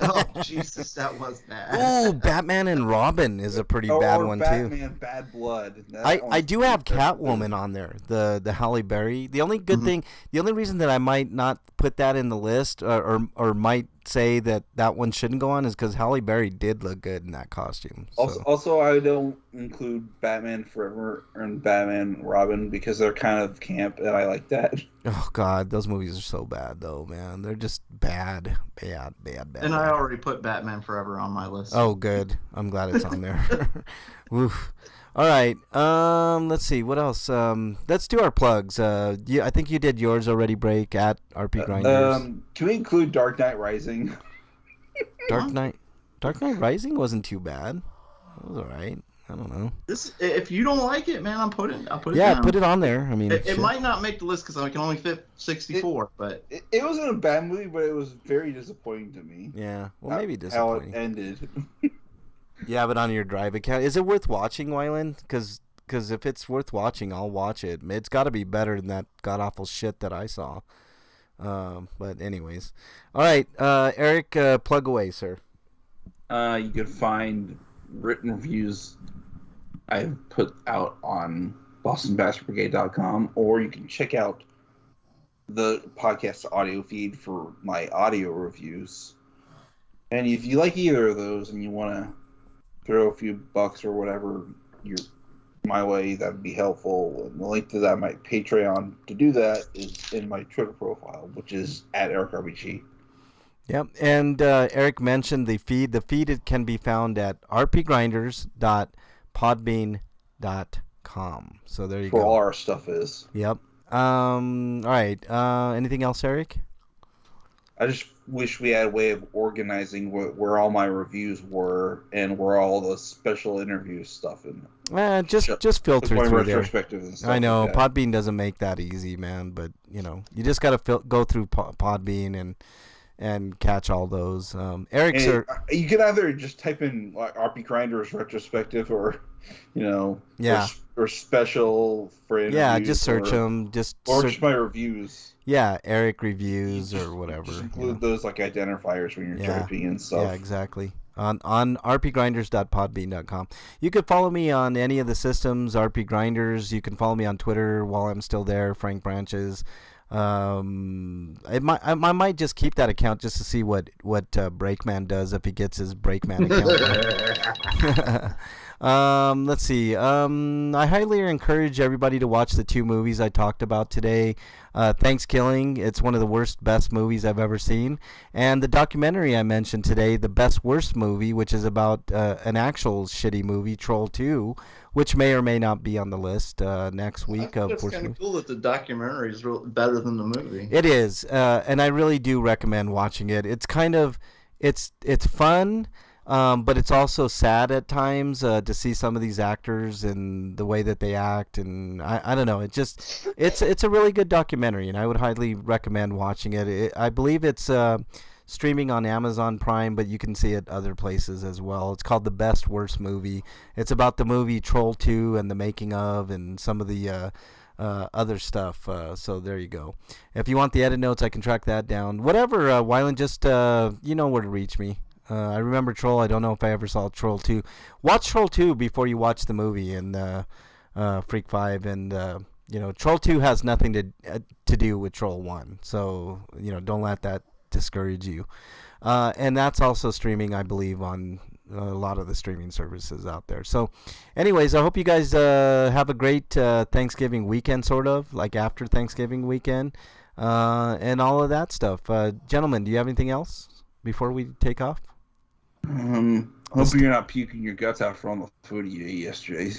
Oh Jesus, that was bad. Oh, Batman and Robin is a pretty bad one Batman, too. Batman, Bad Blood. I do have Catwoman on there, the Halle Berry. The only good thing, the only reason that I might not put that in the list, or might say that one shouldn't go on, is because Halle Berry did look good in that costume. So. Also, I don't include Batman Forever and Batman Robin because they're kind of camp, and I like that. Oh God, those movies are so bad though, man. They're just bad. And I already put Batman Forever on my list. Oh, good. I'm glad it's on there. Woof. All right. Let's see what else. Let's do our plugs. I think you did yours already. Break at RPGrinders. Can we include Dark Knight Rising? Dark Knight Rising wasn't too bad. It was all right. I don't know. If you don't like it, man, I'll put it down. Yeah, put it on there. I mean, it might not make the list because I can only fit 64. But it wasn't a bad movie, but it was very disappointing to me. Yeah, well, maybe disappointing. How it ended. You have it on your Drive account. Is it worth watching, Wyland? Because if it's worth watching, I'll watch it. It's got to be better than that god awful shit that I saw. But anyways, all right, Eric, plug away, sir. You can find written reviews I've put out on BostonBastardBrigade.com, or you can check out the podcast audio feed for my audio reviews. And if you like either of those and you want to throw a few bucks or whatever my way, that'd be helpful. And the link to that, my Patreon, to do that is in my Twitter profile, which is at EricRPG. Yep, and Eric mentioned the feed. The feed, it can be found at rpgrinders.podbean.com. So there you go. Where all our stuff is. Yep. All right. Anything else, Eric? I just wish we had a way of organizing where all my reviews were and where all the special interview stuff in. Just filter through there. And stuff I know like that. Podbean doesn't make that easy, man. But you just got to go through Podbean and catch all those. Eric, sir, you can either just type in like RP Grinders retrospective, or or special for interviews. Yeah, just search them. Just my reviews. Yeah, Eric reviews or whatever. Just include those like identifiers when you're typing and stuff. Yeah, exactly. On rpgrinders.podbean.com. You could follow me on any of the systems, RP Grinders. You can follow me on Twitter while I'm still there, Frank Branches. I might just keep that account just to see what Breakman does if he gets his Breakman account. Let's see. I highly encourage everybody to watch the 2 movies I talked about today. Thanksgiving, it's one of the best movies I've ever seen. And the documentary I mentioned today, The Best Worst Movie, which is about an actual shitty movie, Troll 2, which may or may not be on the list next week. It's kind of cool that the documentary is better than the movie. It is, and I really do recommend watching it. It's kind of, it's fun. But it's also sad at times to see some of these actors and the way that they act, and I don't know. It's a really good documentary, and I would highly recommend watching it. I believe it's streaming on Amazon Prime, but you can see it other places as well. It's called The Best Worst Movie. It's about the movie Troll 2 and the making of, and some of the other stuff. So there you go. If you want the edit notes, I can track that down. Whatever, Wyland, just you know where to reach me. I remember Troll. I don't know if I ever saw Troll 2. Watch Troll 2 before you watch the movie and Freak 5. And, Troll 2 has nothing to do with Troll 1. So, don't let that discourage you. And that's also streaming, I believe, on lot of the streaming services out there. So, anyways, I hope you guys have a great Thanksgiving weekend, sort of like after Thanksgiving weekend, and all of that stuff. Gentlemen, do you have anything else before we take off? Hope you're not puking your guts out for all the food you ate yesterday.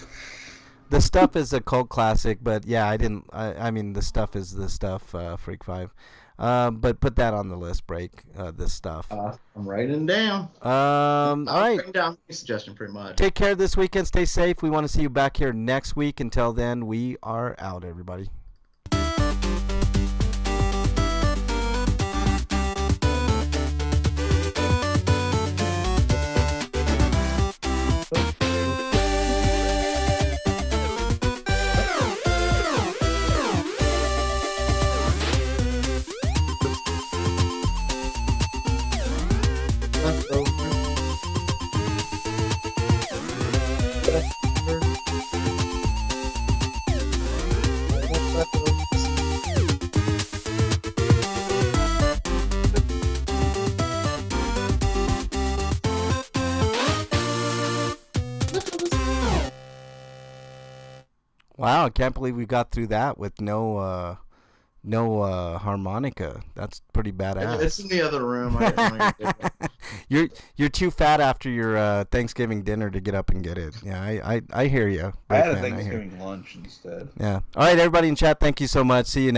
The Stuff is a cult classic, but yeah, I mean, The Stuff is the stuff, Freak 5. But put that on the list, Break. The Stuff. I'm writing down. All right. Writing down my suggestion pretty much. Take care this weekend. Stay safe. We want to see you back here next week. Until then, we are out, everybody. Wow, I can't believe we got through that with no harmonica. That's pretty badass. It's in the other room. You're too fat after your Thanksgiving dinner to get up and get it. Yeah, I hear you. I had a Thanksgiving lunch instead. Yeah. All right, everybody in chat, thank you so much. See you next